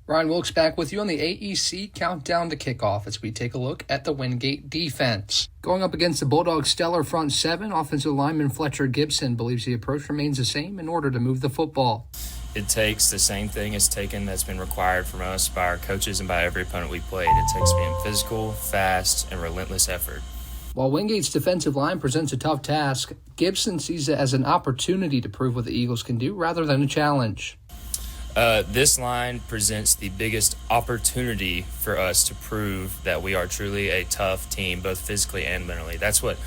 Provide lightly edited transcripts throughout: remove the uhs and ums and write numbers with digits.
Ryan Wilkes back with you on the AEC Countdown to Kickoff as we take a look at the Wingate defense. Going up against the Bulldogs' stellar front seven, offensive lineman Fletcher Gibson believes the approach remains the same in order to move the football. It takes the same thing that's been required from us by our coaches and by every opponent we played. It takes being physical, fast, and relentless effort. While Wingate's defensive line presents a tough task, Gibson sees it as an opportunity to prove what the Eagles can do rather than a challenge. This line presents the biggest opportunity for us to prove that we are truly a tough team, both physically and mentally. That's what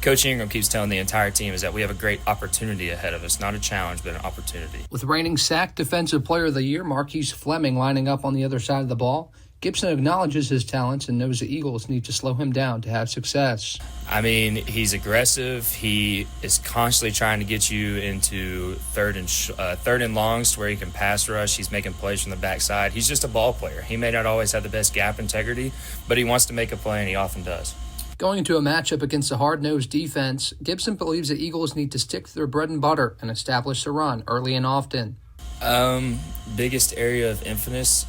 Coach Ingram keeps telling the entire team, is that we have a great opportunity ahead of us. Not a challenge, but an opportunity. With reigning SAC Defensive Player of the Year Marquise Fleming lining up on the other side of the ball, Gibson acknowledges his talents and knows the Eagles need to slow him down to have success. I mean, he's aggressive. He is constantly trying to get you into third and longs to where he can pass rush. He's making plays from the backside. He's just a ball player. He may not always have the best gap integrity, but he wants to make a play, and he often does. Going into a matchup against a hard-nosed defense, Gibson believes the Eagles need to stick to their bread and butter and establish the run early and often. Biggest area of emphasis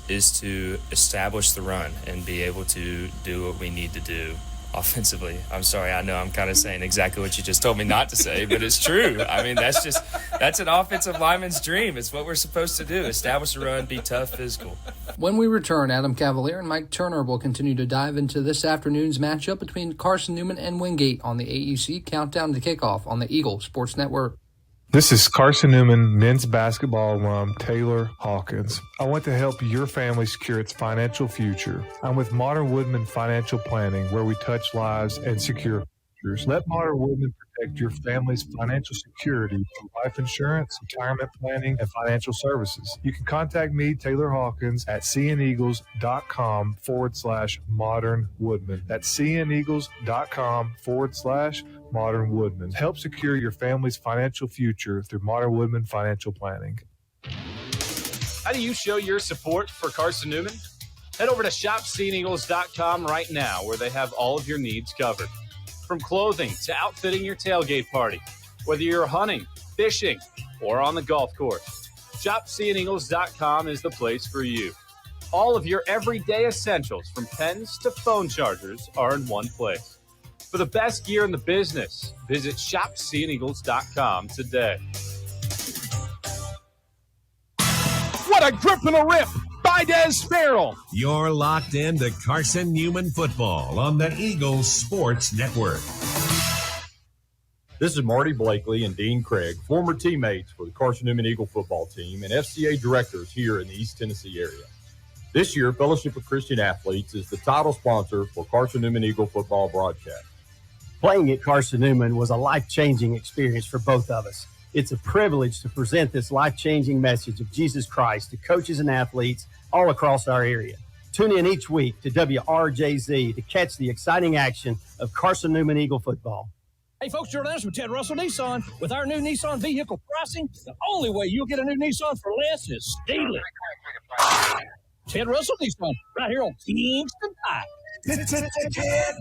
is to establish the run and be able to do what we need to do offensively. I'm sorry, I know I'm kind of saying exactly what you just told me not to say, but it's true. I mean, that's an offensive lineman's dream. It's what we're supposed to do, establish the run, be tough, physical. When we return, Adam Cavalier and Mike Turner will continue to dive into this afternoon's matchup between Carson-Newman and Wingate on the AEC Countdown to Kickoff on the Eagle Sports Network. This is Carson-Newman men's basketball alum Taylor Hawkins. I want to help your family secure its financial future. I'm with Modern Woodman Financial Planning, where we touch lives and secure futures. Let Modern Woodman protect your family's financial security through life insurance, retirement planning, and financial services. You can contact me, Taylor Hawkins, at cneagles.com/Modern Woodman. That's cneagles.com/Modern Woodman. Help secure your family's financial future through Modern Woodman Financial Planning. How do you show your support for Carson-Newman? Head over to shopcneagles.com right now, where they have all of your needs covered. From clothing to outfitting your tailgate party, whether you're hunting, fishing, or on the golf course, shopcneagles.com is the place for you. All of your everyday essentials, from pens to phone chargers, are in one place. For the best gear in the business, visit shopcneagles.com today. What a grip and a rip by Des Farrell. You're locked into Carson-Newman football on the Eagles Sports Network. This is Marty Blakely and Dean Craig, former teammates for the Carson-Newman Eagle football team and FCA directors here in the East Tennessee area. This year, Fellowship of Christian Athletes is the title sponsor for Carson-Newman Eagle football broadcast. Playing at Carson-Newman was a life-changing experience for both of us. It's a privilege to present this life-changing message of Jesus Christ to coaches and athletes all across our area. Tune in each week to WRJZ to catch the exciting action of Carson-Newman Eagle football. Hey, folks, Jordan with Ted Russell Nissan. With our new Nissan vehicle pricing, the only way you'll get a new Nissan for less is steal it. Ted Russell Nissan, right here on Kingston Pike. Ted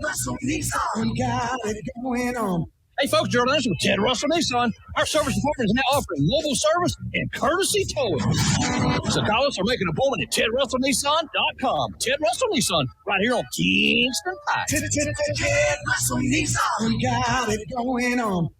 Russell Nissan, got it going on. Hey, folks, Jordan with Ted Russell Nissan. Our service department is now offering mobile service and courtesy towing. So call us or make an appointment at TedRussellNissan.com. Ted Russell Nissan, right here on Kingston Pike. Ted Russell Nissan, got it going on.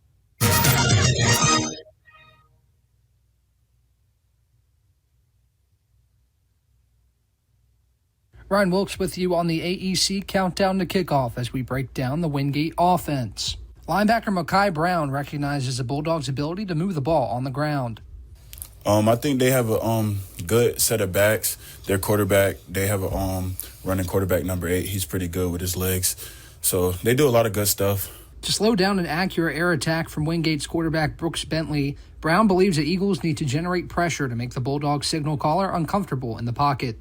Ryan Wilkes with you on the AEC Countdown to Kickoff as we break down the Wingate offense. Linebacker Mekhi Brown recognizes the Bulldogs' ability to move the ball on the ground. I think they have a good set of backs. Their quarterback, they have a running quarterback, number 8. He's pretty good with his legs. So they do a lot of good stuff. To slow down an accurate air attack from Wingate's quarterback Brooks Bentley, Brown believes the Eagles need to generate pressure to make the Bulldogs' signal caller uncomfortable in the pocket.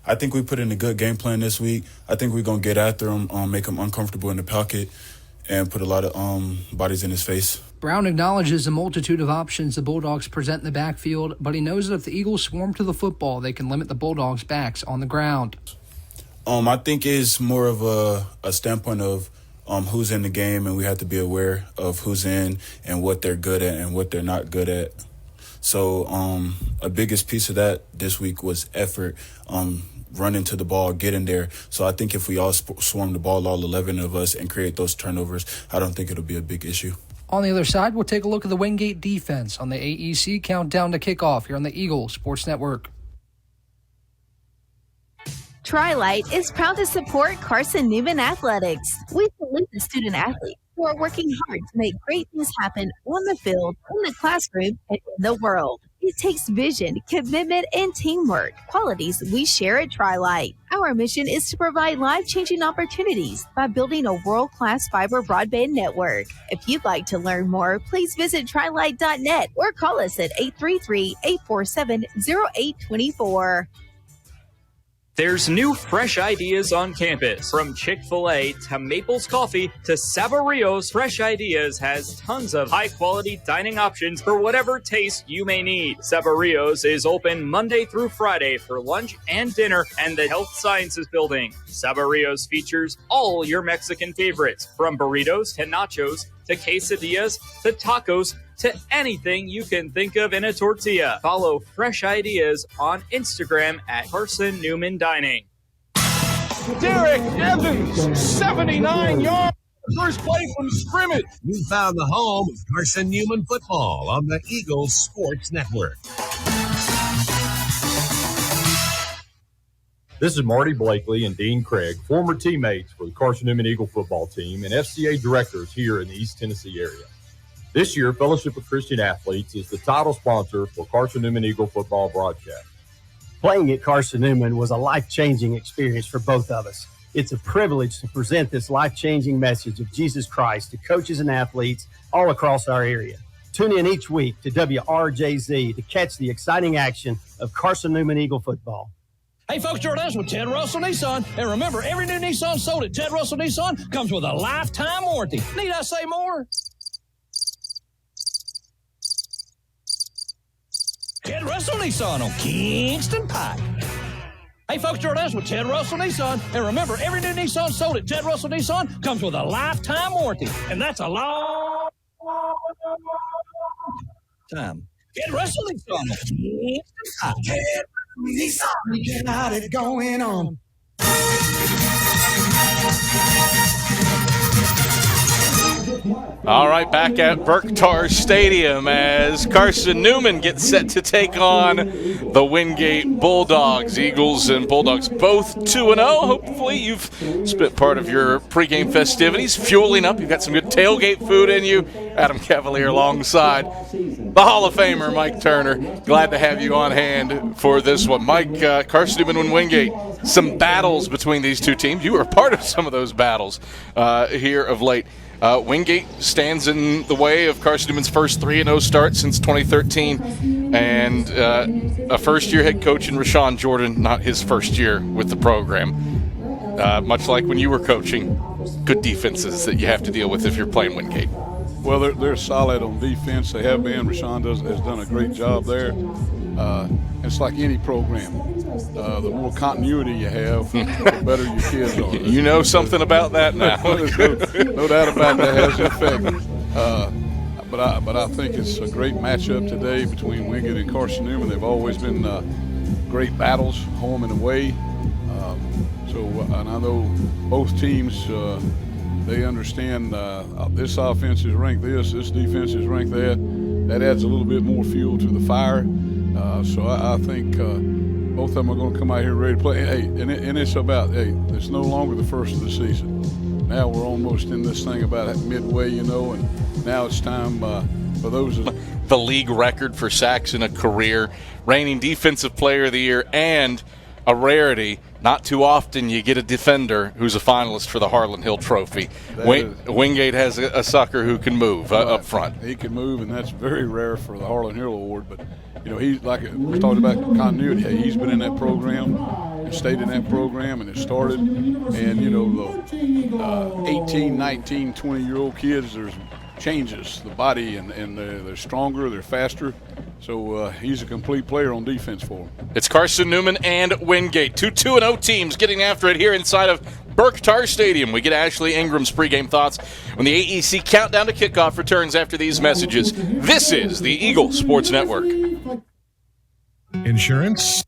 I think we put in a good game plan this week. I think we're going to get after him, make him uncomfortable in the pocket, and put a lot of bodies in his face. Brown acknowledges the multitude of options the Bulldogs present in the backfield, but he knows that if the Eagles swarm to the football, they can limit the Bulldogs' backs on the ground. I think it's more of a standpoint of who's in the game, and we have to be aware of who's in and what they're good at and what they're not good at. So a biggest piece of that this week was effort, running to the ball, getting there. So I think if we all swarm the ball, all 11 of us, and create those turnovers, I don't think it'll be a big issue. On the other side, we'll take a look at the Wingate defense on the AEC Countdown to Kickoff here on the Eagle Sports Network. Tri-Light is proud to support Carson-Newman Athletics. We salute the student athletes who are working hard to make great things happen on the field, in the classroom, and in the world. It takes vision, commitment, and teamwork, qualities we share at Tri-Light. Our mission is to provide life-changing opportunities by building a world-class fiber broadband network. If you'd like to learn more, please visit trilight.net or call us at 833-847-0824. There's new fresh ideas on campus. From Chick-fil-A to Maples Coffee to Saboreo's, Fresh Ideas has tons of high-quality dining options for whatever taste you may need. Saboreo's is open Monday through Friday for lunch and dinner and the Health Sciences Building. Saboreo's features all your Mexican favorites, from burritos to nachos to quesadillas to tacos to anything you can think of in a tortilla. Follow Fresh Ideas on Instagram at Carson-Newman Dining. Derek Evans, 79 yards. First play from scrimmage. You found the home of Carson-Newman football on the Eagle Sports Network. This is Marty Blakely and Dean Craig, former teammates for the Carson-Newman Eagle football team and FCA directors here in the East Tennessee area. This year, Fellowship of Christian Athletes is the title sponsor for Carson-Newman Eagle football broadcast. Playing at Carson-Newman was a life-changing experience for both of us. It's a privilege to present this life-changing message of Jesus Christ to coaches and athletes all across our area. Tune in each week to WRJZ to catch the exciting action of Carson-Newman Eagle football. Hey, folks, Jordan's with Ted Russell Nissan. And remember, every new Nissan sold at Ted Russell Nissan comes with a lifetime warranty. Need I say more? Ted Russell Nissan on Kingston Pike. Hey, folks, Jordan's with Ted Russell Nissan. And remember, every new Nissan sold at Ted Russell Nissan comes with a lifetime warranty. And that's a long time. Ted Russell Nissan on Kingston Pike. Ted Nissan, we got it going on. All right, back at Berktar Stadium as Carson-Newman gets set to take on the Wingate Bulldogs. Eagles and Bulldogs both 2-0. Hopefully you've spent part of your pregame festivities fueling up. You've got some good tailgate food in you. Adam Cavalier alongside the Hall of Famer, Mike Turner. Glad to have you on hand for this one. Mike, Carson-Newman and Wingate, some battles between these two teams. You were a part of some of those battles here of late. Wingate stands in the way of Carson-Newman's first 3-0 start since 2013, and a first-year head coach in Rashawn Jordan, not his first year with the program. Much like when you were coaching, good defenses that you have to deal with if you're playing Wingate. Well, they're solid on defense. They have been. Rashawn has done a great job there. It's like any program. The more continuity you have, the better your kids are. You know something about that now. no doubt about that has an effect. But I think it's a great matchup today between Wingate and Carson-Newman. They've always been great battles, home and away. And I know both teams, they understand this offense is ranked this defense is ranked that. That adds a little bit more fuel to the fire. So I think both of them are going to come out here ready to play. Hey, and it's about, it's no longer the first of the season. Now we're almost in this thing about midway, and now it's time for those. The league record for sacks in a career, reigning defensive player of the year, and a rarity. Not too often you get a defender who's a finalist for the Harlan Hill Trophy. Wingate has a sucker who can move up front. He can move, and that's very rare for the Harlan Hill Award. But, he's like we talked about continuity. Hey, he's been in that program and stayed in that program, and it started. And, the 18, 19, 20-year-old kids, there's changes. The body, and they're stronger, they're faster. So he's a complete player on defense for him. It's Carson-Newman and Wingate, two 2-0 teams getting after it here inside of Berktar Stadium. We get Ashley Ingram's pregame thoughts when the AEC Countdown to Kickoff returns after these messages. This is the Eagle Sports Network. Insurance?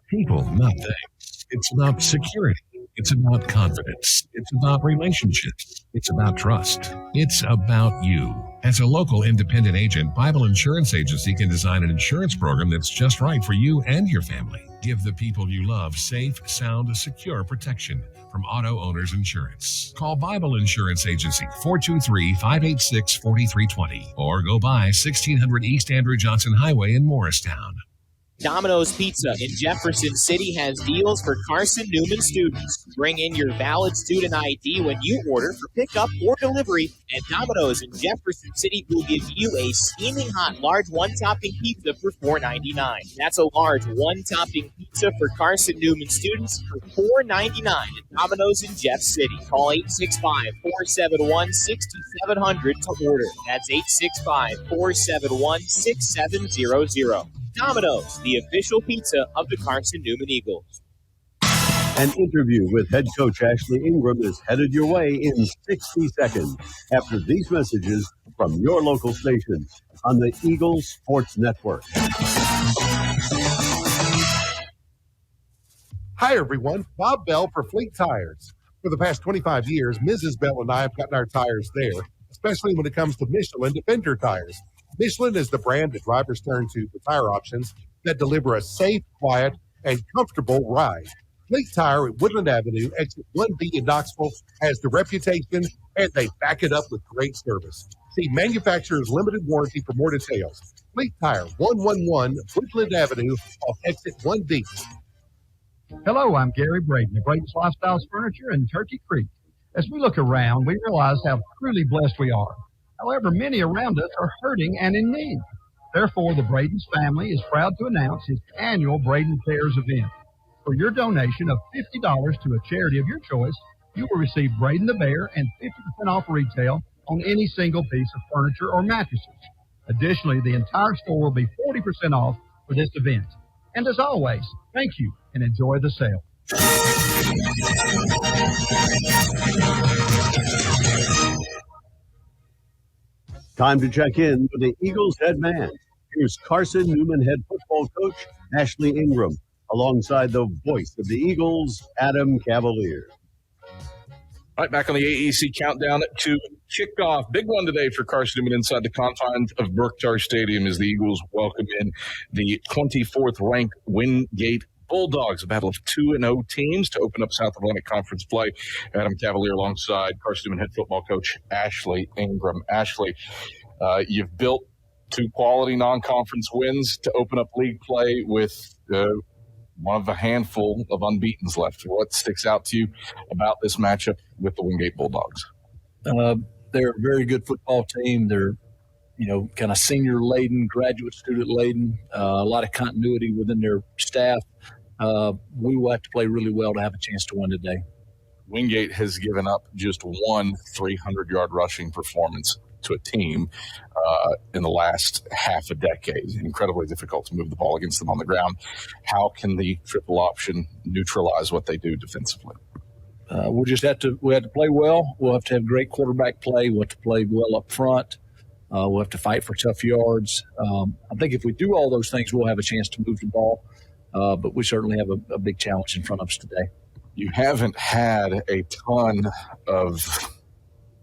People, not things. It's about security. It's about confidence. It's about relationships. It's about trust. It's about you. As a local independent agent, Bible Insurance Agency can design an insurance program that's just right for you and your family. Give the people you love safe, sound, secure protection from Auto Owners Insurance. Call Bible Insurance Agency, 423-586-4320, or go by 1600 East Andrew Johnson Highway in Morristown. Domino's Pizza in Jefferson City has deals for Carson-Newman students. Bring in your valid student ID when you order for pickup or delivery, and Domino's in Jefferson City will give you a steaming hot large one-topping pizza for $4.99. That's a large one-topping pizza for Carson-Newman students for $4.99 at Domino's in Jeff City. Call 865-471-6700 to order. That's 865-471-6700. Domino's, the official pizza of the Carson-Newman Eagles. An interview with head coach Ashley Ingram is headed your way in 60 seconds after these messages from your local station on the Eagles Sports Network. Hi, everyone. Bob Bell for Fleet Tires. For the past 25 years, Mrs. Bell and I have gotten our tires there, especially when it comes to Michelin Defender tires. Michelin is the brand that drivers turn to for tire options that deliver a safe, quiet, and comfortable ride. Fleet Tire at Woodland Avenue, exit 1B in Knoxville, has the reputation, and they back it up with great service. See manufacturer's limited warranty for more details. Fleet Tire, 111 Woodland Avenue off exit 1B. Hello, I'm Gary Braden of Braden's Lifestyles Furniture in Turkey Creek. As we look around, we realize how truly blessed we are. However, many around us are hurting and in need. Therefore, the Braden's family is proud to announce its annual Braden Cares event. For your donation of $50 to a charity of your choice, you will receive Braden the Bear and 50% off retail on any single piece of furniture or mattresses. Additionally, the entire store will be 40% off for this event. And as always, thank you and enjoy the sale. Time to check in with the Eagles head man. Here's Carson-Newman head football coach Ashley Ingram, alongside the voice of the Eagles, Adam Cavalier. Right back on the AEC countdown to kickoff. Big one today for Carson-Newman inside the confines of Berkshire Stadium as the Eagles welcome in the 24th ranked Wingate Bulldogs, a battle of 2-0 teams to open up South Atlantic Conference play. Adam Cavalier alongside Carson-Newman head football coach Ashley Ingram. Ashley, you've built 2 quality non-conference wins to open up league play with one of a handful of unbeatens left. What sticks out to you about this matchup with the Wingate Bulldogs? They're a very good football team. They're, kind of senior-laden, graduate student-laden, a lot of continuity within their staff. We will have to play really well to have a chance to win today. Wingate has given up just one 300-yard rushing performance to a team in the last half a decade. Incredibly difficult to move the ball against them on the ground. How can the triple option neutralize what they do defensively? We have to play well. We'll have to have great quarterback play. We'll have to play well up front. We'll have to fight for tough yards. I think if we do all those things, we'll have a chance to move the ball. But we certainly have a big challenge in front of us today. You haven't had a ton of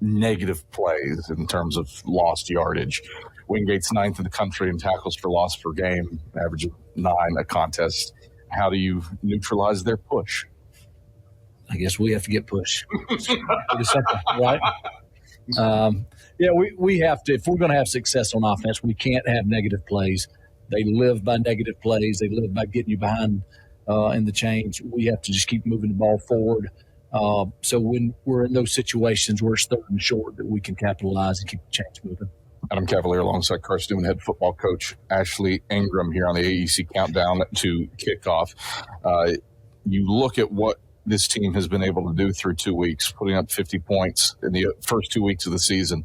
negative plays in terms of lost yardage. Wingate's 9th in the country in tackles for loss per game, average of 9 a contest. How do you neutralize their push? I guess we have to get pushed. Pretty simple, right? We have to. If we're going to have success on offense, we can't have negative plays. They live by negative plays. They live by getting you behind in the chains. We have to just keep moving the ball forward. So when we're in those situations where it's third and short, that we can capitalize and keep the chains moving. Adam Cavalier alongside Carson-Newman head football coach Ashley Ingram here on the AEC countdown to kickoff. You look at what this team has been able to do through 2 weeks, putting up 50 points in the first 2 weeks of the season.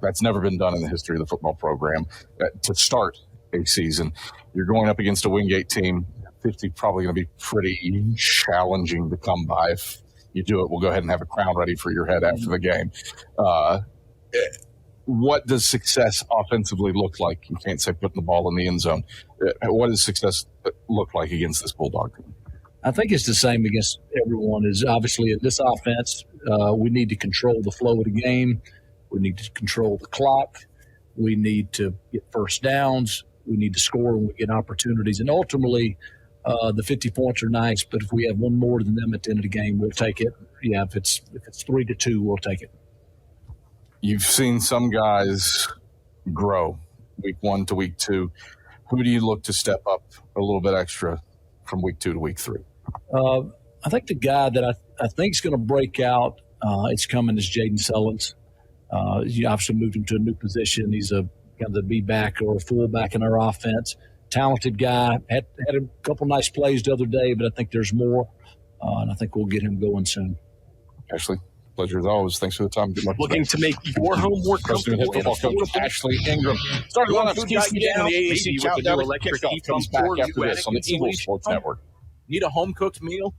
That's never been done in the history of the football program. To start a season, you're going up against a Wingate team. 50 probably going to be pretty challenging to come by. If you do it, we'll go ahead and have a crown ready for your head after the game. what does success offensively look like? You can't say putting the ball in the end zone. What does success look like against this Bulldog team? I think it's the same against everyone. Is obviously in this offense, we need to control the flow of the game. We need to control the clock. We need to get first downs. We need to score when we get opportunities. And ultimately, the 50 points are nice, but if we have one more than them at the end of the game, we'll take it. Yeah, if it's 3-2, we'll take it. You've seen some guys grow week 1 to week 2. Who do you look to step up a little bit extra from week 2 to week 3? I think the guy that I think is going to break out, it's coming, is Jaden Sullins. You obviously moved him to a new position. He's a kind of the B-back or a fullback in our offense. Talented guy. Had a couple nice plays the other day, but I think there's more, and I think we'll get him going soon. Ashley, pleasure as always. Thanks for the time. Good luck. Looking to make your home more comfortable and affordable. Ashley Ingram. Starting Going on food down the the AAC AAC countdown. with the electric Kickoff heat comes pump back after this on the Eagles Sports Network. Need a home-cooked meal?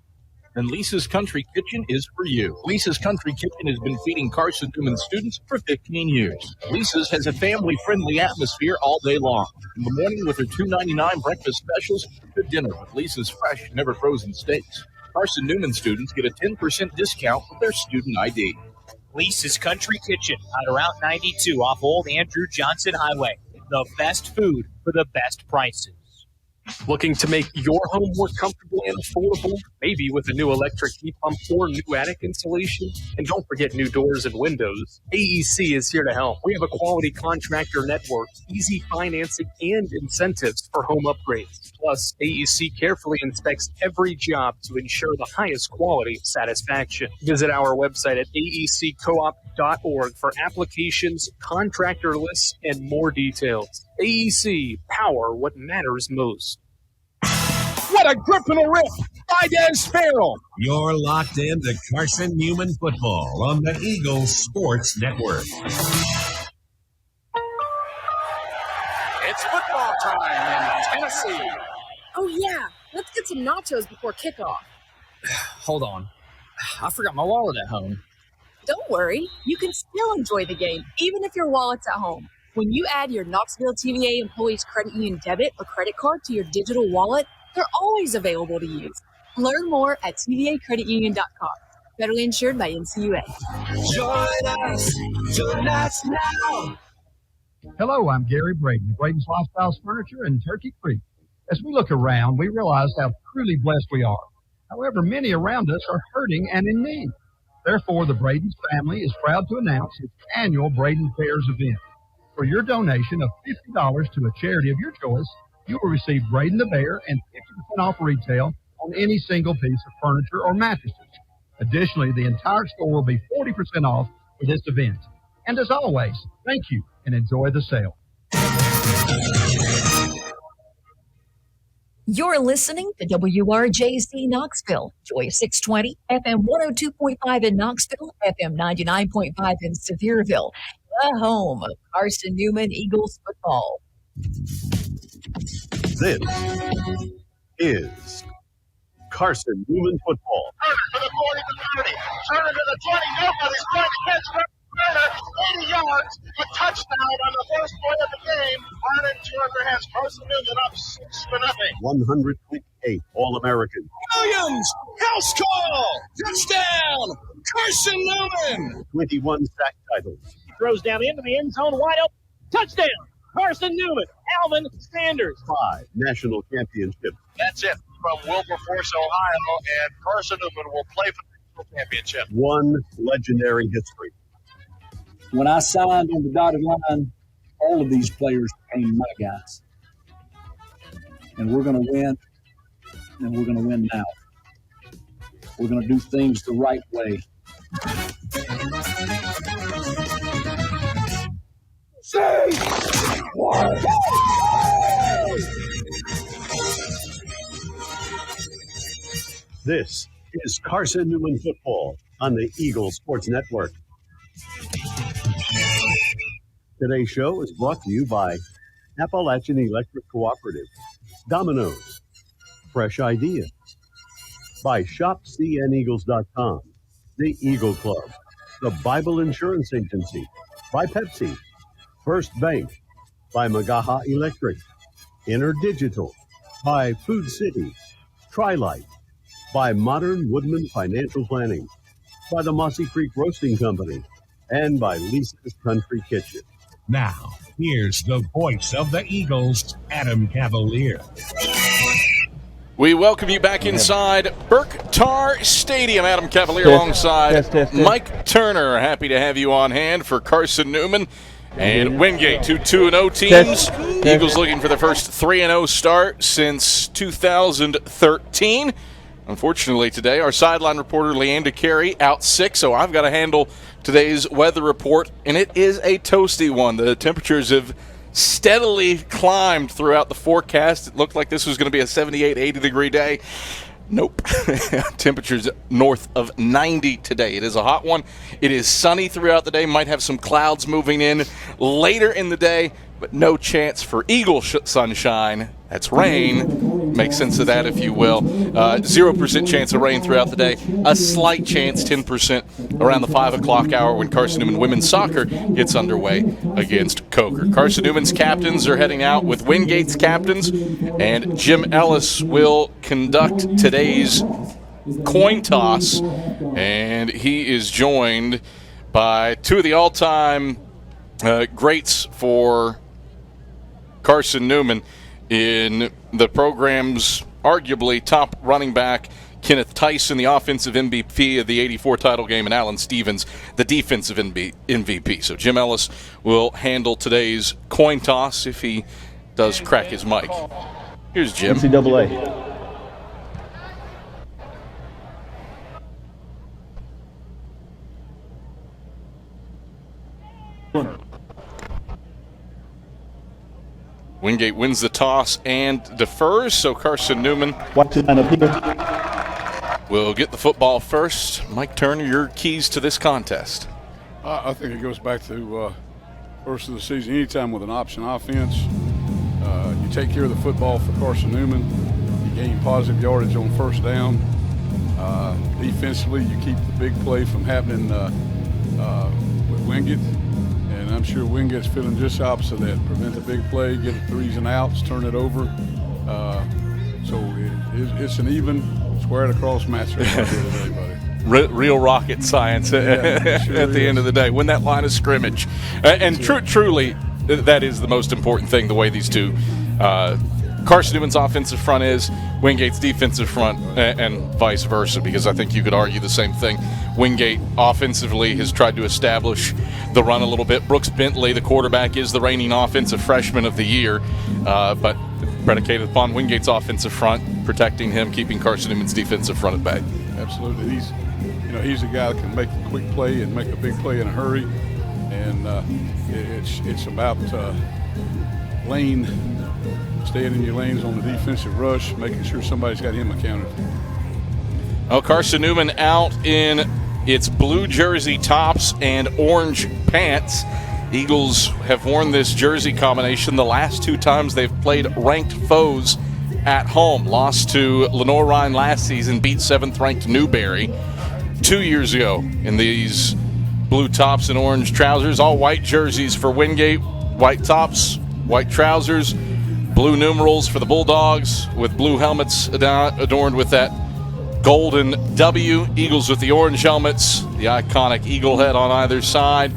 Then Lisa's Country Kitchen is for you. Lisa's Country Kitchen has been feeding Carson-Newman students for 15 years. Lisa's has a family-friendly atmosphere all day long. In the morning with her $2.99 breakfast specials, to dinner with Lisa's fresh, never-frozen steaks. Carson-Newman students get a 10% discount with their student ID. Lisa's Country Kitchen on Route 92 off Old Andrew Johnson Highway. The best food for the best prices. Looking to make your home more comfortable and affordable, maybe with a new electric heat pump or new attic installation? And don't forget new doors and windows. AEC is here to help. We have a quality contractor network, easy financing, and incentives for home upgrades. Plus, AEC carefully inspects every job to ensure the highest quality satisfaction. Visit our website at aeccoop.org for applications, contractor lists, and more details. AEC, power what matters most. What a grip and a rip by Dan Farrell. You're locked in to Carson-Newman football on the Eagles Sports Network. It's football time in Tennessee. Oh, yeah. Let's get some nachos before kickoff. Hold on. I forgot my wallet at home. Don't worry. You can still enjoy the game, even if your wallet's at home. When you add your Knoxville TVA Employees Credit Union debit or credit card to your digital wallet, they're always available to use. Learn more at tvacreditunion.com. Federally insured by NCUA. Join us now. Hello, I'm Gary Braden of Braden's Lifestyles Furniture in Turkey Creek. As we look around, we realize how truly blessed we are. However, many around us are hurting and in need. Therefore, the Braden's family is proud to announce its annual Braden Fairs event. For your donation of $50 to a charity of your choice, you will receive Braden the Bear and 50% off retail on any single piece of furniture or mattresses. Additionally, the entire store will be 40% off for this event. And as always, thank you and enjoy the sale. You're listening to WRJC Knoxville, Joy 620, FM 102.5 in Knoxville, FM 99.5 in Sevierville, the home of Carson-Newman Eagles football. This is Carson-Newman football. For the 40 to 30. Turn it to the 20. Nobody's trying to catch that. 80 yards, a touchdown on the first play of the game. Arnon Turner has Carson-Newman up 6-0. 128 All-American. Williams, house call, touchdown, Carson-Newman. 21 sack titles. He throws down into the end zone, wide open. Touchdown, Carson-Newman. Alvin Sanders. 5 national championships. That's it from Wilberforce, Ohio, and Carson-Newman will play for the national championship. 1 legendary history. When I signed on the dotted line, all of these players became my guys. And we're going to win, and we're going to win now. We're going to do things the right way. This is Carson-Newman football on the Eagles Sports Network. Today's show is brought to you by Appalachian Electric Cooperative, Domino's, Fresh Ideas, by ShopCNEagles.com, The Eagle Club, the Bible Insurance Agency, by Pepsi, First Bank, by Magaha Electric, Interdigital, by Food City, Trilight, by Modern Woodman Financial Planning, by the Mossy Creek Roasting Company, and by Lisa's Country Kitchen. Now, here's the voice of the Eagles, Adam Cavalier. We welcome you back inside Burke Tar Stadium. Adam Cavalier alongside Mike Turner. Happy to have you on hand for Carson-Newman and Wingate, 2-2-0 teams. Eagles looking for their first 3-0 start since 2013. Unfortunately today, our sideline reporter Leanda Carey out sick, so I've got to handle today's weather report, and it is a toasty one. The temperatures have steadily climbed throughout the forecast. It looked like this was going to be a 78, 80-degree day. Nope. Temperatures north of 90 today. It is a hot one. It is sunny throughout the day. Might have some clouds moving in later in the day, but no chance for Eagle sunshine. That's rain. Make sense of that, if you will. 0% chance of rain throughout the day. A slight chance, 10%, around the 5 o'clock hour when Carson-Newman women's soccer gets underway against Coker. Carson-Newman's captains are heading out with Wingate's captains, and Jim Ellis will conduct today's coin toss, and he is joined by two of the all-time greats for Carson-Newman in the program's arguably top running back, Kenneth Tyson, the offensive MVP of the 84 title game, and Alan Stevens, the defensive MVP. So Jim Ellis will handle today's coin toss if he does crack his mic. Here's Jim. NCAA. Wingate wins the toss and defers, so Carson-Newman will get the football first. Mike Turner, your keys to this contest. I think it goes back to first of the season. Anytime with an option offense, you take care of the football for Carson-Newman. You gain positive yardage on first down. Defensively, you keep the big play from happening with Wingate. And I'm sure Wingate's feeling just opposite of that. Prevent the big play, get the threes and outs, turn it over. So it's an even, squared across matchup today, buddy. Real rocket science at the end of the day. Win that line of scrimmage. And truly, that is the most important thing, the way these two Carson-Newman's offensive front is, Wingate's defensive front, and vice versa, because I think you could argue the same thing. Wingate offensively has tried to establish the run a little bit. Brooks Bentley, the quarterback, is the reigning offensive freshman of the year, but predicated upon Wingate's offensive front, protecting him, keeping Carson-Newman's defensive front at bay. Absolutely. He's a guy that can make a quick play and make a big play in a hurry, and it's about lane, staying in your lanes on the defensive rush, making sure somebody's got him accounted for. Well, Carson-Newman out in its blue jersey tops and orange pants. Eagles have worn this jersey combination the last two times they've played ranked foes at home. Lost to Lenore Ryan last season, beat 7th-ranked Newberry 2 years ago in these blue tops and orange trousers. All white jerseys for Wingate, white tops, white trousers, blue numerals for the Bulldogs with blue helmets adorned with that golden W. Eagles with the orange helmets, the iconic eagle head on either side,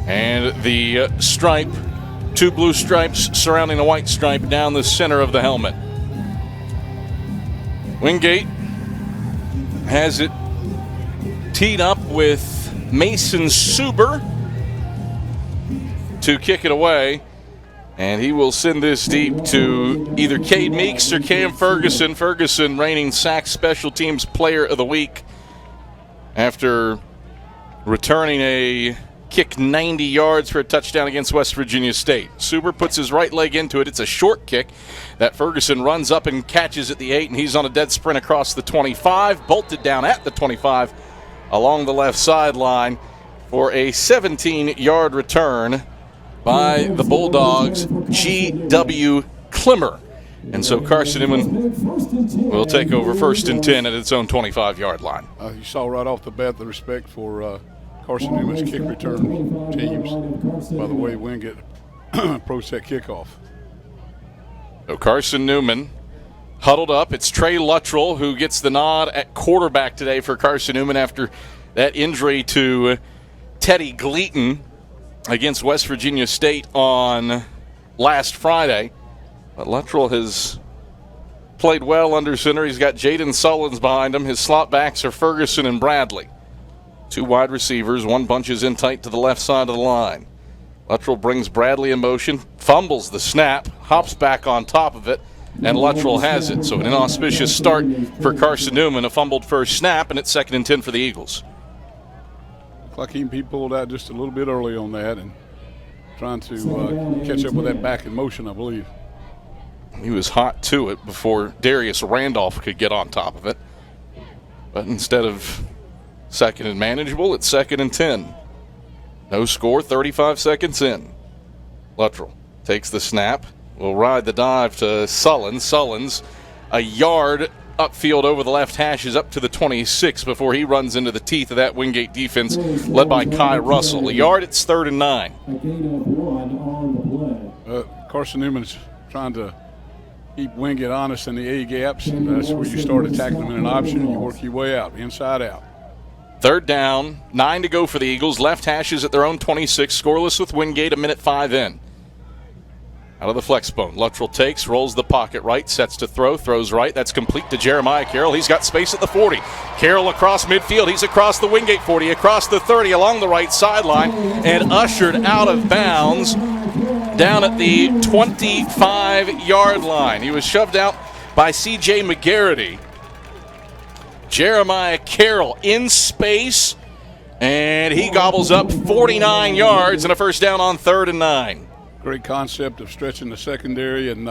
and the stripe, two blue stripes surrounding a white stripe down the center of the helmet. Wingate has it teed up with Mason Suber to kick it away. And he will send this deep to either Cade Meeks or Cam Ferguson. Ferguson reigning SAC Special Teams Player of the Week after returning a kick 90 yards for a touchdown against West Virginia State. Suber puts his right leg into it. It's a short kick that Ferguson runs up and catches at the 8, and he's on a dead sprint across the 25, bolted down at the 25 along the left sideline for a 17-yard return by the Bulldogs, G.W. Klimmer. And so Carson-Newman will take over 1st and 10 at its own 25-yard line. You saw right off the bat the respect for Carson-Newman's kick return teams by the way Wingate approach that kickoff. So Carson-Newman huddled up. It's Trey Luttrell who gets the nod at quarterback today for Carson-Newman after that injury to Teddy Gleaton against West Virginia State on last Friday. But Luttrell has played well under center. He's got Jaden Sullins behind him. His slot backs are Ferguson and Bradley. Two wide receivers. One bunches in tight to the left side of the line. Luttrell brings Bradley in motion, fumbles the snap, hops back on top of it, and Luttrell has it. So an inauspicious start for Carson-Newman, a fumbled first snap, and it's 2nd and 10 for the Eagles. Looks like he pulled out just a little bit early on that and trying to catch up with that back in motion, I believe. He was hot to it before Darius Randolph could get on top of it. But instead of 2nd and manageable, it's 2nd and 10. No score, 35 seconds in. Luttrell takes the snap, will ride the dive to Sullins. Sullins, a yard upfield over the left hash, is up to the 26 before he runs into the teeth of that Wingate defense led by Kai Russell. A yard, it's 3rd and 9. Carson-Newman's trying to keep Wingate honest in the A gaps. That's where you start attacking them in an option and you work your way out, inside out. 3rd down, 9 to go for the Eagles. Left hashes at their own 26, scoreless with Wingate, 1:05 in. Out of the flex bone, Luttrell takes, rolls the pocket right, sets to throw, throws right. That's complete to Jeremiah Carroll. He's got space at the 40. Carroll across midfield. He's across the Wingate 40, across the 30, along the right sideline, and ushered out of bounds down at the 25-yard line. He was shoved out by C.J. McGarity. Jeremiah Carroll in space, and he gobbles up 49 yards and a first down on 3rd and 9. Great concept of stretching the secondary and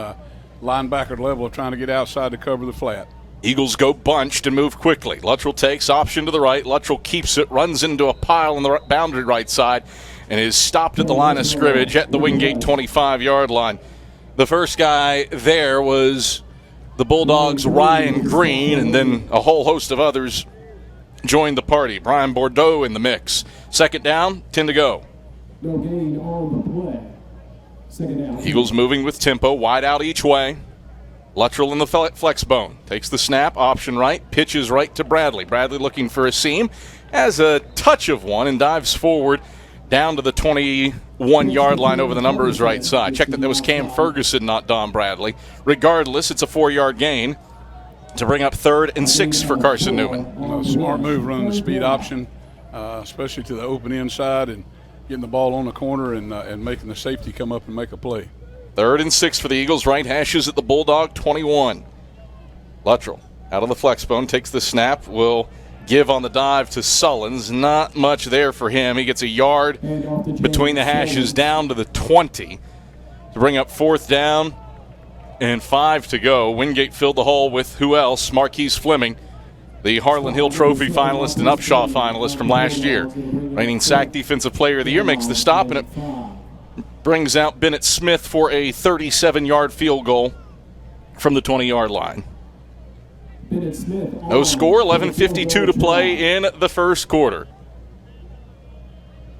linebacker level of trying to get outside to cover the flat. Eagles go bunched and move quickly. Luttrell takes, option to the right. Luttrell keeps it, runs into a pile on the boundary right side, and is stopped at the line of scrimmage at the Wingate 25-yard line. The first guy there was the Bulldogs' Ryan Green, and then a whole host of others joined the party. Brian Bordeaux in the mix. 2nd down, 10 to go. No gain on the play. 2nd down. Eagles moving with tempo, wide out each way. Luttrell in the flex bone. Takes the snap, option right, pitches right to Bradley. Bradley looking for a seam, has a touch of one, and dives forward down to the 21-yard line over the numbers right side. Check that was Cam Ferguson, not Don Bradley. Regardless, it's a 4-yard gain to bring up 3rd and 6 for Carson-Newman. Smart move running the speed option, especially to the open inside and getting the ball on the corner and making the safety come up and make a play. 3rd and 6 for the Eagles. Right hashes at the Bulldog 21. Luttrell out of the flex bone, takes the snap, will give on the dive to Sullins. Not much there for him. He gets a yard between the hashes down to the 20 to bring up 4th down and 5 to go. Wingate filled the hole with who else? Marquise Fleming, the Harlan Hill Trophy finalist and Upshaw finalist from last year. Reigning SAC Defensive Player of the Year, makes the stop, and it brings out Bennett Smith for a 37-yard field goal from the 20-yard line. No score, 11:52 to play in the first quarter.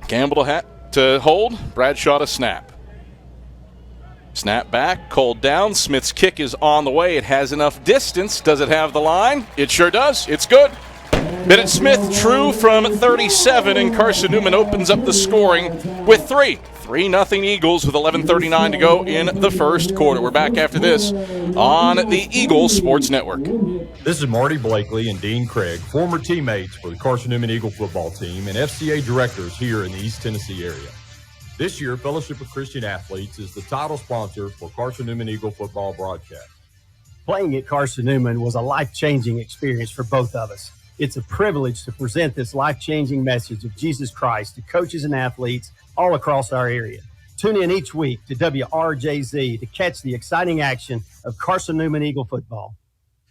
Campbell to hold, Bradshaw to snap. Snap back, Cole down, Smith's kick is on the way. It has enough distance. Does it have the line? It sure does. It's good. Bennett Smith true from 37, and Carson-Newman opens up the scoring with 3. 3-0 Eagles with 11:39 to go in the first quarter. We're back after this on the Eagles Sports Network. This is Marty Blakely and Dean Craig, former teammates for the Carson-Newman Eagle football team and FCA directors here in the East Tennessee area. This year, Fellowship of Christian Athletes is the title sponsor for Carson-Newman Eagle football broadcast. Playing at Carson-Newman was a life-changing experience for both of us. It's a privilege to present this life-changing message of Jesus Christ to coaches and athletes all across our area. Tune in each week to WRJZ to catch the exciting action of Carson-Newman Eagle football.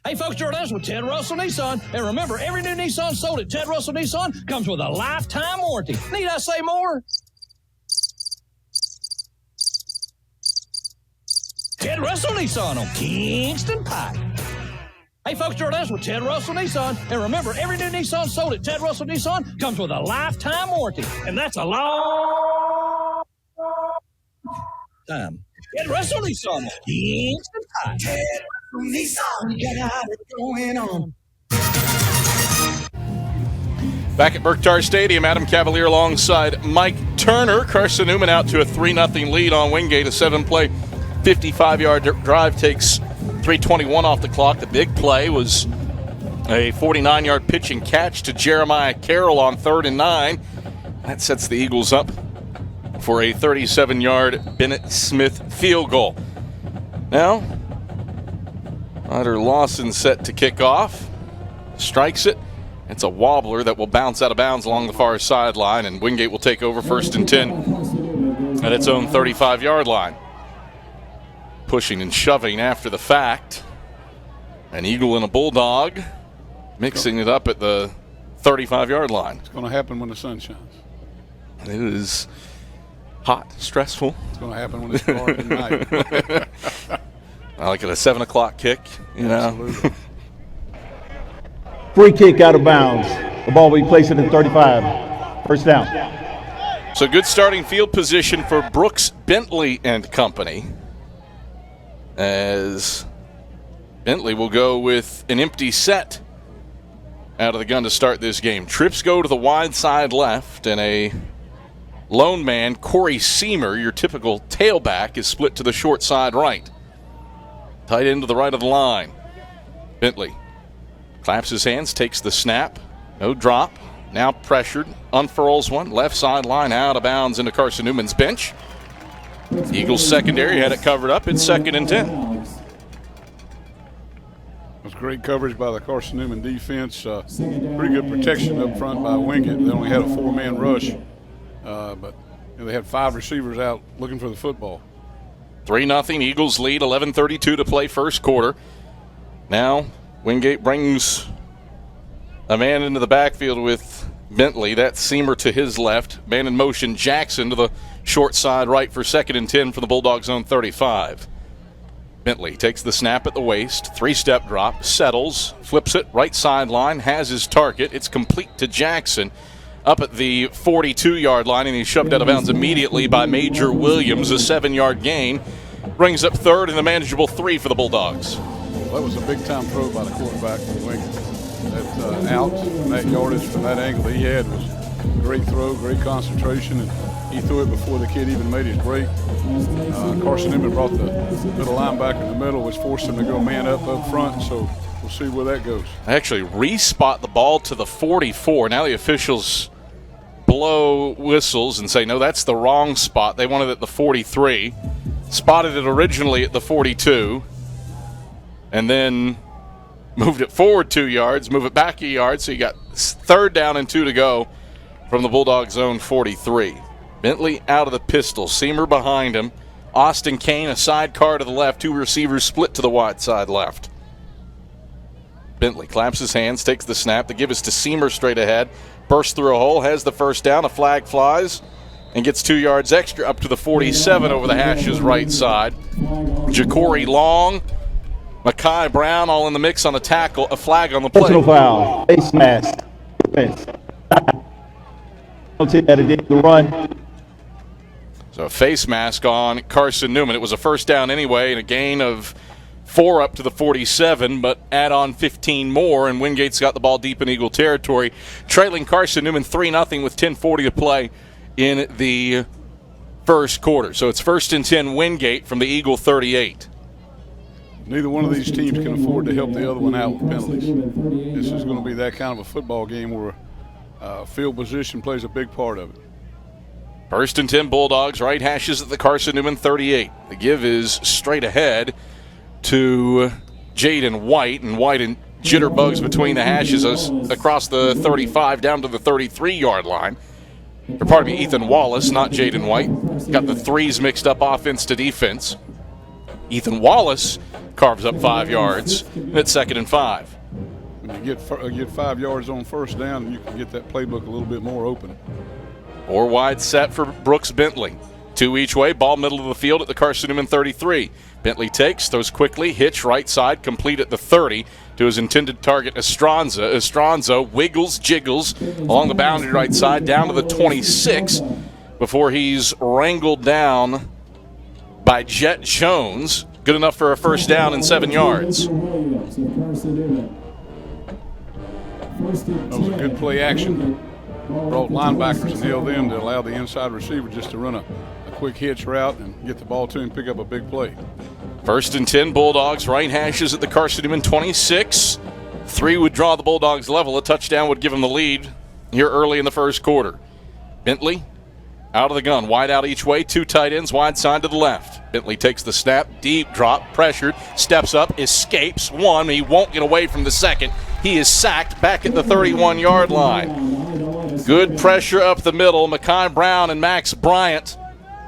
Hey, folks, Jordan's with Ted Russell Nissan. And remember, every new Nissan sold at Ted Russell Nissan comes with a lifetime warranty. Need I say more? Ted Russell Nissan on Kingston Pike. Hey, folks, Jordan's with Ted Russell Nissan. And remember, every new Nissan sold at Ted Russell Nissan comes with a lifetime warranty. And that's a long time. Ted Russell Nissan. Instant time. Ted Russell Nissan got it going on. Back at Berkshire Stadium, Adam Cavalier alongside Mike Turner. Carson-Newman out to a 3-0 lead on Wingate. A 7-play, 55-yard drive takes 3:21 off the clock. The big play was a 49-yard pitch and catch to Jeremiah Carroll on 3rd and 9. That sets the Eagles up for a 37-yard Bennett Smith field goal. Now, Ryder Lawson set to kick off. Strikes it. It's a wobbler that will bounce out of bounds along the far sideline, and Wingate will take over 1st and 10 at its own 35-yard line. Pushing and shoving after the fact. An Eagle and a Bulldog mixing it up at the 35-yard line. It's going to happen when the sun shines. It is hot, stressful. It's going to happen when it's dark at night. I like it, a 7 o'clock kick, you know. Absolutely. Free kick out of bounds. The ball will be placed at the 35. First down. So good starting field position for Brooks Bentley and company, as Bentley will go with an empty set out of the gun to start this game. Trips go to the wide side left, and a lone man, Corey Seamer, your typical tailback, is split to the short side right. Tight end to the right of the line. Bentley claps his hands, takes the snap. No drop. Now pressured. Unfurls one. Left sideline out of bounds into Carson-Newman's bench. Eagles secondary had it covered up. It's 2nd and 10. It was great coverage by the Carson-Newman defense. Pretty good protection up front by Wingate. They only had a 4-man rush, but they had 5 receivers out looking for the football. 3-0 Eagles lead. 11:32 to play first quarter. Now Wingate brings a man into the backfield with Bentley. That's Seamer to his left. Man in motion, Jackson to the short side right for 2nd and 10 for the Bulldogs' own 35. Bentley takes the snap at the waist. 3-step drop, settles, flips it right sideline, has his target. It's complete to Jackson up at the 42-yard line, and he's shoved out of bounds immediately by Major Williams. A 7-yard gain brings up 3rd and a manageable 3 for the Bulldogs. That was a big-time throw by the quarterback for Wingate. That out, that yardage from that angle that he had was a great throw, great concentration, and he threw it before the kid even made his break. Carson-Newman brought the middle linebacker in the middle, which forced him to go man up front, so we'll see where that goes. I actually re-spot the ball to the 44. Now the officials blow whistles and say, no, that's the wrong spot. They wanted it at the 43. Spotted it originally at the 42. And then moved it forward 2 yards, move it back a yard, so you got 3rd down and 2 to go from the Bulldogs' own 43. Bentley out of the pistol, Seamer behind him, Austin Kane a sidecar to the left, 2 receivers split to the wide side left. Bentley claps his hands, takes the snap, the give is to Seamer straight ahead, bursts through a hole, has the first down, a flag flies, and gets 2 yards extra up to the 47 over the hashes right side. Ja'Cory Long, Makai Brown all in the mix on a tackle, a flag on the play. Personal foul, face mask, defense. Don't take that again, the run. So a face mask on Carson-Newman. It was a first down anyway and a gain of 4 up to the 47, but add on 15 more, and Wingate's got the ball deep in Eagle territory, trailing Carson-Newman 3-0 with 10:40 to play in the first quarter. So it's 1st and 10 Wingate from the Eagle 38. Neither one of these teams can afford to help the other one out with penalties. This is going to be that kind of a football game where field position plays a big part of it. 1st and 10 Bulldogs, right hashes at the Carson-Newman 38. The give is straight ahead to Jaden White, and White and jitterbugs between the hashes across the 35 down to the 33-yard line. Or pardon me, Ethan Wallace, not Jaden White. Got the threes mixed up offense to defense. Ethan Wallace carves up 5 yards, and it's 2nd and 5. When you get 5 yards on first down, you can get that playbook a little bit more open. Or wide set for Brooks Bentley. 2 each way, ball middle of the field at the Carson-Newman 33. Bentley takes, throws quickly, hitch right side, complete at the 30 to his intended target, Estranza. Estranza wiggles, jiggles along the boundary right side down to the 26 before he's wrangled down by Jet Jones. Good enough for a first down and 7 yards. That was a good play action. Brought linebackers and held them to allow the inside receiver just to run a quick hitch route and get the ball to him, pick up a big play. 1st and 10, Bulldogs. Right hashes at the Carson-Newman 26. 3 would draw the Bulldogs level. A touchdown would give them the lead here early in the first quarter. Bentley out of the gun, wide out each way, 2 tight ends, wide side to the left. Bentley takes the snap, deep drop, pressured, steps up, escapes 1. He won't get away from the 2nd. He is sacked back at the 31-yard line. Good pressure up the middle. Mekhi Brown and Max Bryant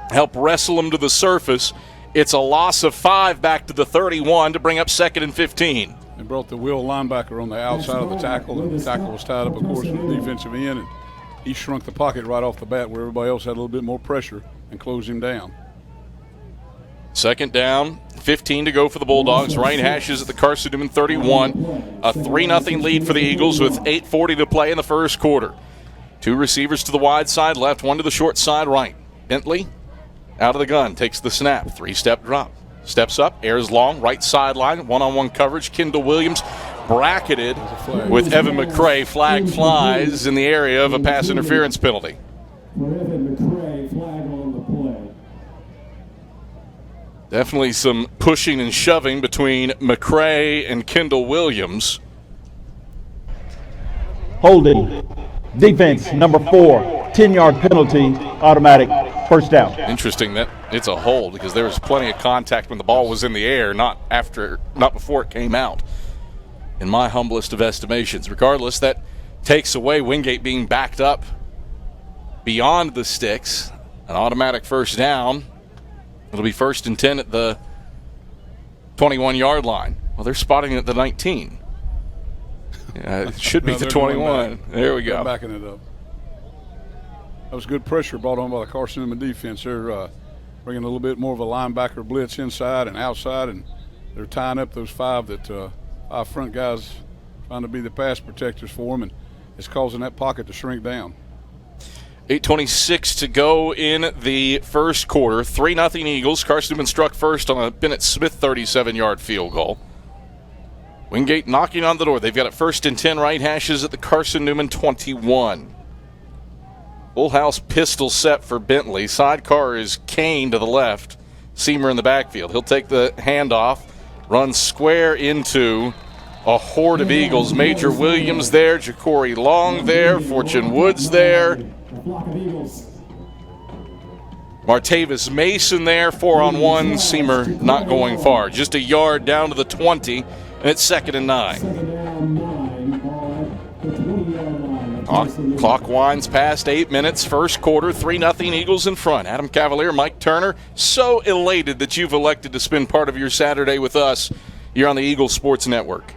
help wrestle him to the surface. It's a loss of 5 back to the 31 to bring up 2nd and 15. They brought the will linebacker on the outside of the tackle, and the tackle was tied up, of course, with the defensive end, and he shrunk the pocket right off the bat where everybody else had a little bit more pressure and closed him down. 2nd down, 15 to go for the Bulldogs. Right hashes at the Carson-Newman 31. A 3-0 lead for the Eagles with 8:40 to play in the first quarter. 2 receivers to the wide side left, 1 to the short side right. Bentley out of the gun, takes the snap, 3-step drop. Steps up, airs long, right sideline, one-on-one coverage. Kendall Williams bracketed with Evan McCray. Flag flies in the area of a pass interference penalty. Definitely some pushing and shoving between McCray and Kendall Williams. Holding. Defense, number 4. 10-yard penalty, automatic. First down. Interesting that it's a hold because there was plenty of contact when the ball was in the air, not before it came out, in my humblest of estimations. Regardless, that takes away Wingate being backed up beyond the sticks. An automatic first down. It'll be 1st and 10 at the 21-yard line. Well, they're spotting it at the 19. It should be the 21. There we go. They're backing it up. That was good pressure brought on by the Carson-Newman defense. They're bringing a little bit more of a linebacker blitz inside and outside, and they're tying up those 5 front guys trying to be the pass protectors for them, and it's causing that pocket to shrink down. 8:26 to go in the first quarter. 3-0 Eagles. Carson-Newman struck first on a Bennett Smith 37-yard field goal. Wingate knocking on the door. They've got it 1st and 10, right hashes at the Carson-Newman 21. Full house pistol set for Bentley. Sidecar is Kane to the left. Seamer in the backfield. He'll take the handoff, run square into a horde of Eagles. Major Williams there, Ja'Cory Long there, Fortune Woods there. Martavis Mason there, 4-on-1. Seamer not going far. Just a yard down to the 20, and it's 2nd and 9. Clock winds past 8 minutes. First quarter, 3-0 Eagles in front. Adam Cavalier, Mike Turner, so elated that you've elected to spend part of your Saturday with us here on the Eagles Sports Network.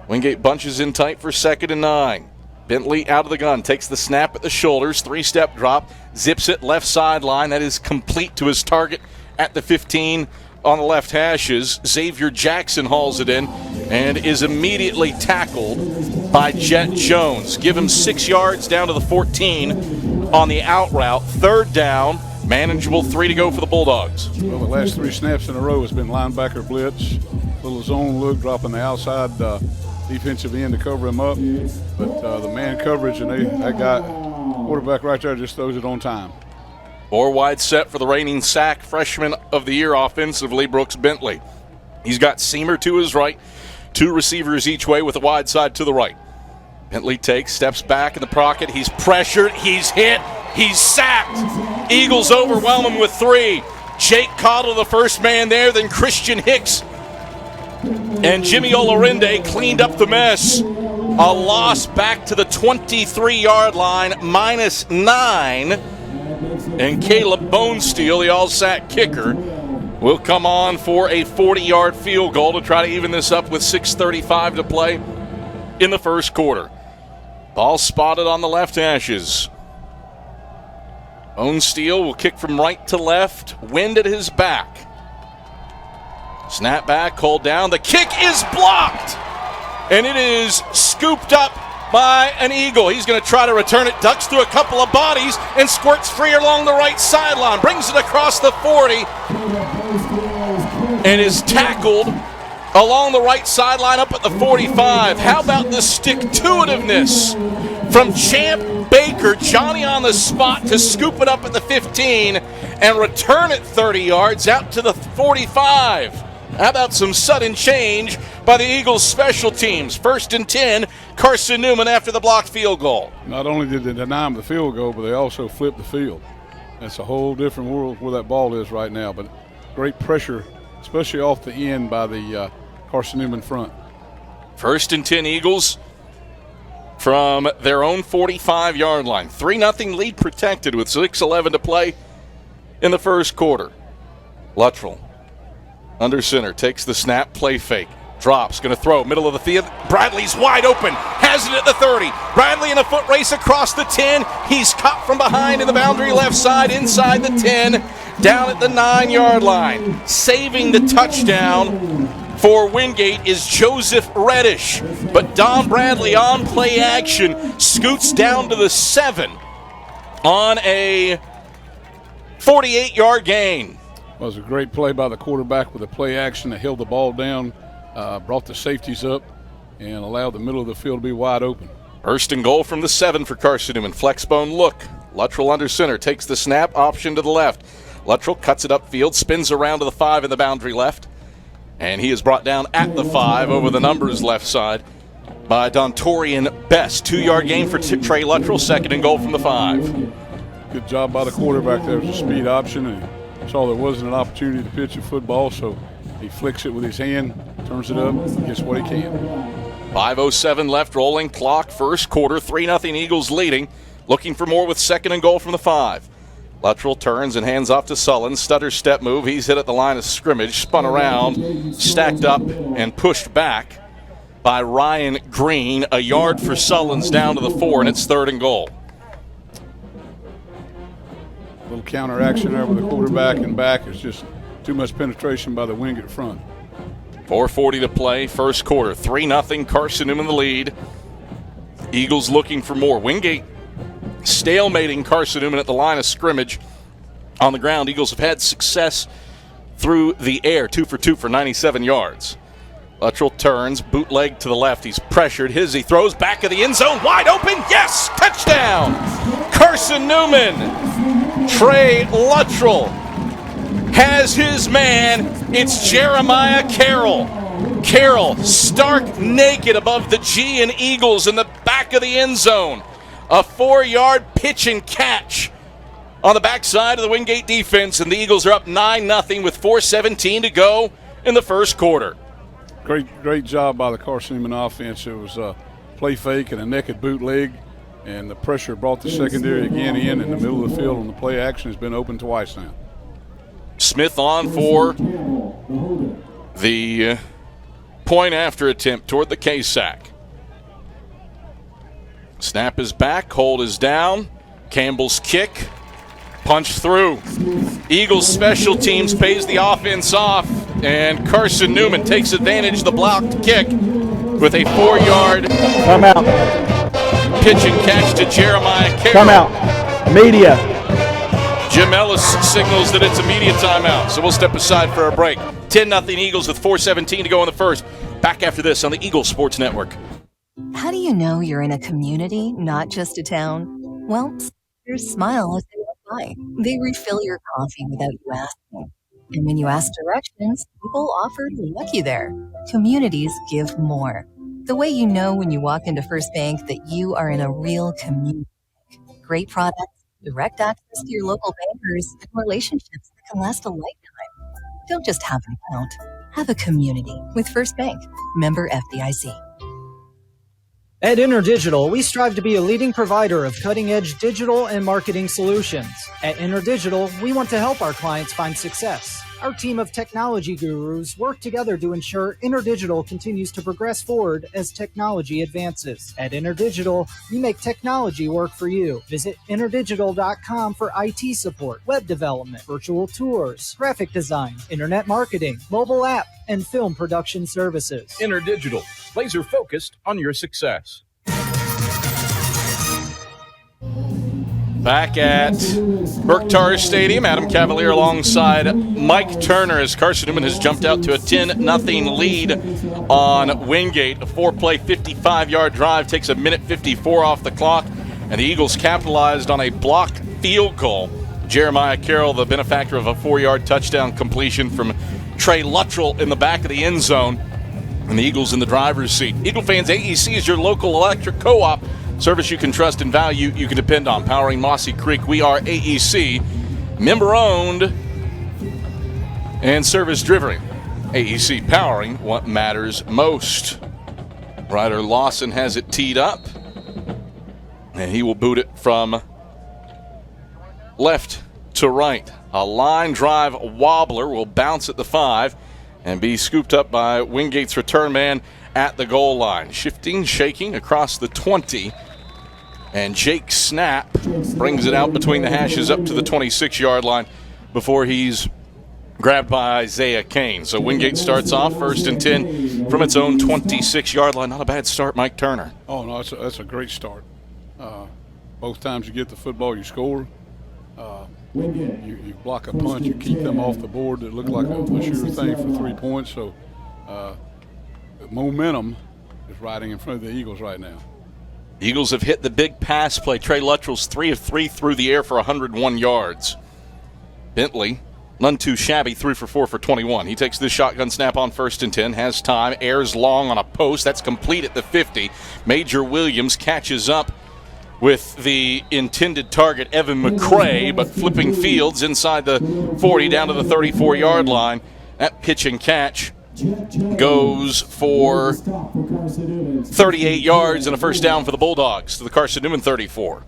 Wingate bunches in tight for 2nd and 9. Bentley out of the gun, takes the snap at the shoulders, 3-step drop, zips it left sideline. That is complete to his target at the 15 on the left hashes. Xavier Jackson hauls it in and is immediately tackled by Jet Jones. Give him 6 yards down to the 14 on the out route. 3rd down, manageable, 3 to go for the Bulldogs. Well, the last 3 snaps in a row has been linebacker blitz, little zone look, dropping the outside defensive end to cover him up. But the man coverage, and that guy, quarterback right there, just throws it on time. 4 wide set for the reigning sack freshman of the year offensively, Brooks Bentley. He's got Seamer to his right, 2 receivers each way with a wide side to the right. Bentley takes, steps back in the pocket. He's pressured, he's hit, he's sacked. Eagles overwhelm him with 3. Jake Cottle, the first man there, then Christian Hicks and Jimmy Olorinde cleaned up the mess. A loss back to the 23-yard line, -9. And Caleb Bonesteel, the all-sack kicker, will come on for a 40-yard field goal to try to even this up with 6:35 to play in the first quarter. Ball spotted on the left hashes. Bonesteel will kick from right to left, wind at his back. Snap back, hold down. The kick is blocked, and it is scooped up by an Eagle. He's going to try to return it, ducks through a couple of bodies, and squirts free along the right sideline. Brings it across the 40 and is tackled along the right sideline up at the 45. How about the stick-to-itiveness from Champ Baker, Johnny on the spot to scoop it up at the 15 and return it 30 yards out to the 45. How about some sudden change by the Eagles special teams? 1st and 10, Carson-Newman after the blocked field goal. Not only did they deny him the field goal, but they also flipped the field. That's a whole different world where that ball is right now, but great pressure, especially off the end by the Carson-Newman front. 1st and 10 Eagles from their own 45-yard line. 3-0 lead protected with 6:11 to play in the first quarter. Luttrell under center, takes the snap, play fake, drops, going to throw, middle of the field. Bradley's wide open, has it at the 30. Bradley in a foot race across the 10. He's caught from behind in the boundary left side, inside the 10, down at the 9-yard line. Saving the touchdown for Wingate is Joseph Reddish, but Don Bradley on play action scoots down to the 7 on a 48-yard gain. Well, it was a great play by the quarterback with the play action that held the ball down, brought the safeties up, and allowed the middle of the field to be wide open. 1st and goal from the 7 for Carson-Newman. Flexbone look. Luttrell under center, takes the snap, option to the left. Luttrell cuts it upfield, spins around to the 5 in the boundary left, and he is brought down at the 5 over the numbers left side by Dontorian Best. 2-yard gain for Trey Luttrell, 2nd and goal from the 5. Good job by the quarterback. There was a speed option, and saw there wasn't an opportunity to pitch a football, so he flicks it with his hand, turns it up, gets what he can. 5:07 left, rolling clock, first quarter, 3-0 Eagles leading. Looking for more with 2nd and goal from the 5. Luttrell turns and hands off to Sullen. Stutter step move. He's hit at the line of scrimmage, spun around, stacked up, and pushed back by Ryan Green. A yard for Sullens down to the 4, and it's 3rd and goal. Little counter action there with the quarterback and back. It's just too much penetration by the Wingate front. 4:40 to play, first quarter. 3-0, Carson-Newman the lead. Eagles looking for more. Wingate stalemating Carson-Newman at the line of scrimmage. On the ground, Eagles have had success through the air. 2 for 2 for 97 yards. Luttrell turns, bootleg to the left. He's pressured. He throws back of the end zone. Wide open. Yes! Touchdown! Carson-Newman. Trey Luttrell has his man. It's Jeremiah Carroll. Carroll stark naked above the G and Eagles in the back of the end zone. A 4-yard pitch and catch on the backside of the Wingate defense, and the Eagles are up 9-0 with 4:17 to go in the first quarter. Great job by the Carson-Newman offense. It was a play fake and a naked bootleg, and the pressure brought the secondary again in the middle of the field, and the play action has been open twice now. Smith on for the point after attempt toward the K-sack. Snap is back, hold is down. Campbell's kick, punch through. Eagles special teams pays the offense off, and Carson-Newman takes advantage of the blocked kick with a 4-yard pitch and catch to Jeremiah Carroll. Timeout. Media. Jim Ellis signals that it's a media timeout, so we'll step aside for a break. 10-0 Eagles with 4:17 to go in the first. Back after this on the Eagles Sports Network. How do you know you're in a community, not just a town? Well, your smile as they walk by. They refill your coffee without you asking. And when you ask directions, people offer to walk you there. Communities give more. The way you know when you walk into First Bank that you are in a real community. Great products, direct access to your local bankers, and relationships that can last a lifetime. Don't just have an account. Have a community with First Bank. Member FDIC. At InterDigital, we strive to be a leading provider of cutting-edge digital and marketing solutions. At InterDigital, we want to help our clients find success. Our team of technology gurus work together to ensure InterDigital continues to progress forward as technology advances. At InterDigital, we make technology work for you. Visit interdigital.com for IT support, web development, virtual tours, graphic design, internet marketing, mobile app, and film production services. InterDigital, laser focused on your success. Back at Berktar Stadium, Adam Cavalier alongside Mike Turner as Carson-Newman has jumped out to a 10-0 lead on Wingate. A 4-play, 55-yard drive takes a minute 54 off the clock, and the Eagles capitalized on a blocked field goal. Jeremiah Carroll, the benefactor of a 4-yard touchdown completion from Trey Luttrell in the back of the end zone, and the Eagles in the driver's seat. Eagle fans, AEC is your local electric co-op. Service you can trust and value, you can depend on. Powering Mossy Creek, we are AEC, member-owned and service-driven. AEC powering what matters most. Ryder Lawson has it teed up, and he will boot it from left to right. A line drive wobbler will bounce at the 5 and be scooped up by Wingate's return man at the goal line. Shifting, shaking across the 20. And Jake Snap brings it out between the hashes up to the 26-yard line before he's grabbed by Isaiah Kane. So Wingate starts off 1st and 10 from its own 26-yard line. Not a bad start, Mike Turner. Oh, no, that's a great start. Both times you get the football, you score. You block a punt, you keep them off the board. That looked like a sure thing for 3 points. So momentum is riding in front of the Eagles right now. The Eagles have hit the big pass play. Trey Luttrell's 3 of 3 through the air for 101 yards. Bentley, none too shabby, 3 for 4 for 21. He takes this shotgun snap on 1st and 10, has time, airs long on a post. That's complete at the 50. Major Williams catches up with the intended target, Evan McCray, but flipping fields inside the 40 down to the 34-yard line. That pitch and catch goes for 38 yards and a first down for the Bulldogs to the Carson-Newman 34.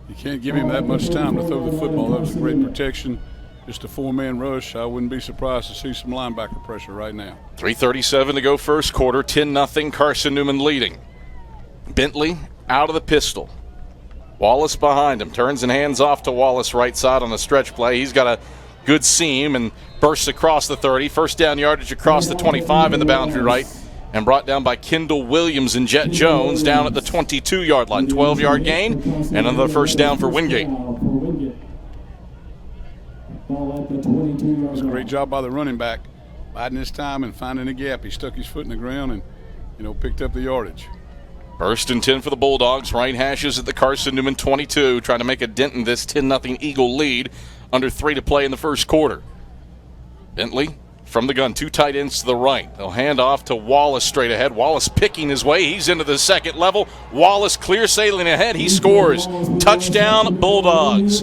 You can't give him that much time to throw the football. That was a great protection. Just a 4-man rush. I wouldn't be surprised to see some linebacker pressure right now. 3:37 to go first quarter. 10-0 Carson-Newman leading. Bentley out of the pistol. Wallace behind him. Turns and hands off to Wallace right side on the stretch play. He's got a good seam and bursts across the 30. First down yardage across the 25 in the boundary right. And brought down by Kendall Williams and Jet Jones down at the 22-yard line. 12-yard gain and another first down for Wingate. It was a great job by the running back. Biding his time and finding a gap. He stuck his foot in the ground and, picked up the yardage. 1st and 10 for the Bulldogs. Right hashes at the Carson-Newman 22, trying to make a dent in this 10-0 Eagle lead. Under 3 to play in the first quarter. Bentley from the gun, 2 tight ends to the right. They'll hand off to Wallace straight ahead. Wallace picking his way. He's into the second level. Wallace clear sailing ahead. He scores. Touchdown, Bulldogs.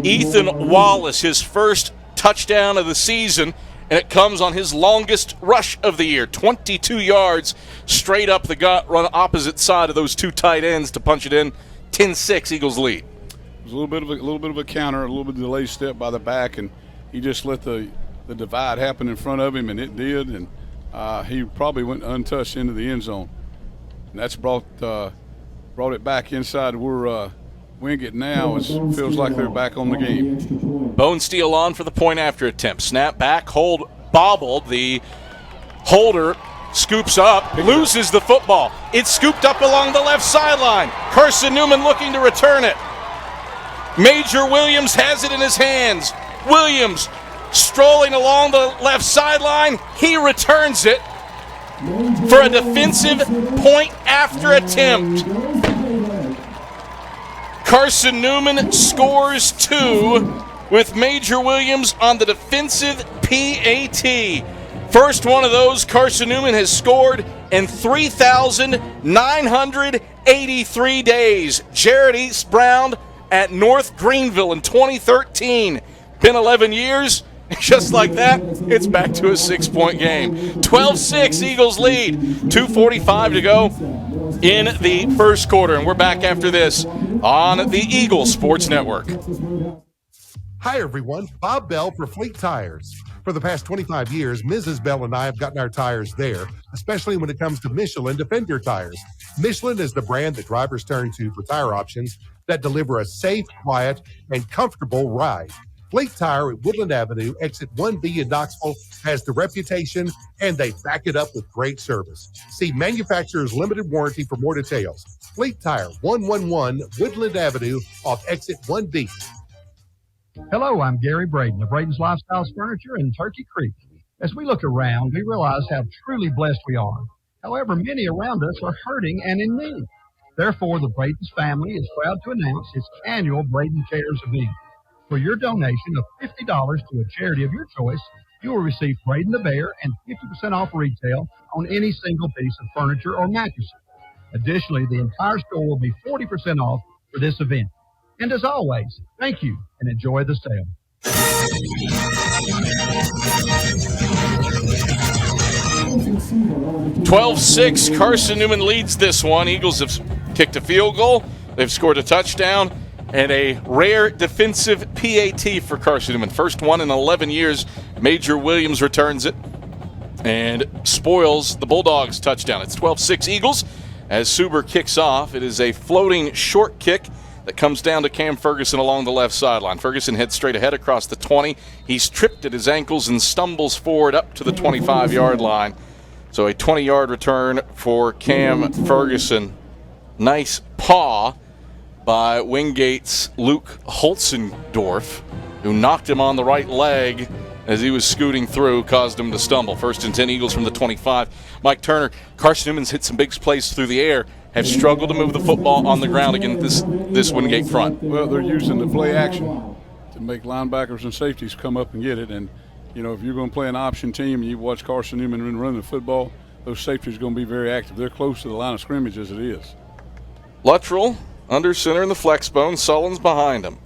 Ethan Wallace, his first touchdown of the season, and it comes on his longest rush of the year. 22 yards straight up the gut, run opposite side of those 2 tight ends to punch it in. 10-6 Eagles lead. It was a little bit of a counter, a little bit of a delayed step by the back, and he just let the divide happen in front of him, and it did, and he probably went untouched into the end zone. And that's brought it back inside where Wingate now feels like they're back on the game. Bone Steel on for the point after attempt. Snap back, hold, bobbled. The holder scoops up, loses the football. It's scooped up along the left sideline. Carson-Newman looking to return it. Major Williams has it in his hands. Williams strolling along the left sideline. He returns it for a defensive point after attempt. Carson-Newman scores 2 with Major Williams on the defensive PAT. First one of those Carson-Newman has scored in 3,983 days. Jared East Brown at North Greenville in 2013. Been 11 years. Just like that, it's back to a 6-point game. 12-6 Eagles lead. 2:45 to go in the first quarter. And we're back after this on the Eagle Sports Network. Hi, everyone. Bob Bell for Fleet Tires. For the past 25 years, Mrs. Bell and I have gotten our tires there, especially when it comes to Michelin Defender tires. Michelin is the brand that drivers turn to for tire options that deliver a safe, quiet, and comfortable ride. Fleet Tire at Woodland Avenue, exit 1B in Knoxville, has the reputation, and they back it up with great service. See Manufacturer's Limited Warranty for more details. Fleet Tire, 111 Woodland Avenue off exit 1B. Hello, I'm Gary Braden of Braden's Lifestyles Furniture in Turkey Creek. As we look around, we realize how truly blessed we are. However, many around us are hurting and in need. Therefore, the Braden's family is proud to announce its annual Braden Cares event. For your donation of $50 to a charity of your choice, you will receive Braden the Bear and 50% off retail on any single piece of furniture or mattresses. Additionally, the entire store will be 40% off for this event. And as always, thank you and enjoy the sale. 12-6, Carson-Newman leads this one. Eagles have kicked a field goal. They've scored a touchdown and a rare defensive PAT for Carson-Newman. First one in 11 years. Major Williams returns it and spoils the Bulldogs' touchdown. It's 12-6 Eagles as Suber kicks off. It is a floating short kick that comes down to Cam Ferguson along the left sideline. Ferguson heads straight ahead across the 20. He's tripped at his ankles and stumbles forward up to the 25-yard line. So a 20-yard return for Cam Ferguson. Nice paw by Wingate's Luke Holzendorf, who knocked him on the right leg as he was scooting through, caused him to stumble. First and 10 Eagles from the 25. Mike Turner, Carson-Newman's hit some big plays through the air, have struggled to move the football on the ground against this Wingate front. Well, they're using the play action to make linebackers and safeties come up and get it. And, you know, if you're going to play an option team and you watch Carson-Newman run the football, those safeties are going to be very active. They're close to the line of scrimmage as it is. Luttrell under center in the flex bone. Sullins behind him.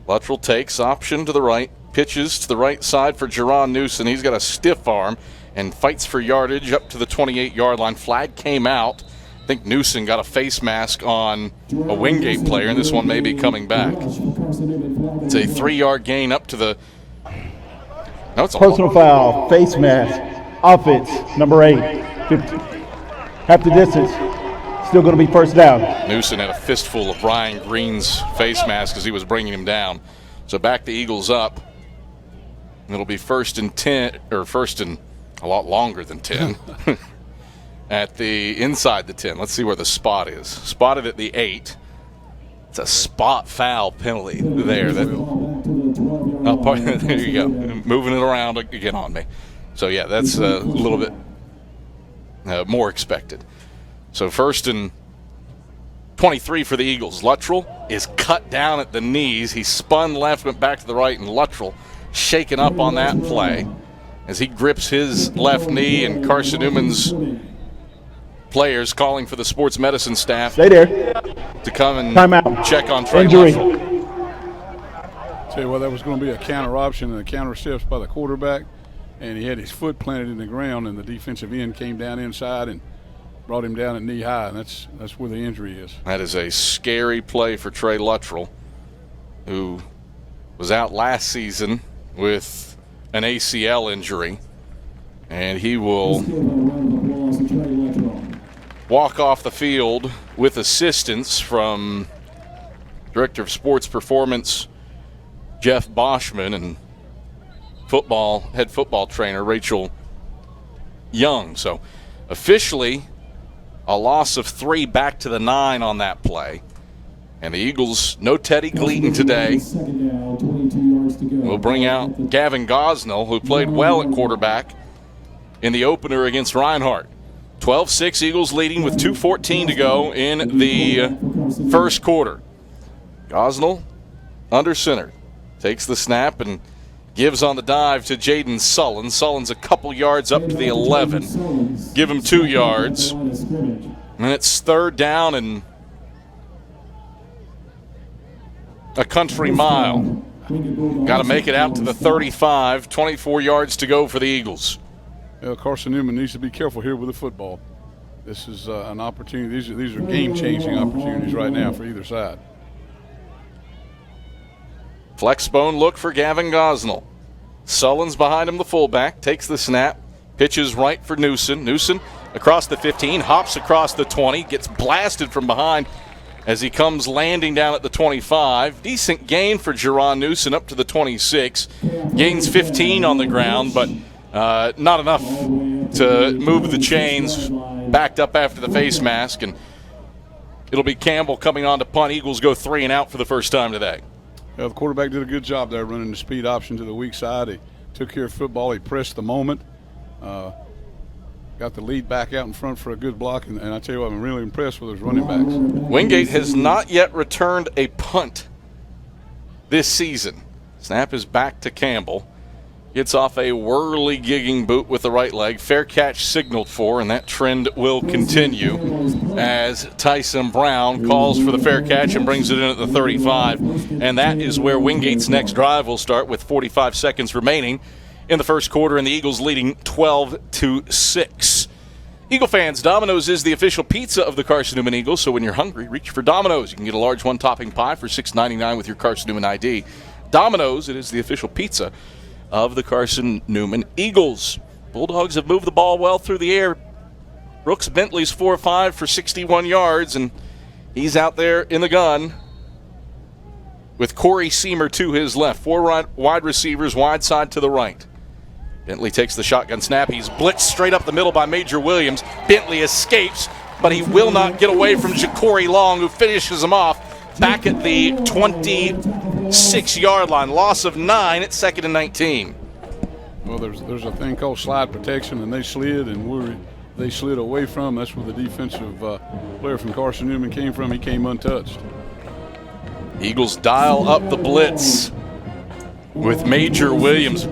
Luttrell takes option to the right, pitches to the right side for Jerron Newson. He's got a stiff arm and fights for yardage up to the 28-yard line. Flag came out. I think Newson got a face mask on a Wingate player, and this one may be coming back. It's a 3-yard gain up to the... No, it's a personal foul, face mask, offense, number 8, 50. Half the distance, still going to be first down. Newson had a fistful of Ryan Green's face mask as he was bringing him down. So back the Eagles up. It'll be first and 10, or first and a lot longer than 10. At the inside the 10. Let's see where the spot is. Spotted at the 8. It's a spot foul penalty there. There you go. Moving it around again on me. So, yeah, that's a little bit more expected. So first and 23 for the Eagles. Luttrell is cut down at the knees. He spun left, went back to the right, and Luttrell shaken up on that play as he grips his left knee, and Carson-Newman's players calling for the sports medicine staff to come and check on Trey Luttrell. Tell you what, that was going to be a counter option and a counter steps by the quarterback, and he had his foot planted in the ground, and the defensive end came down inside and brought him down at knee high, and that's where the injury is. That is a scary play for Trey Luttrell, who was out last season with an ACL injury, and he will walk off the field with assistance from Director of Sports Performance Jeff Boschman and head football trainer Rachel Young. So officially a loss of 3 back to the 9 on that play. And the Eagles, no Teddy Gleaton today. We'll bring out Gavin Gosnell, who played well at quarterback in the opener against Reinhardt. 12-6 Eagles leading with 2:14 to go in the first quarter. Gosnell under center. Takes the snap and gives on the dive to Jaden Sullins. Sullins a couple yards up to the 11. Give him 2 yards. And it's third down and a country mile. Got to make it out to the 35. 24 yards to go for the Eagles. Well, Carson-Newman needs to be careful here with the football. This is an opportunity. These are game-changing opportunities right now for either side. Flexbone look for Gavin Gosnell. Sullins behind him, the fullback, takes the snap, pitches right for Newson. Newson across the 15, hops across the 20, gets blasted from behind as he comes landing down at the 25. Decent gain for Jerron Newsom up to the 26. Gains 15 on the ground, but not enough to move the chains. Backed up after the face mask, and it'll be Campbell coming on to punt. Eagles go 3 and out for the first time today. Yeah, the quarterback did a good job there running the speed option to the weak side. He took care of football. He pressed the moment. Got the lead back out in front for a good block, and I tell you what, I'm really impressed with his running backs. Wingate has not yet returned a punt this season. Snap is back to Campbell. Gets off a whirly-gigging boot with the right leg. Fair catch signaled for, and that trend will continue as Tyson Brown calls for the fair catch and brings it in at the 35. And that is where Wingate's next drive will start with 45 seconds remaining in the first quarter, and the Eagles leading 12-6. Eagle fans, Domino's is the official pizza of the Carson-Newman Eagles, so when you're hungry, reach for Domino's. You can get a large one-topping pie for $6.99 with your Carson-Newman ID. Domino's, it is the official pizza of the Carson-Newman Eagles. Bulldogs have moved the ball well through the air. Brooks Bentley's 4-5 for 61 yards, and he's out there in the gun with Corey Seamer to his left. 4 wide receivers, wide side to the right. Bentley takes the shotgun snap. He's blitzed straight up the middle by Major Williams. Bentley escapes, but he will not get away from Ja'Cory Long, who finishes him off back at the 26-yard line. Loss of 9 at 2nd and 19. Well, there's a thing called slide protection, and they slid, and they slid away from. That's where the defensive player from Carson-Newman came from. He came untouched. Eagles dial up the blitz with Major Williams.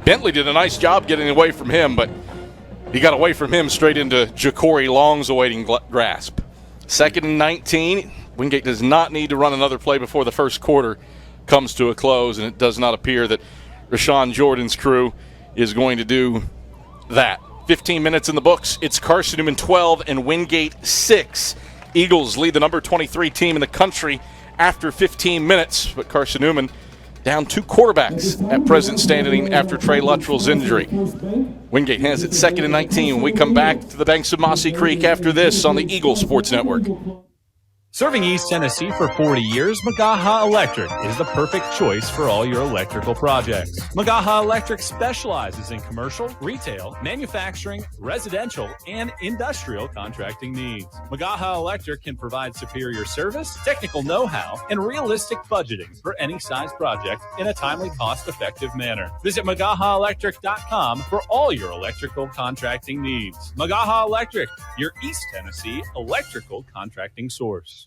Bentley did a nice job getting away from him, but he got away from him straight into Ja'Cory Long's awaiting grasp. 2nd and 19. Wingate does not need to run another play before the first quarter comes to a close, and it does not appear that Rashawn Jordan's crew is going to do that. 15 minutes in the books. It's Carson-Newman 12 and Wingate 6. Eagles lead the number 23 team in the country after 15 minutes, but Carson-Newman down 2 quarterbacks at present standing after Trey Luttrell's injury. Wingate has it 2nd and 19 when we come back to the banks of Mossy Creek after this on the Eagle Sports Network. Serving East Tennessee for 40 years, Magaha Electric is the perfect choice for all your electrical projects. Magaha Electric specializes in commercial, retail, manufacturing, residential, and industrial contracting needs. Magaha Electric can provide superior service, technical know-how, and realistic budgeting for any size project in a timely, cost-effective manner. Visit MagahaElectric.com for all your electrical contracting needs. Magaha Electric, your East Tennessee electrical contracting source.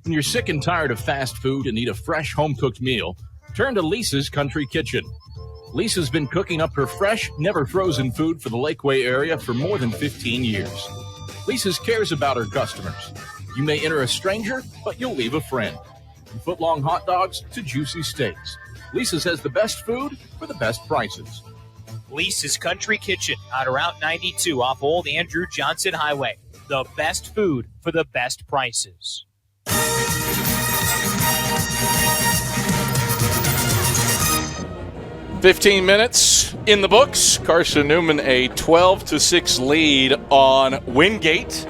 When you're sick and tired of fast food and need a fresh home-cooked meal, turn to Lisa's Country Kitchen. Lisa's been cooking up her fresh, never-frozen food for the Lakeway area for more than 15 years. Lisa's cares about her customers. You may enter a stranger, but you'll leave a friend. From foot-long hot dogs to juicy steaks, Lisa's has the best food for the best prices. Lisa's Country Kitchen on Route 92 off Old Andrew Johnson Highway. The best food for the best prices. 15 minutes in the books. Carson-Newman a 12-6 lead on Wingate.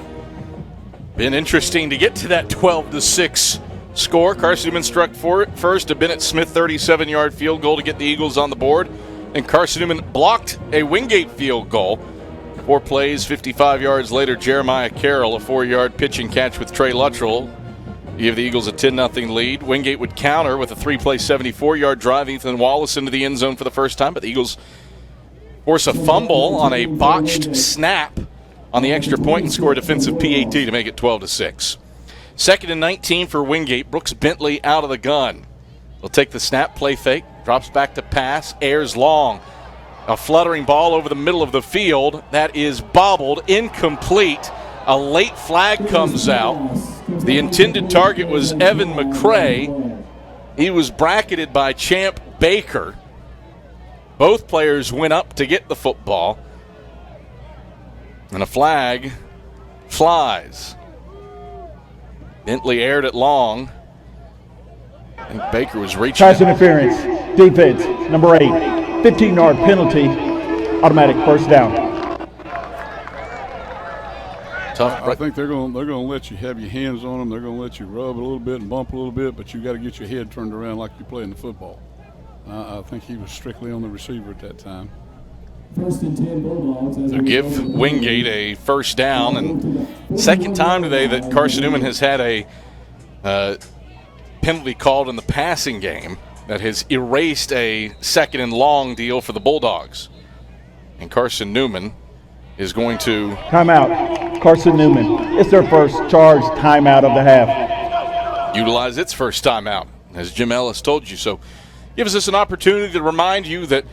Been interesting to get to that 12-6 score. Carson-Newman struck first, a Bennett Smith 37-yard field goal to get the Eagles on the board, and Carson-Newman blocked a Wingate field goal. 4 plays, 55 yards later, Jeremiah Carroll, a 4-yard pitch and catch with Trey Luttrell, give the Eagles a 10-0 lead. Wingate would counter with a 3-play, 74-yard drive. Ethan Wallace into the end zone for the first time, but the Eagles force a fumble on a botched snap on the extra point and score a defensive PAT to make it 12-6. 2nd and 19 for Wingate. Brooks Bentley out of the gun. They'll take the snap, play fake, drops back to pass, airs long. A fluttering ball over the middle of the field. That is bobbled, incomplete. A late flag comes out. The intended target was Evan McCray. He was bracketed by Champ Baker. Both players went up to get the football. And a flag flies. Bentley aired it long. I think Baker was reaching. Pass interference. Defense, number 8. 15-yard penalty. Automatic first down. tough. I think they're going to let you have your hands on them. They're going to let you rub a little bit and bump a little bit, but you got to get your head turned around like you're playing the football. I think he was strictly on the receiver at that time. First and 10 Bulldogs. So give Wingate a first down, and second time today that Carson-Newman has had a penalty called in the passing game that has erased a second and long deal for the Bulldogs. And Carson-Newman is going to Timeout. Carson-Newman. It's their first charge timeout of the half. utilize its first timeout, as Jim Ellis told you. So gives us an opportunity to remind you that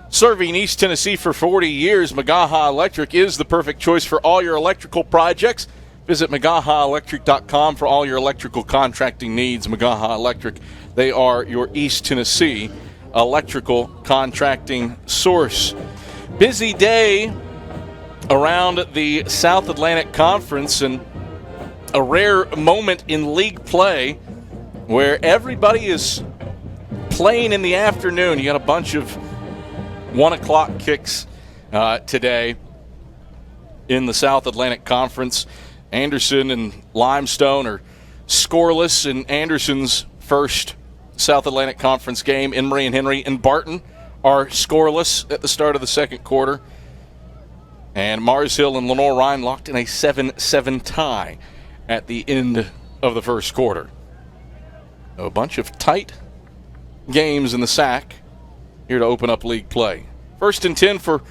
serving East Tennessee for 40 years, Magaha Electric is the perfect choice for all your electrical projects. Visit MagahaElectric.com for all your electrical contracting needs. Magaha Electric, they are your East Tennessee electrical contracting source. Busy day around the South Atlantic Conference, and a rare moment in league play where everybody is playing in the afternoon. You got a bunch of 1 o'clock kicks today in the South Atlantic Conference. Anderson and Limestone are scoreless in Anderson's first South Atlantic Conference game. Emory and Henry and Barton are scoreless at the start of the second quarter. And Mars Hill and Lenore Ryan locked in a 7-7 tie at the end of the first quarter. A bunch of tight games in the SAC here to open up league play. First and 10 for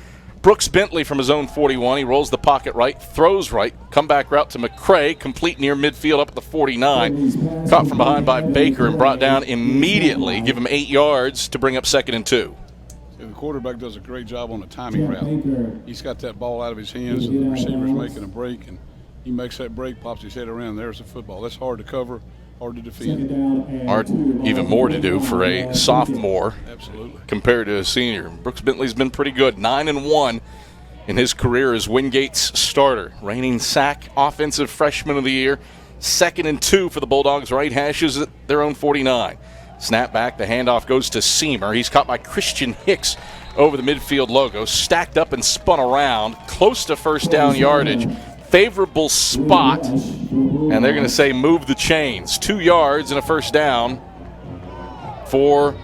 Brooks Bentley from his own 41. He rolls the pocket right, throws right, comeback route to McCray, complete near midfield up at the 49. Caught from behind by Baker and brought down immediately. Give him 8 yards to bring up 2nd and 2. The quarterback does a great job on the timing route. He's got that ball out of his hands, and the receiver's making a break, and he makes that break, pops his head around. There's the football. That's hard to cover, hard to defend. Hard, even more to do for a sophomore. Absolutely. Compared to a senior. Brooks Bentley's been pretty good. 9-1 in his career as Wingate's starter. Reigning SAC Offensive Freshman of the Year. 2nd and 2 for the Bulldogs. Right hashes at their own 49. Snap back. The handoff goes to Seamer. He's caught by Christian Hicks over the midfield logo. Stacked up and spun around. Close to first down yardage. Favorable spot. And they're going to say move the chains. 2 yards and a first down for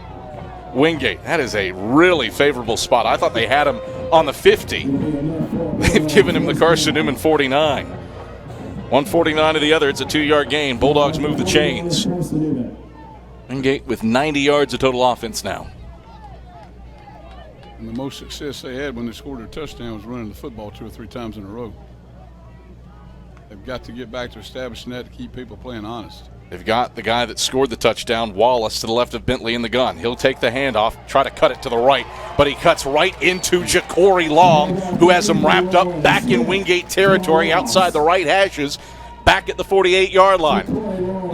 Wingate. That is a really favorable spot. I thought they had him on the 50. They've given him the Carson-Newman 49. 149 to the other. It's a 2-yard gain. Bulldogs move the chains. Wingate with 90 yards of total offense now. And the most success they had when they scored their touchdown was running the football 2 or 3 times in a row. They've got to get back to establishing that to keep people playing honest. They've got the guy that scored the touchdown, Wallace, to the left of Bentley in the gun. He'll take the handoff, try to cut it to the right, but he cuts right into Ja'Cory Long, who has him wrapped up back in Wingate territory outside the right hashes, back at the 48-yard line.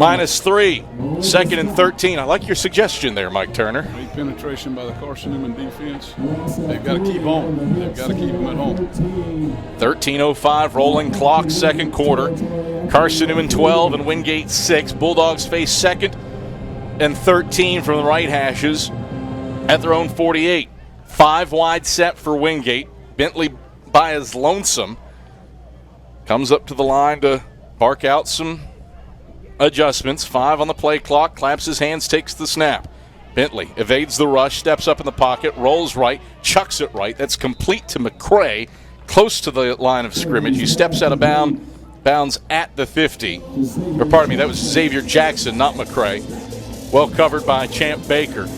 -3, 2nd and 13. I like your suggestion there, Mike Turner. Great penetration by the Carson-Newman defense. They've got to keep on. They've got to keep them at home. 13:05 rolling clock, second quarter. Carson-Newman 12 and Wingate 6. Bulldogs face 2nd and 13 from the right hashes at their own 48. 5 wide set for Wingate. Bentley by his lonesome. Comes up to the line to bark out some adjustments. 5 on the play clock. Claps his hands, takes the snap. Bentley evades the rush, steps up in the pocket, rolls right, chucks it right. That's complete to McCray, close to the line of scrimmage. He steps out of bounds at the 50. Or pardon me, that was Xavier Jackson, not McCray. Well covered by Champ Baker.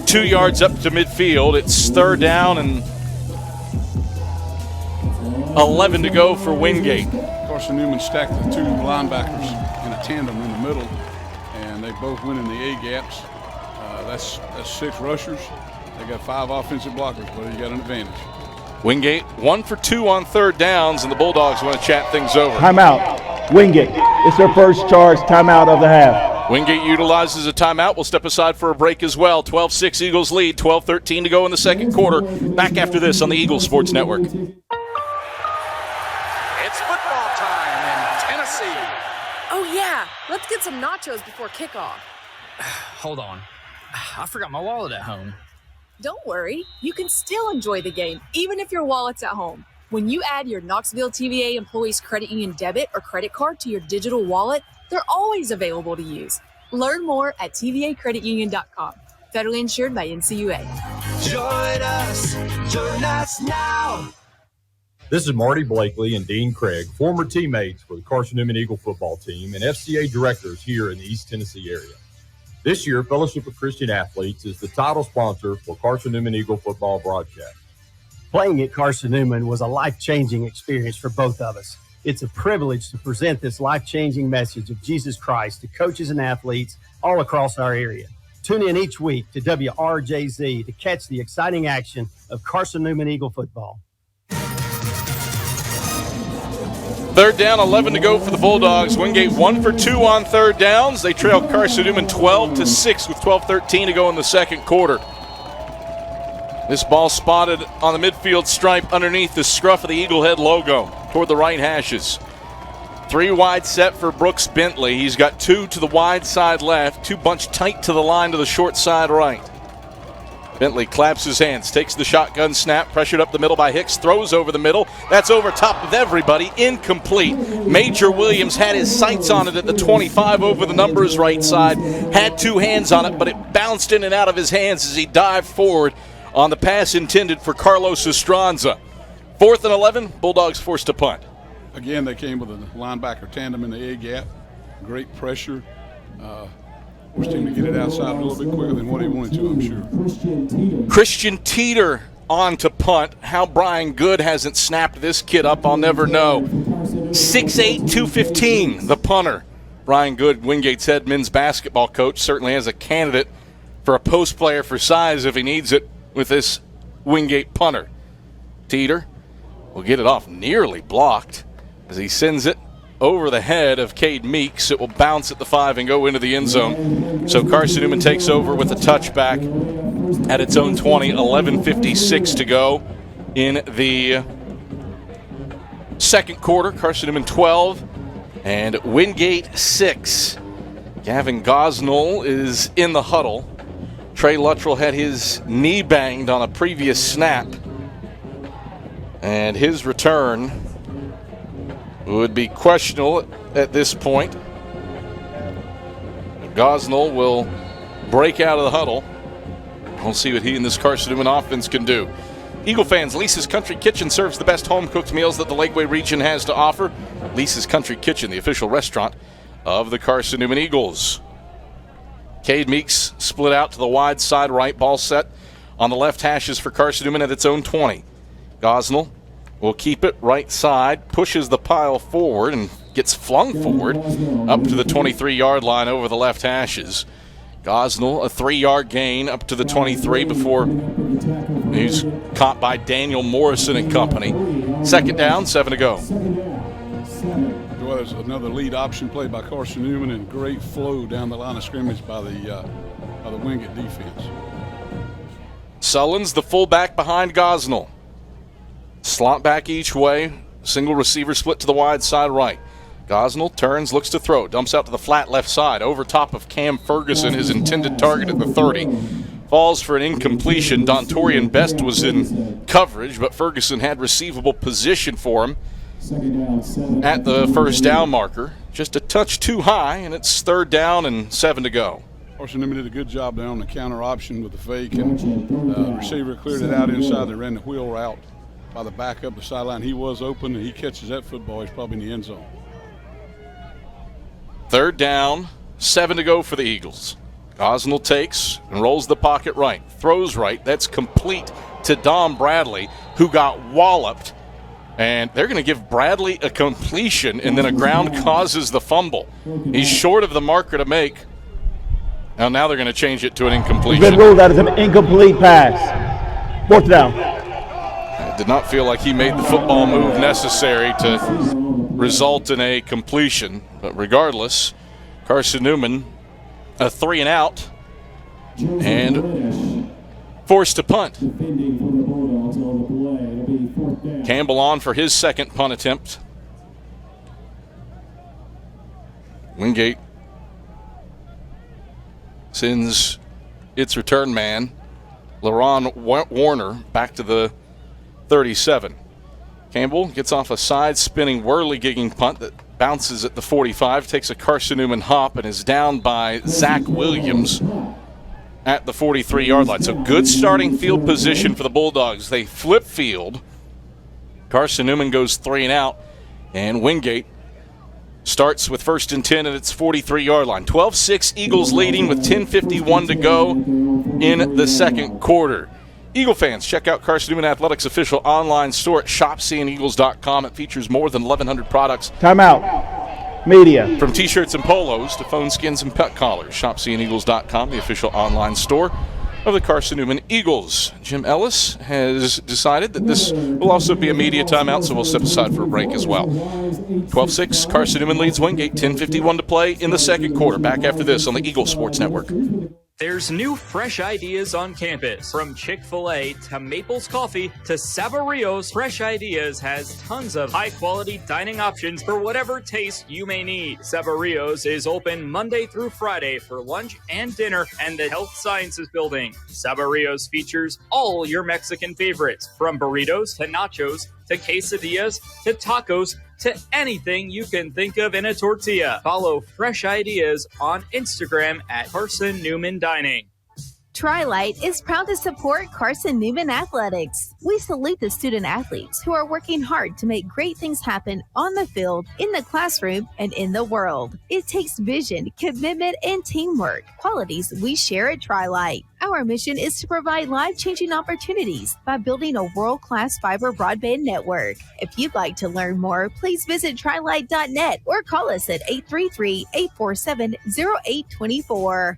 2 yards up to midfield. It's 3rd down and 11 to go for Wingate. Carson-Newman stacked the 2 linebackers in a tandem in the middle, and they both went in the A-gaps. That's 6 rushers. They got 5 offensive blockers, but you got an advantage. Wingate 1 for 2 on 3rd downs, and the Bulldogs want to chat things over. Timeout. Wingate. It's their first charge timeout of the half. Wingate utilizes a timeout. We'll step aside for a break as well. 12-6 Eagles lead. 12-13 to go in the second quarter. Back after this on the Eagles Sports Network. It's football time in Tennessee. Oh, yeah. Let's get some nachos before kickoff. Hold on. I forgot my wallet at home. Don't worry. You can still enjoy the game, even if your wallet's at home. When you add your Knoxville TVA Employees Credit Union debit or credit card to your digital wallet, they're always available to use. Learn more at tvacreditunion.com. Federally insured by NCUA. Join us now. This is Marty Blakely and Dean Craig, former teammates for the Carson-Newman Eagle football team and FCA directors here in the East Tennessee area. This year, Fellowship of Christian Athletes is the title sponsor for Carson-Newman Eagle football broadcast. Playing at Carson-Newman was a life-changing experience for both of us. It's a privilege to present this life-changing message of Jesus Christ to coaches and athletes all across our area. Tune in each week to WRJZ to catch the exciting action of Carson-Newman Eagle football. Third down, 11 to go for the Bulldogs. Wingate 1 for 2 on third downs. They trail Carson-Newman 12-6 with 12:13 to go in the second quarter. This ball spotted on the midfield stripe underneath the scruff of the Eaglehead logo toward the right hashes. 3 wide set for Brooks Bentley. He's got 2 to the wide side left, 2 bunched tight to the line to the short side right. Bentley claps his hands, takes the shotgun snap, pressured up the middle by Hicks, throws over the middle. That's over top of everybody, incomplete. Major Williams had his sights on it at the 25 over the numbers right side, had 2 hands on it, but it bounced in and out of his hands as he dived forward on the pass intended for Carlos Estranza. 4th and 11, Bulldogs forced to punt. Again, they came with a linebacker tandem in the A gap. Great pressure. Forced him to get it outside a little bit quicker than what he wanted to, I'm sure. Christian Teeter on to punt. How Brian Good hasn't snapped this kid up, I'll never know. 6'8", 215, the punter. Brian Good, Wingate's head men's basketball coach, certainly has a candidate for a post player for size if he needs it with this Wingate punter. Teeter will get it off, nearly blocked, as he sends it over the head of Cade Meeks. It will bounce at the 5 and go into the end zone. So Carson-Newman takes over with a touchback at its own 20, 11:56 to go in the second quarter. Carson-Newman 12 and Wingate 6. Gavin Gosnell is in the huddle. Trey Luttrell had his knee banged on a previous snap, and his return would be questionable at this point. Gosnell will break out of the huddle. We'll see what he and this Carson-Newman offense can do. Eagle fans, Lisa's Country Kitchen serves the best home-cooked meals that the Lakeway region has to offer. Lisa's Country Kitchen, the official restaurant of the Carson-Newman Eagles. Cade Meeks split out to the wide side right, ball set on the left hashes for Carson-Newman at its own 20. Gosnell will keep it right side, pushes the pile forward and gets flung forward up to the 23-yard line over the left hashes. Gosnell, a 3-yard gain up to the 23 before he's caught by Daniel Morrison and company. Second down, 7 to go. Well, there's another lead option play by Carson-Newman and great flow down the line of scrimmage by the Wingate defense. Sullins, the fullback behind Gosnell. Slot back each way, single receiver split to the wide side right. Gosnell turns, looks to throw, dumps out to the flat left side, over top of Cam Ferguson, his intended target at the 30. Falls for an incompletion. Dontorian Best was in coverage, but Ferguson had receivable position for him at the first down marker. Just a touch too high, and it's 3rd down and 7 to go. Carson-Newman did a good job there on the counter option with the fake, and the receiver cleared it out inside. They ran the wheel route by the back up the sideline. He was open, and he catches that football. He's probably in the end zone. 3rd down, 7 to go for the Eagles. Gosnell takes and rolls the pocket right, throws right. That's complete to Dom Bradley, who got walloped. And they're going to give Bradley a completion, and then a ground causes the fumble. He's short of the marker to make. And now they're going to change it to an incompletion. Been ruled out as an incomplete pass. 4th down. It did not feel like he made the football move necessary to result in a completion. But regardless, Carson-Newman, a 3 and out, and forced to punt. Campbell on for his second punt attempt. Wingate sends its return man, LaRon Warner, back to the 37. Campbell gets off a side spinning whirly-gigging punt that bounces at the 45, takes a Carson-Newman hop, and is down by Zach Williams at the 43-yard line. So good starting field position for the Bulldogs. They flip field. Carson-Newman goes 3 and out, and Wingate starts with 1st and 10 at its 43-yard line. 12-6 Eagles leading with 10:51 to go in the second quarter. Eagle fans, check out Carson-Newman Athletics' official online store at shopseeingeagles.com. It features more than 1,100 products. Timeout. Media. From T-shirts and polos to phone skins and pet collars. Shopseeingeagles.com, the official online store of the Carson-Newman Eagles. Jim Ellis has decided that this will also be a media timeout, so we'll step aside for a break as well. 12-6, Carson-Newman leads Wingate, 10:51 to play in the second quarter. Back after this on the Eagle Sports Network. There's new fresh ideas on campus. From Chick-fil-A to Maples Coffee to Saboreo's, Fresh Ideas has tons of high-quality dining options for whatever taste you may need. Saboreo's is open Monday through Friday for lunch and dinner and the Health Sciences Building. Saboreo's features all your Mexican favorites, from burritos to nachos to quesadillas to tacos to anything you can think of in a tortilla. Follow Fresh Ideas on Instagram at Carson-Newman Dining. Tri-Light is proud to support Carson-Newman Athletics. We salute the student athletes who are working hard to make great things happen on the field, in the classroom, and in the world. It takes vision, commitment, and teamwork, qualities we share at Tri-Light. Our mission is to provide life-changing opportunities by building a world-class fiber broadband network. If you'd like to learn more, please visit trilight.net or call us at 833-847-0824.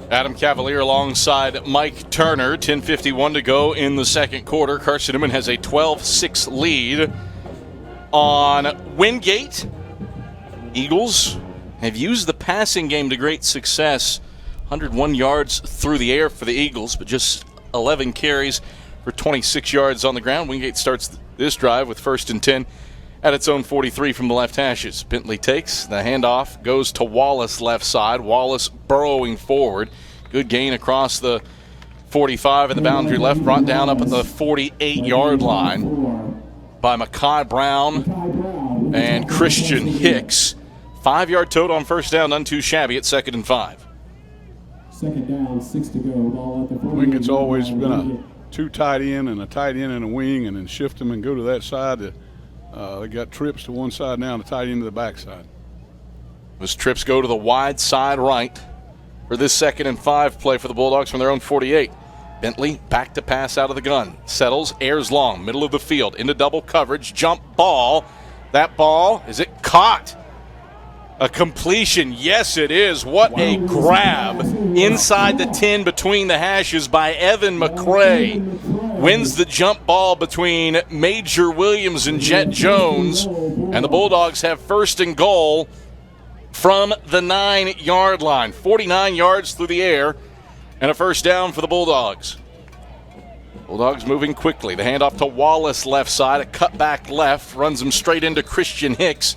Adam Cavalier alongside Mike Turner. 10:51 to go in the second quarter. Carson-Newman has a 12-6 lead on Wingate. Eagles have used the passing game to great success. 101 yards through the air for the Eagles, but just 11 carries for 26 yards on the ground. Wingate starts this drive with 1st and 10 at its own 43 from the left hashes. Bentley takes the handoff, goes to Wallace left side. Wallace burrowing forward. Good gain across the 45 and the boundary left, brought down up at the 48-yard line by Mekhi Brown and Christian Hicks. 5-yard total on first down, none too shabby at 2nd and 5. Second down, 6 to go. Ball at the 40. Wingate's always been a 2 tight end and a tight end and a wing, and then shift them and go to that side. They got trips to one side now, and the tight end to the backside. Those trips go to the wide side right for this 2nd and 5 play for the Bulldogs from their own 48. Bentley back to pass out of the gun. Settles, airs long, middle of the field, into double coverage, jump ball. That ball, is it caught? A completion, yes it is. What a grab inside the 10 between the hashes by Evan McCray. Wins the jump ball between Major Williams and Jet Jones, and the Bulldogs have 1st and goal from the 9-yard line. 49 yards through the air and a 1st down for the Bulldogs. Bulldogs moving quickly. The handoff to Wallace left side, a cutback left, runs him straight into Christian Hicks,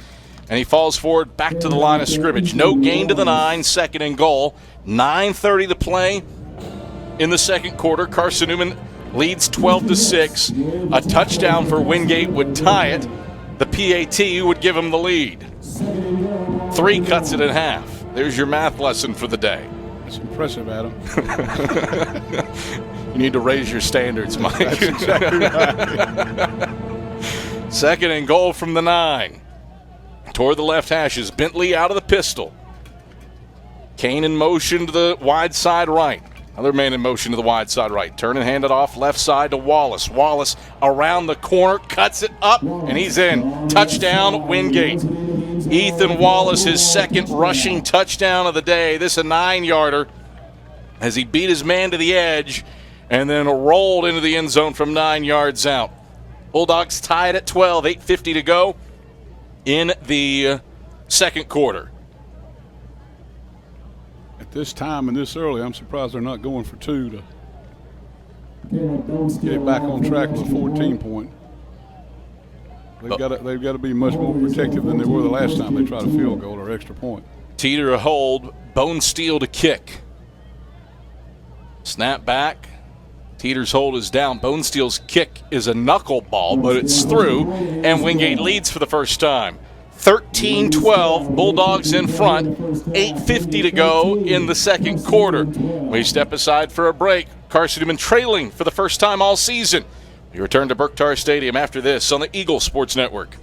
and he falls forward back to the line of scrimmage. No gain to the 9, 2nd and goal. 9:30 to play in the second quarter. Carson-Newman leads 12-6. A touchdown for Wingate would tie it. The PAT would give him the lead. 3 cuts it in half. There's your math lesson for the day. That's impressive, Adam. You need to raise your standards, Mike. That's exactly right. 2nd and goal from the 9. Toward the left hashes. Bentley out of the pistol. Kane in motion to the wide side right. Another man in motion to the wide side right. Turn and hand it off left side to Wallace. Wallace around the corner, cuts it up, and he's in. Touchdown, Wingate. Ethan Wallace, his 2nd rushing touchdown of the day. This a 9-yarder as he beat his man to the edge and then rolled into the end zone from 9 yards out. Bulldogs tied at 12, 8:50 to go in the second quarter. At this time and this early, I'm surprised they're not going for 2 to get it back on track with a 14-point. They've got to be much more protective than they were the last time they tried a field goal or extra point. Teeter a hold, Bone Steel to kick. Snap back. Teeter's hold is down. Bonesteel's kick is a knuckleball, but it's through, and Wingate leads for the first time. 13-12, Bulldogs in front, 8:50 to go in the second quarter. We step aside for a break. Carson-Newman trailing for the first time all season. We return to Berktar Stadium after this on the Eagle Sports Network.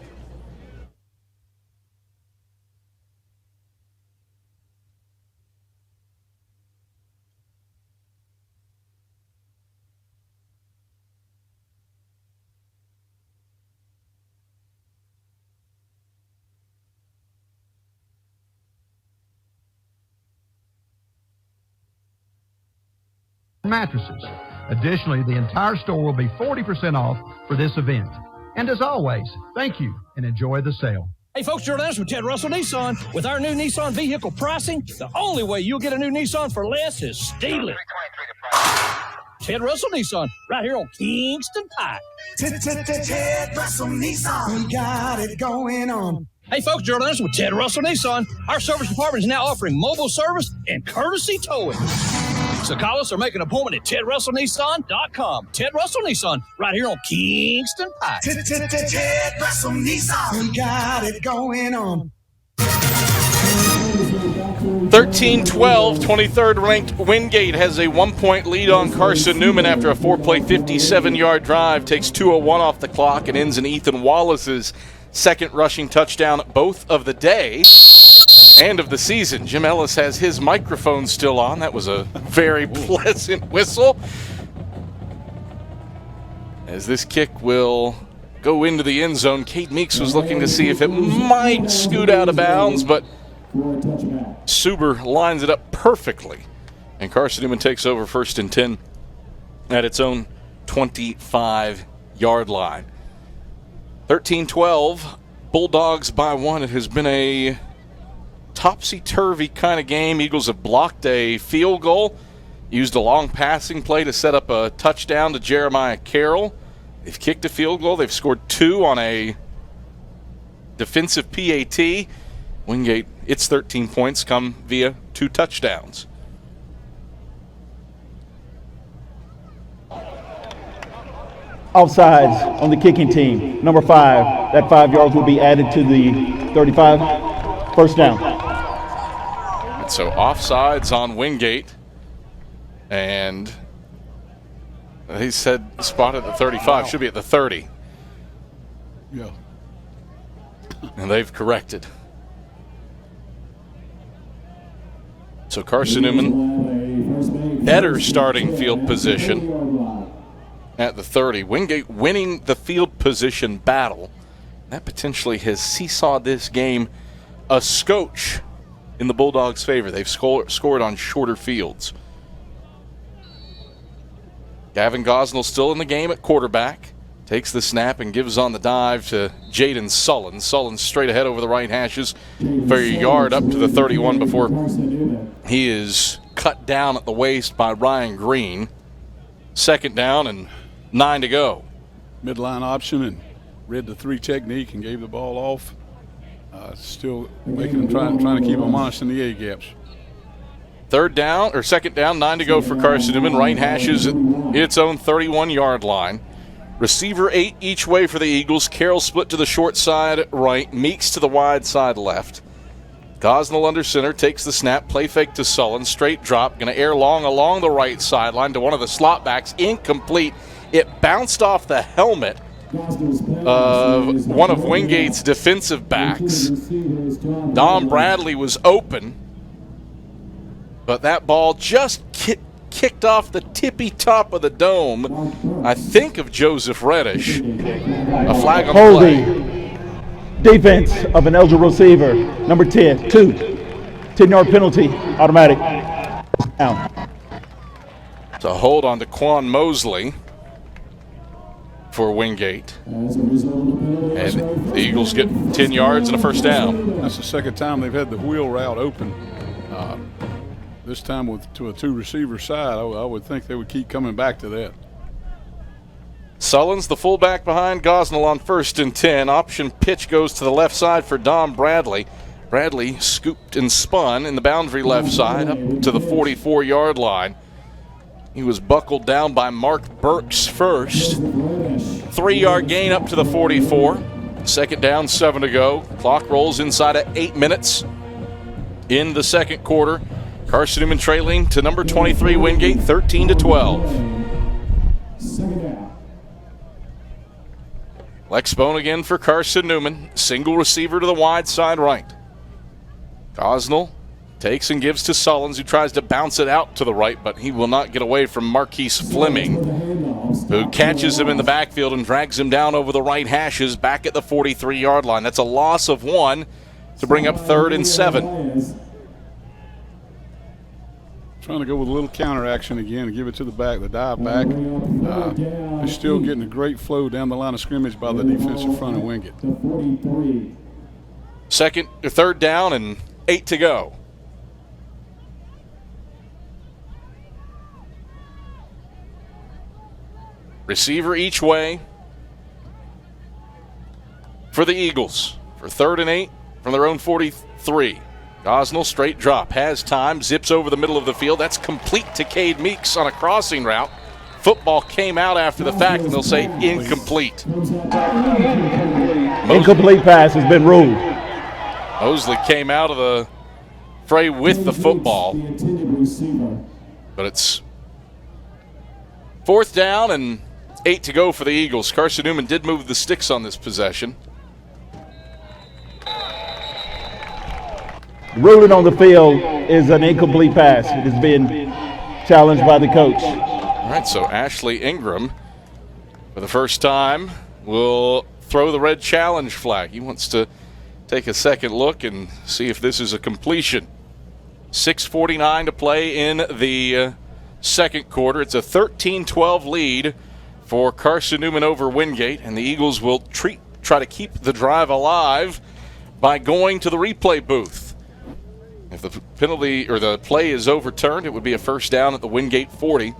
Mattresses. Additionally, the entire store will be 40% off for this event. And as always, thank you and enjoy the sale. Hey folks, Jordan with Ted Russell Nissan. With our new Nissan vehicle pricing, the only way you'll get a new Nissan for less is steal it. Ted Russell Nissan, right here on Kingston Pike. Ted Russell Nissan, we got it going on. Hey folks, Jordan with Ted Russell Nissan. Our service department is now offering mobile service and courtesy towing. So call us or make an appointment at TedRussellNissan.com. Ted Russell Nissan, right here on Kingston Pike. Ted Russell Nissan, we got it going on. 13-12, 23rd ranked Wingate has a 1-point lead on Carson-Newman after a 4-play 57-yard drive. Takes 2:01 off the clock and ends in Ethan Wallace's second rushing touchdown, both of the day and of the season. Jim Ellis has his microphone still on. That was a very pleasant whistle. As this kick will go into the end zone, Cade Meeks was looking to see if it might scoot out of bounds, but Suber lines it up perfectly. And Carson-Newman takes over 1st and 10 at its own 25-yard line. 13-12, Bulldogs by 1. It has been a topsy-turvy kind of game. Eagles have blocked a field goal, used a long passing play to set up a touchdown to Jeremiah Carroll. They've kicked a field goal. They've scored 2 on a defensive PAT. Wingate, its 13 points come via 2 touchdowns. Offsides on the kicking team. Number 5. That 5 yards will be added to the 35. First down. And so offsides on Wingate. And he said spot at the 35. Should be at the 30. Yeah. And they've corrected. So Carson-Newman, better starting field position at the 30. Wingate winning the field position battle. That potentially has seesawed this game a scotch in the Bulldogs' favor. They've scored on shorter fields. Gavin Gosnell still in the game at quarterback. Takes the snap and gives on the dive to Jaden Sullen. Sullen straight ahead over the right hashes for a yard up to the 31 before he is cut down at the waist by Ryan Green. 2nd down and 9 to go. Midline option and read the 3 technique and gave the ball off. Still making them trying to keep them honest in the A gaps. 2nd down, 9 to go for Carson-Newman. Right hashes its own 31-yard line. Receiver 8 each way for the Eagles. Carroll split to the short side right. Meeks to the wide side left. Gosnell under center, takes the snap, play fake to Sullen, straight drop, going to air long along the right sideline to one of the slot backs, incomplete. It bounced off the helmet of one of Wingate's defensive backs. Dom Bradley was open, but that ball just kicked off the tippy top of the dome, I think, of Joseph Reddish. A flag on the play. Defense of an eligible receiver. Number 10, 10-yard penalty, automatic. Down. It's a hold on to Quan Mosley for Wingate. And the Eagles get 10 yards and a first down. That's the second time they've had the wheel route open. This time to a 2-receiver side, I would think they would keep coming back to that. Sullen's the fullback behind Gosnell on 1st and 10. Option pitch goes to the left side for Dom Bradley. Bradley scooped and spun in the boundary left side up to the 44-yard line. He was buckled down by Mark Burks first. 3-yard gain up to the 44. Second down, 7 to go. Clock rolls inside at 8 minutes in the second quarter. Carson-Newman trailing to number 23 Wingate, 13-12. Lex Bone again for Carson-Newman. Single receiver to the wide side right. Gosnell takes and gives to Sullins, who tries to bounce it out to the right, but he will not get away from Marquise Fleming, who catches him in the backfield and drags him down over the right hashes back at the 43-yard line. That's a loss of 1 to bring up 3rd and 7. Trying to go with a little counter action again and give it to the back, the dive back. They're still getting a great flow down the line of scrimmage by the defensive front of Wingate. 3rd down and 8 to go. Receiver each way for the Eagles for 3rd and 8 from their own 43. Gosnell, straight drop, has time, zips over the middle of the field. That's complete to Cade Meeks on a crossing route. Football came out after the fact, and they'll say incomplete. Incomplete pass has been ruled. Mosley came out of the fray with the football. But it's 4th down and 8 to go for the Eagles. Carson-Newman did move the sticks on this possession. Ruling on the field is an incomplete pass. It has been challenged by the coach. All right, so Ashley Ingram, for the first time, will throw the red challenge flag. He wants to take a second look and see if this is a completion. 6:49 to play in the second quarter. It's a 13-12 lead for Carson-Newman over Wingate, and the Eagles will try to keep the drive alive by going to the replay booth. If the penalty or the play is overturned, it would be a first down at the Wingate 40.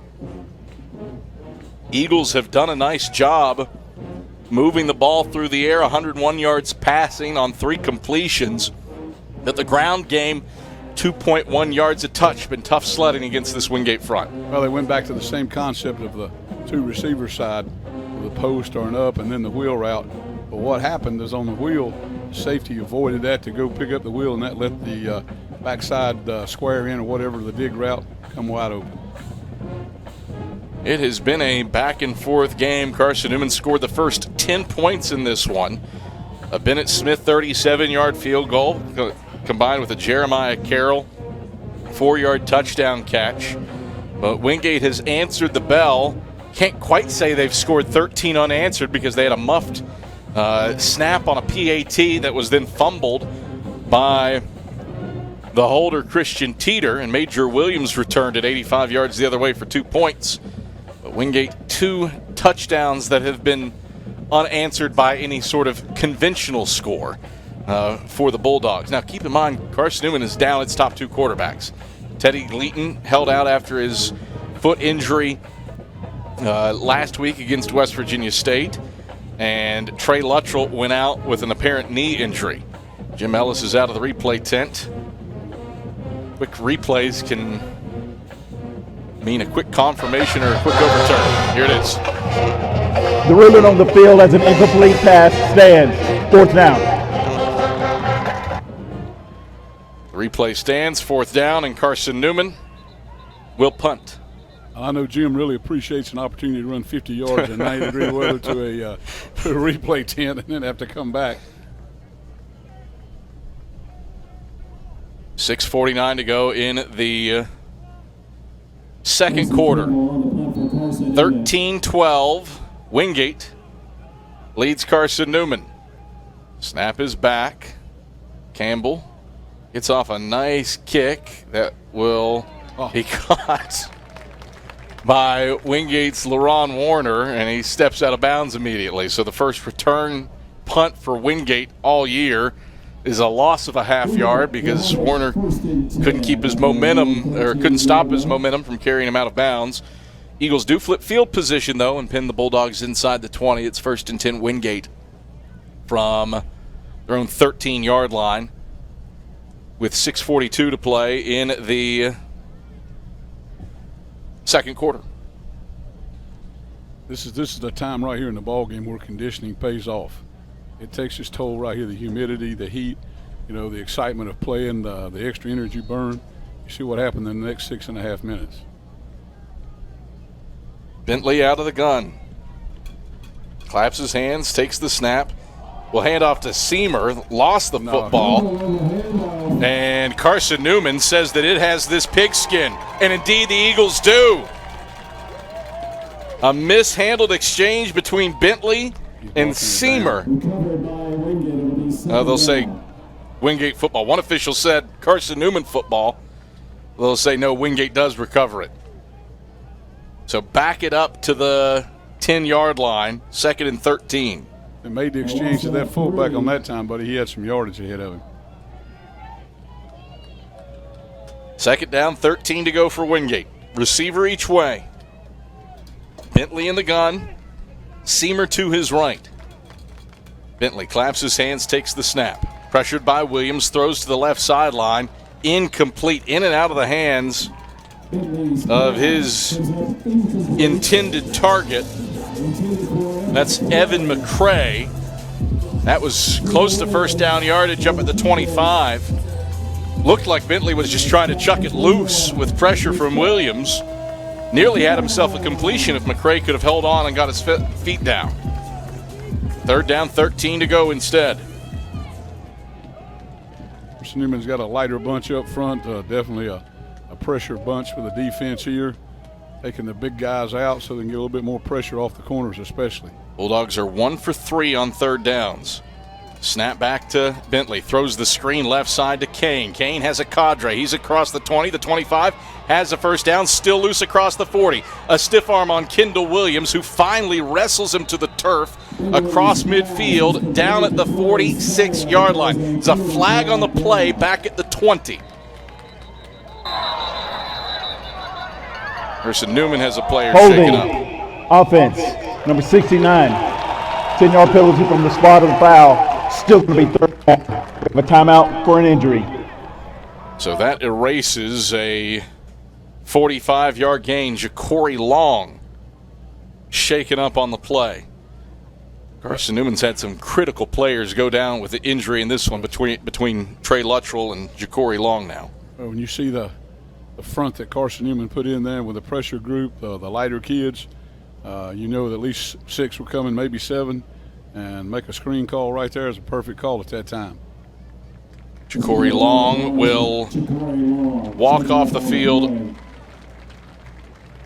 Eagles have done a nice job moving the ball through the air, 101 yards passing on 3 completions. But the ground game, 2.1 yards a touch. Been tough sledding against this Wingate front. Well, they went back to the same concept of the 2 receiver side, with a post or an up and then the wheel route. But what happened is on the wheel, safety avoided that to go pick up the wheel, and that let the backside square in or whatever, the dig route, come wide open. It has been a back-and-forth game. Carson-Newman scored the first 10 points in this one. A Bennett Smith 37-yard field goal combined with a Jeremiah Carroll 4-yard touchdown catch. But Wingate has answered the bell. Can't quite say they've scored 13 unanswered because they had a muffed snap on a PAT that was then fumbled by the holder, Christian Teeter, and Major Williams returned at 85 yards the other way for 2 points. But Wingate, 2 touchdowns that have been unanswered by any sort of conventional score for the Bulldogs. Now, keep in mind, Carson-Newman is down its top 2 quarterbacks. Teddy Gleaton held out after his foot injury last week against West Virginia State, and Trey Luttrell went out with an apparent knee injury. Jim Ellis is out of the replay tent. Quick replays can mean a quick confirmation or a quick overturn. Here it is. The ruling on the field as an incomplete pass stands. 4th down. The replay stands. 4th down, and Carson-Newman will punt. I know Jim really appreciates an opportunity to run 50 yards in 90-degree weather to a replay tent and then have to come back. 6:49 to go in the second quarter. 13-12. Wingate leads Carson-Newman. Snap is back. Campbell gets off a nice kick that will be caught by Wingate's LaRon Warner, and he steps out of bounds immediately. So the first return punt for Wingate all year is a loss of a half yard because Warner couldn't keep his momentum, or couldn't stop his momentum from carrying him out of bounds. Eagles do flip field position, though, and pin the Bulldogs inside the 20. It's 1st and 10 Wingate from their own 13-yard line with 6:42 to play in the second quarter. This is the time right here in the ball game where conditioning pays off. It takes its toll right here, the humidity, the heat, the excitement of playing, the extra energy burn. You see what happened in the next 6.5 minutes. Bentley out of the gun. Claps his hands, takes the snap. Will hand off to Seamer, lost the football. And Carson-Newman says that it has this pigskin. And indeed the Eagles do. A mishandled exchange between Bentley and Seamer. They'll say Wingate football. One official said Carson-Newman football. They'll say no, Wingate does recover it. So back it up to the 10-yard line, 2nd and 13. They made the exchange to that fullback on that time, buddy. He had some yardage ahead of him. 2nd down, 13 to go for Wingate. Receiver each way. Bentley in the gun. Seamer to his right. Bentley claps his hands, takes the snap. Pressured by Williams, throws to the left sideline. Incomplete, in and out of the hands of his intended target. That's Evan McCray. That was close to first down yardage up at the 25. Looked like Bentley was just trying to chuck it loose with pressure from Williams. Nearly had himself a completion if McCray could have held on and got his feet down. 3rd down, 13 to go instead. Newman's got a lighter bunch up front, definitely a pressure bunch for the defense here, taking the big guys out so they can get a little bit more pressure off the corners especially. Bulldogs are 1 for 3 on 3rd downs. Snap back to Bentley, throws the screen left side to Kane. Kane has a cadre. He's across the 20, the 25, has a first down, still loose across the 40. A stiff arm on Kendall Williams, who finally wrestles him to the turf across midfield, down at the 46-yard line. There's a flag on the play back at the 20. Carson-Newman has a player shaken up. Offense, number 69. 10-yard penalty from the spot of the foul. Still going to be 3rd down. A timeout for an injury. So that erases a 45-yard gain. Ja'Cory Long shaken up on the play. Carson-Newman's had some critical players go down with the injury in this one between Trey Luttrell and Ja'Cory Long now. Well, when you see the front that Carson-Newman put in there with the pressure group, the lighter kids, you know that at least 6 were coming, maybe 7. And make a screen call right there is a perfect call at that time. Ja'Cory Long will walk off the field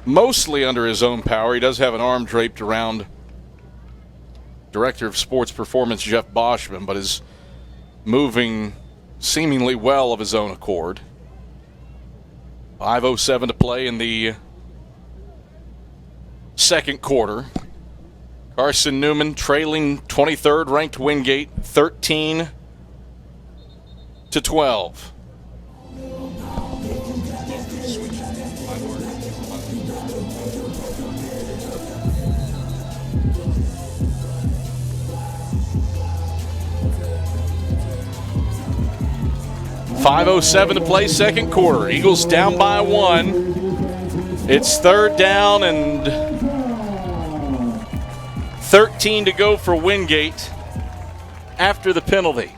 mostly under his own power. He does have an arm draped around Director of Sports Performance Jeff Boschman, but is moving seemingly well of his own accord. 5:07 to play in the second quarter. Carson-Newman trailing 23rd ranked Wingate 13-12. .507 to play second quarter. Eagles down by 1. It's 3rd down and 13 to go for Wingate after the penalty.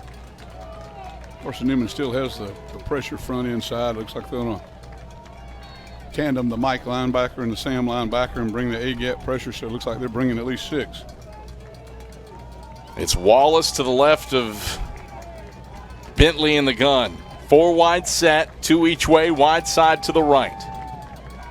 Carson-Newman still has the pressure front inside. Looks like they're going to tandem the Mike linebacker and the Sam linebacker and bring the A-gap pressure, so it looks like they're bringing at least 6. It's Wallace to the left of Bentley in the gun. 4 wide set, 2 each way, wide side to the right.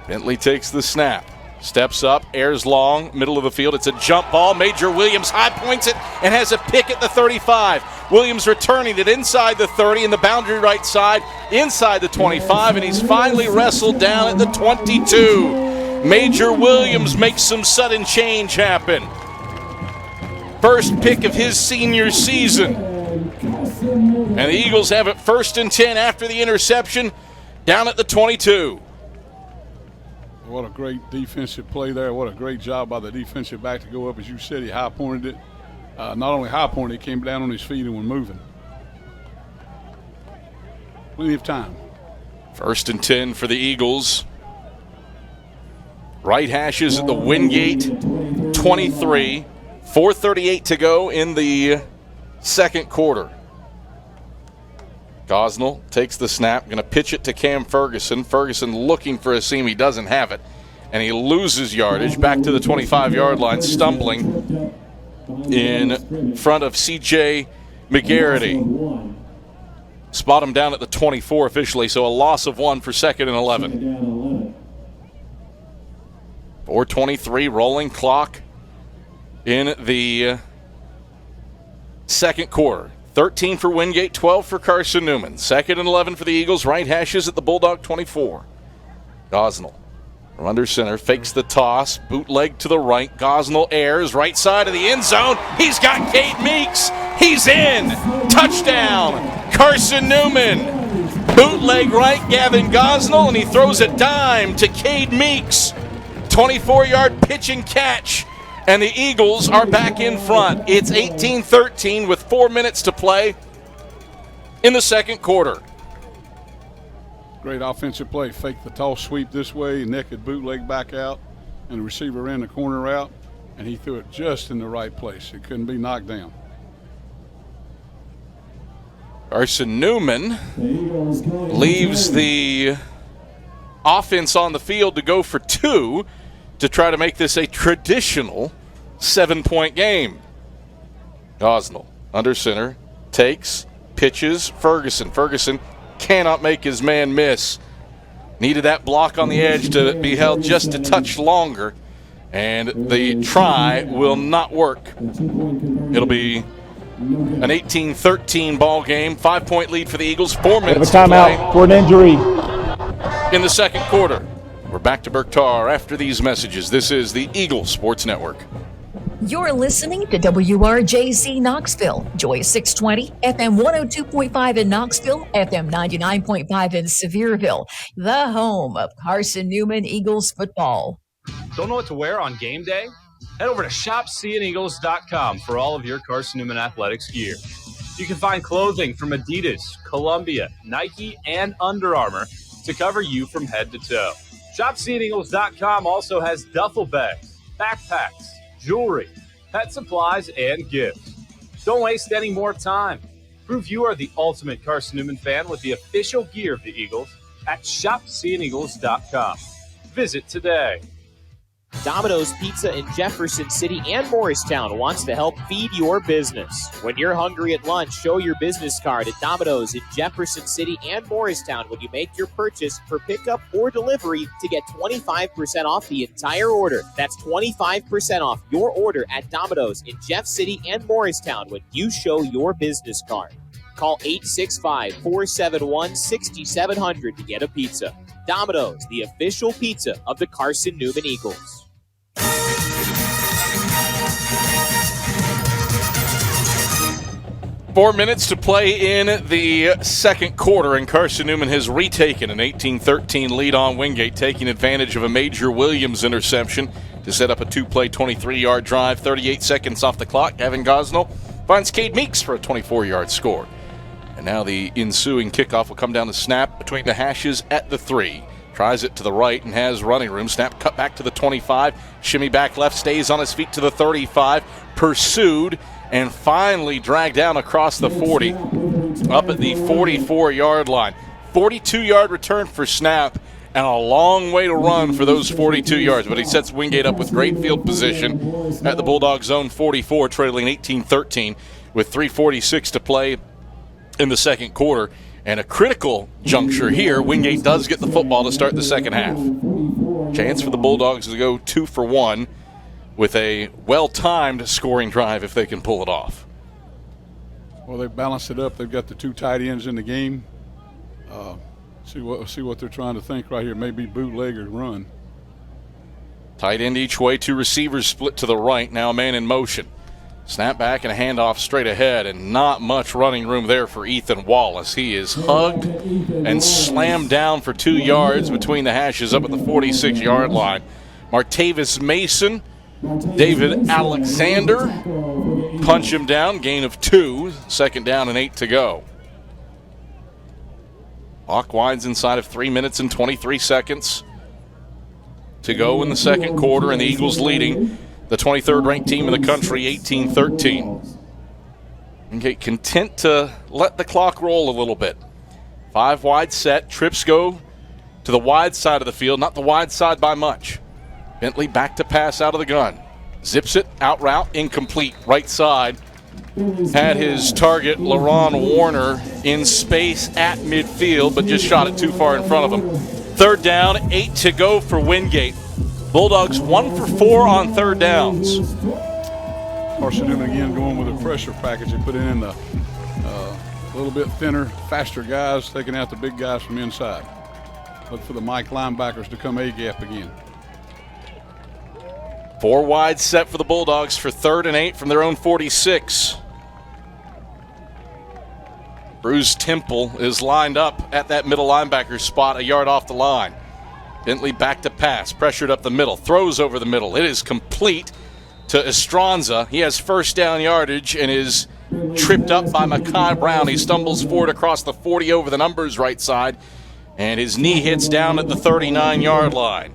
Bentley takes the snap. Steps up, airs long, middle of the field. It's a jump ball. Major Williams high points it and has a pick at the 35. Williams returning it inside the 30 and the boundary right side, inside the 25, and he's finally wrestled down at the 22. Major Williams makes some sudden change happen. First pick of his senior season. And the Eagles have it 1st and 10 after the interception, down at the 22. What a great defensive play there. What a great job by the defensive back to go up. As you said, he high-pointed it. Not only high-pointed, he came down on his feet and was moving. Plenty of time. 1st and 10 for the Eagles. Right hashes at the Wingate 23. 4:38 to go in the second quarter. Gosnell takes the snap, going to pitch it to Cam Ferguson. Ferguson looking for a seam. He doesn't have it, and he loses yardage back to the 25-yard line, stumbling in front of C.J. McGarity. Spot him down at the 24 officially, so a loss of 1 for 2nd and 11. 4:23 rolling clock in the second quarter. 13 for Wingate, 12 for Carson-Newman. 2nd and 11 for the Eagles. Right hashes at the Bulldog 24. Gosnell from under center, fakes the toss, bootleg to the right. Gosnell airs, right side of the end zone. He's got Cade Meeks. He's in. Touchdown, Carson-Newman. Bootleg right, Gavin Gosnell, and he throws a dime to Cade Meeks. 24-yard pitch and catch. And the Eagles are back in front. It's 18-13 with 4 minutes to play in the second quarter. Great offensive play. Fake the toss sweep this way, naked bootleg back out, and the receiver ran the corner route, and he threw it just in the right place. It couldn't be knocked down. Carson-Newman leaves the offense on the field to go for 2 to try to make this a traditional 7-point game. Gosnell under center, takes, pitches, Ferguson. Ferguson cannot make his man miss. Needed that block on the edge to be held just a touch longer, and the try will not work. It'll be an 18-13 ball game, 5-point lead for the Eagles, 4 minutes to play. Timeout for an injury in the second quarter. We're back to Burke Tar after these messages. This is the Eagle Sports Network. You're listening to WRJC Knoxville, Joy 620, FM 102.5 in Knoxville, FM 99.5 in Sevierville, the home of Carson-Newman Eagles football. Don't know what to wear on game day? Head over to shopseeandeagles.com for all of your Carson-Newman athletics gear. You can find clothing from Adidas, Columbia, Nike, and Under Armour to cover you from head to toe. ShopSeeAndEagles.com also has duffel bags, backpacks, jewelry, pet supplies, and gifts. Don't waste any more time. Prove you are the ultimate Carson-Newman fan with the official gear of the Eagles at ShopSeeAndEagles.com. Visit today. Domino's Pizza in Jefferson City and Morristown wants to help feed your business. When you're hungry at lunch, show your business card at Domino's in Jefferson City and Morristown when you make your purchase for pickup or delivery to get 25% off the entire order. That's 25% off your order at Domino's in Jeff City and Morristown when you show your business card. Call 865-471-6700 to get a pizza. Domino's, the official pizza of the Carson-Newman Eagles. 4 minutes to play in the second quarter, and Carson-Newman has retaken an 18-13 lead on Wingate, taking advantage of a Major Williams interception to set up a 2-play, 23-yard drive. 38 seconds off the clock. Gavin Gosnell finds Cade Meeks for a 24-yard score. And now the ensuing kickoff will come down to snap between the hashes at the 3. Tries it to the right and has running room. Snap cut back to the 25. Shimmy back left, stays on his feet to the 35. Pursued and finally dragged down across the 40. Up at the 44-yard line. 42-yard return for snap and a long way to run for those 42 yards. But he sets Wingate up with great field position at the Bulldog zone 44, trailing 18-13 with 3:46 to play in the second quarter. And a critical juncture here, Wingate does get the football to start the second half. Chance for the Bulldogs to go 2 for 1 with a well-timed scoring drive if they can pull it off. Well, they've balanced it up. They've got the 2 tight ends in the game. See what they're trying to think right here. Maybe bootleg or run. Tight end each way, 2 receivers split to the right. Now a man in motion. Snap back and a handoff straight ahead, and not much running room there for Ethan Wallace. He is hugged and slammed down for 2 yards between the hashes up at the 46-yard line. Martavis Mason, David Alexander punch him down, gain of 2, 2nd down and 8 to go. Clock winds inside of 3 minutes and 23 seconds. to go in the second quarter, and the Eagles leading the 23rd ranked team in the country 18-13. Wingate content to let the clock roll a little bit. 5 wide set. Trips go to the wide side of the field, not the wide side by much. Bentley back to pass out of the gun. Zips it, out route, incomplete, right side. Had his target, LaRon Warner, in space at midfield, but just shot it too far in front of him. 3rd down, 8 to go for Wingate. Bulldogs 1 for 4 on 3rd downs. Carson-Newman again going with a pressure package. They put in the little bit thinner, faster guys, taking out the big guys from inside. Look for the Mike linebackers to come A-gap again. 4 wide set for the Bulldogs for 3rd and 8 from their own 46. Bruce Temple is lined up at that middle linebacker spot, a yard off the line. Bentley back to pass, pressured up the middle, throws over the middle. It is complete to Estranza. He has 1st down yardage and is tripped up by Mekhi Brown. He stumbles forward across the 40 over the numbers right side, and his knee hits down at the 39-yard line.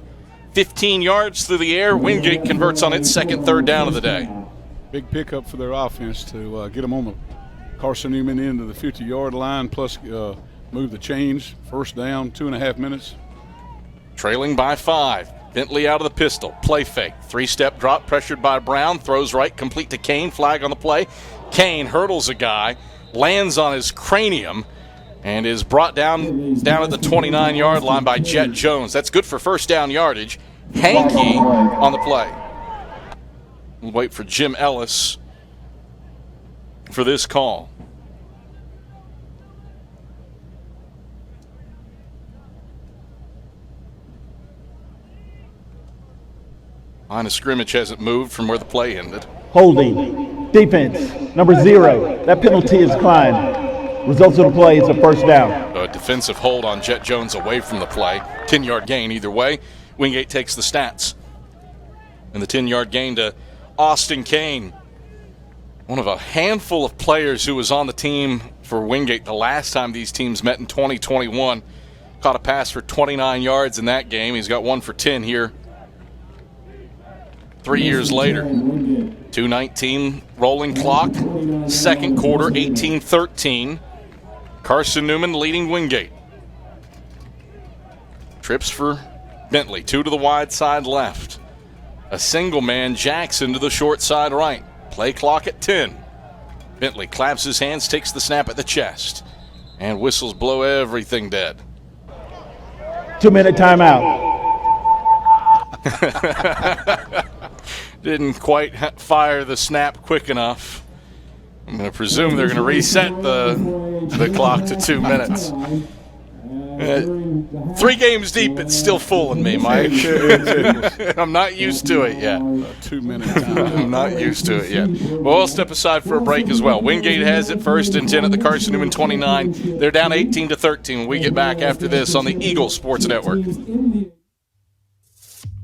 15 yards through the air. Wingate converts on its 2nd 3rd down of the day. Big pickup for their offense to get them on the Carson-Newman into the 50-yard line, plus move the chains. 1st down, 2.5 minutes. Trailing by 5. Bentley out of the pistol. Play fake. 3-step drop, pressured by Brown. Throws right, complete to Kane. Flag on the play. Kane hurdles a guy, lands on his cranium, and is brought down at the 29-yard line by Jet Jones. That's good for 1st down yardage. Hankey on the play. We'll wait for Jim Ellis for this call. Line of scrimmage hasn't moved from where the play ended. Holding. Defense, number 0. That penalty is declined. Results of the play is a 1st down. A defensive hold on Jet Jones away from the play. 10-yard gain either way. Wingate takes the stats. And the 10-yard gain to Austin Kane. One of a handful of players who was on the team for Wingate the last time these teams met in 2021. Caught a pass for 29 yards in that game. He's got 1 for 10 here 3 years later. 2:19 rolling clock. 2nd quarter, 18-13. Carson-Newman leading Wingate. Trips for Bentley. 2 to the wide side left. A single man, Jackson to the short side right. Play clock at 10. Bentley claps his hands, takes the snap at the chest, and whistles blow everything dead. 2-minute timeout. Didn't quite fire the snap quick enough. I'm going to presume they're going to reset the clock to 2 minutes. 3 games deep, it's still fooling me, Mike. I'm not used to it yet. 2 minutes. I'm not used to it yet. Well, we'll step aside for a break as well. Wingate has it 1st and 10 at the Carson-Newman 29. They're down 18-13 when we get back after this on the Eagle Sports Network.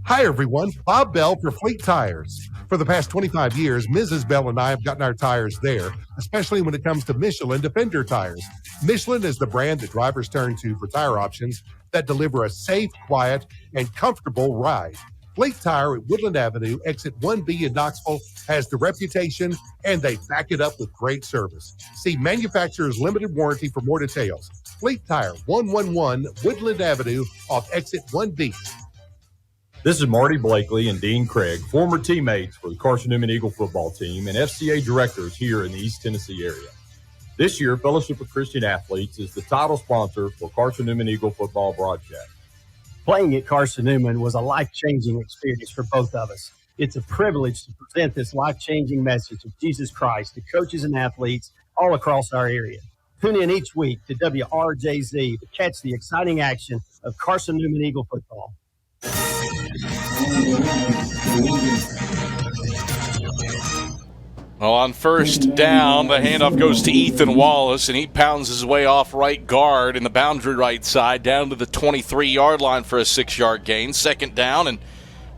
Hi, everyone. Bob Bell for Fleet Tires. For the past 25 years, Mrs. Bell and I have gotten our tires there, especially when it comes to Michelin Defender tires. Michelin is the brand that drivers turn to for tire options that deliver a safe, quiet, and comfortable ride. Fleet Tire at Woodland Avenue, exit 1B in Knoxville, has the reputation, and they back it up with great service. See manufacturer's limited warranty for more details. Fleet Tire, 111 Woodland Avenue off exit 1B. This is Marty Blakely and Dean Craig, former teammates for the Carson-Newman Eagle football team and FCA directors here in the East Tennessee area. This year, Fellowship of Christian Athletes is the title sponsor for Carson-Newman Eagle football broadcast. Playing at Carson-Newman was a life-changing experience for both of us. It's a privilege to present this life-changing message of Jesus Christ to coaches and athletes all across our area. Tune in each week to WRJZ to catch the exciting action of Carson-Newman Eagle football. Well, on 1st down, the handoff goes to Ethan Wallace, and he pounds his way off right guard in the boundary right side down to the 23-yard line for a 6-yard gain. 2nd down and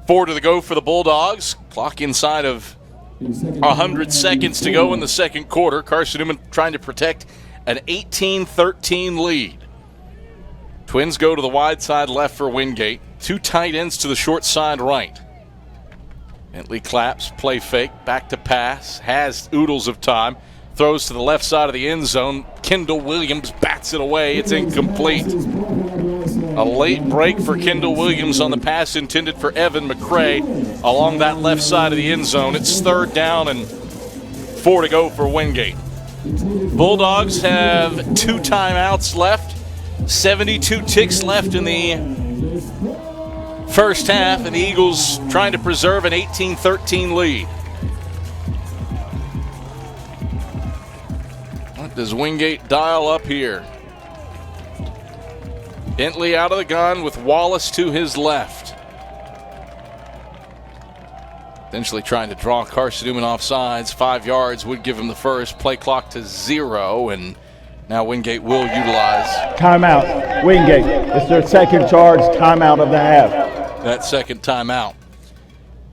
4 to the go for the Bulldogs. Clock inside of 100 seconds to go in the 2nd quarter. Carson-Newman trying to protect an 18-13 lead. Twins go to the wide side left for Wingate. Two tight ends to the short side right. Bentley claps, play fake, back to pass, has oodles of time, throws to the left side of the end zone. Kendall Williams bats it away. It's incomplete. A late break for Kendall Williams on the pass intended for Evan McCray along that left side of the end zone. It's 3rd down and 4 to go for Wingate. Bulldogs have 2 timeouts left, 72 ticks left in the first half, and the Eagles trying to preserve an 18-13 lead. What does Wingate dial up here? Bentley out of the gun with Wallace to his left. Eventually trying to draw Carson-Newman off sides. 5 yards would give him the first. Play clock to 0, and now Wingate will utilize. Timeout. Wingate. It's their second charge timeout of the half. That second timeout.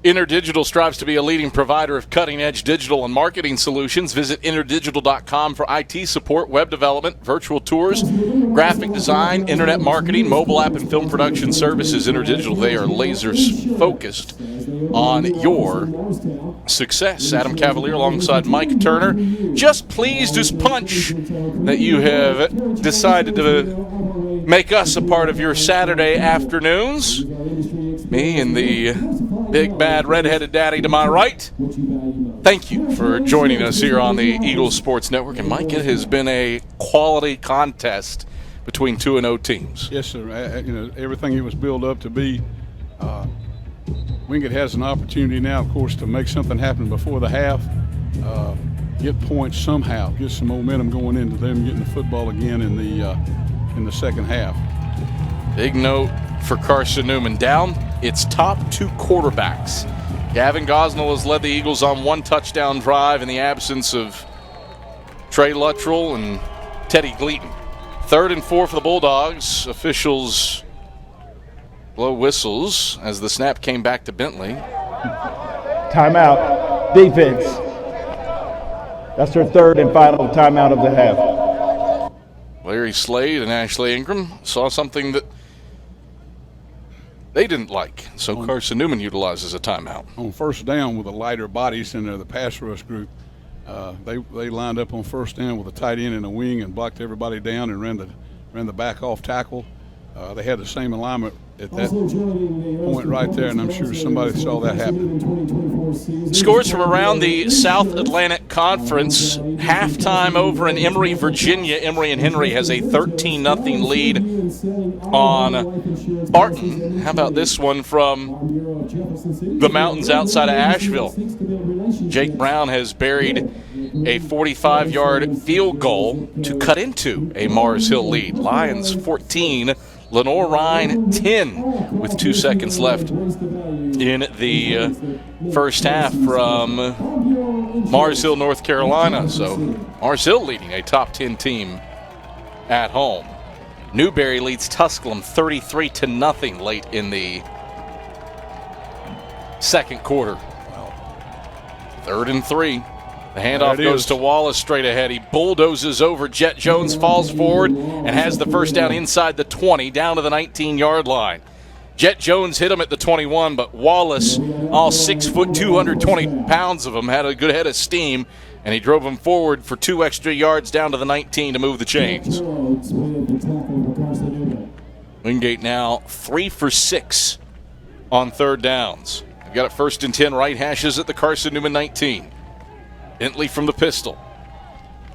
InterDigital strives to be a leading provider of cutting-edge digital and marketing solutions. Visit interdigital.com for IT support, web development, virtual tours, graphic design, internet marketing, mobile app, and film production services. InterDigital, they are lasers-focused on your success. Adam Cavalier alongside Mike Turner. Just pleased as punch that you have decided to make us a part of your Saturday afternoons. Me and the big bad redheaded daddy to my right. Thank you for joining us here on the Eagles Sports Network. And Mike, it has been a quality contest between 2-0 teams. Yes, sir. Everything it was built up to be. Wingate has an opportunity now, of course, to make something happen before the half. Get points somehow. Get some momentum going into them getting the football again in the second half. Big note for Carson-Newman. Down its top 2 quarterbacks. Gavin Gosnell has led the Eagles on 1 touchdown drive in the absence of Trey Luttrell and Teddy Gleaton. 3rd and 4 for the Bulldogs. Officials blow whistles as the snap came back to Bentley. Timeout. Defense. That's their 3rd and final timeout of the half. Larry Slade and Ashley Ingram saw something that they didn't like, so Carson-Newman utilizes a timeout. On 1st down with the lighter bodies in there, the pass rush group, they lined up on 1st down with a tight end and a wing and blocked everybody down and ran the back off tackle. They had the same alignment at that point right there, and I'm sure somebody saw that happen. Scores from around the South Atlantic Conference. Halftime over in Emory, Virginia. Emory and Henry has a 13-0 lead on Barton. How about this one from the mountains outside of Asheville? Jake Brown has buried a 45-yard field goal to cut into a Mars Hill lead. Lions 14, Lenore Rhine 10 with 2 seconds left in the first half from Mars Hill, North Carolina. So Mars Hill leading a top 10 team at home. Newberry leads Tusculum 33-0 late in the second quarter. 3rd and 3. The handoff goes to Wallace straight ahead. He bulldozes over. Jet Jones falls forward and has the first down inside the 20, down to the 19-yard line. Jet Jones hit him at the 21, but Wallace, all 6 foot, 220 pounds of him, had a good head of steam, and he drove him forward for 2 extra yards down to the 19 to move the chains. Wingate now 3 for 6 on 3rd downs. They've got it 1st and 10, right hashes at the Carson-Newman 19. Bentley from the pistol.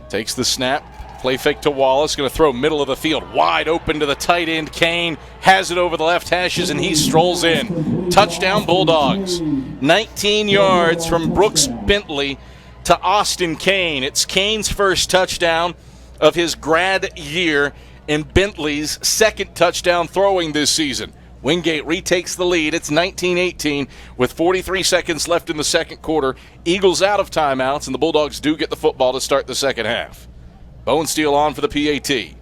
Takes the snap. Play fake to Wallace. Going to throw middle of the field. Wide open to the tight end. Kane has it over the left hashes, and he strolls in. Touchdown Bulldogs. 19 yards from Brooks Bentley to Austin Kane. It's Kane's first touchdown of his grad year and Bentley's second touchdown throwing this season. Wingate retakes the lead. It's 19-18 with 43 seconds left in the second quarter. Eagles out of timeouts, and the Bulldogs do get the football to start the second half. Bone Steel on for the PAT.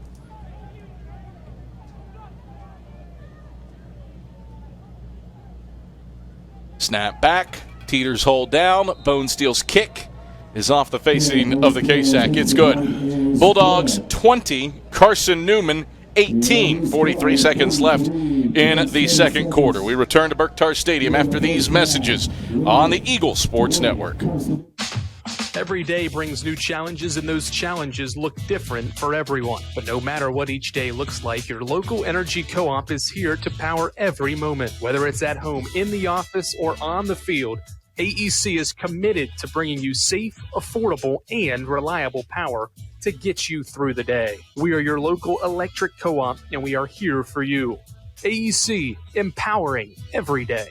Snap back. Teeters hold down. Bone Steel's kick is off the facing of the K-Sack. It's good. Bulldogs 20, Carson-Newman 18. 43 seconds left in the second quarter. We return to Berktar Stadium after these messages on the Eagle Sports Network. Every day brings new challenges, and those challenges look different for everyone. But no matter what each day looks like, your local energy co-op is here to power every moment. Whether it's at home, in the office, or on the field, AEC is committed to bringing you safe, affordable, and reliable power to get you through the day. We are your local electric co-op, and we are here for you. AEC, empowering every day.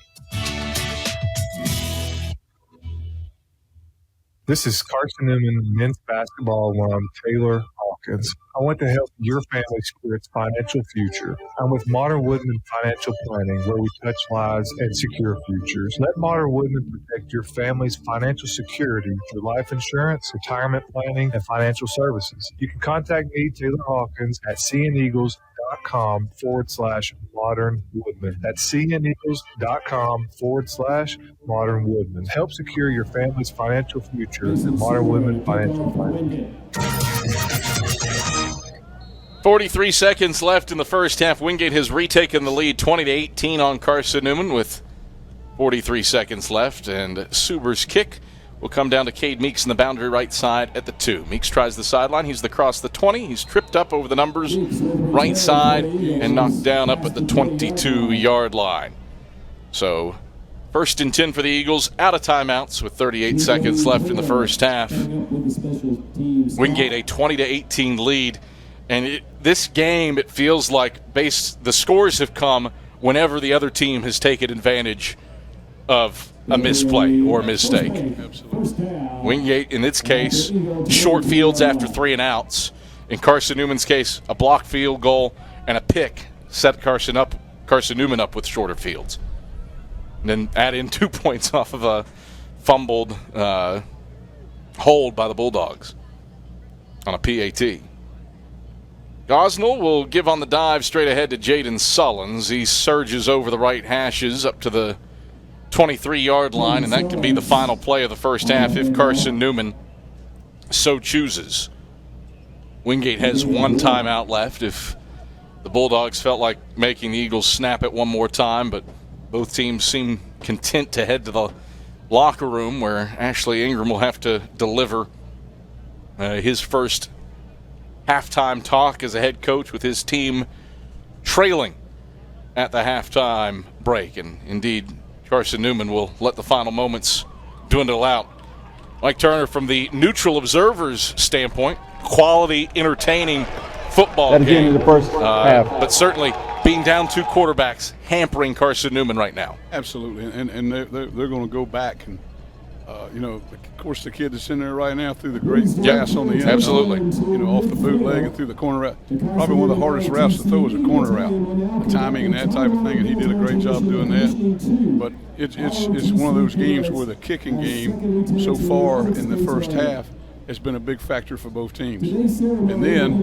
This is Carson-Newman men's basketball alum Taylor Hawkins. I want to help your family secure its financial future. I'm with Modern Woodman Financial Planning, where we touch lives and secure futures. Let Modern Woodman protect your family's financial security through life insurance, retirement planning, and financial services. You can contact me, Taylor Hawkins, at seeandeagles.com/Modern Woodman. That's seeandeagles.com/Modern Woodman. Help secure your family's financial future with Modern Woodman Financial Planning. 43 seconds left in the first half. Wingate has retaken the lead 20-18 on Carson-Newman with 43 seconds left. And Suber's kick will come down to Cade Meeks in the boundary right side at the 2. Meeks tries the sideline. He's across the 20. He's tripped up over the numbers right side and knocked down up at the 22-yard line. So first and 10 for the Eagles, out of timeouts with 38 seconds left in the first half. Wingate a 20-18 lead. And this game, it feels like the scores have come whenever the other team has taken advantage of a misplay or a mistake. Absolutely. Wingate, in its case, short fields after 3 and outs. In Carson-Newman's case, a blocked field goal and a pick set Carson-Newman up with shorter fields. And then add in 2 points off of a fumbled hold by the Bulldogs on a PAT. Gosnell will give on the dive straight ahead to Jaden Sullins. He surges over the right hashes up to the 23-yard line, and that can be the final play of the first half if Carson-Newman so chooses. Wingate has 1 timeout left if the Bulldogs felt like making the Eagles snap it one more time, but both teams seem content to head to the locker room where Ashley Ingram will have to deliver his first halftime talk as a head coach with his team trailing at the halftime break. And indeed, Carson-Newman will let the final moments dwindle out. Mike Turner, from the neutral observer's standpoint, quality, entertaining football game. In the first half. But certainly being down 2 quarterbacks hampering Carson-Newman right now. Absolutely, and they're going to go back and of course, the kid that's in there right now threw the great pass on the end. Absolutely. Off the bootleg and through the corner route. Probably one of the hardest routes to throw is a corner route. The timing and that type of thing, and he did a great job doing that. But it's one of those games where the kicking game so far in the first half has been a big factor for both teams. And then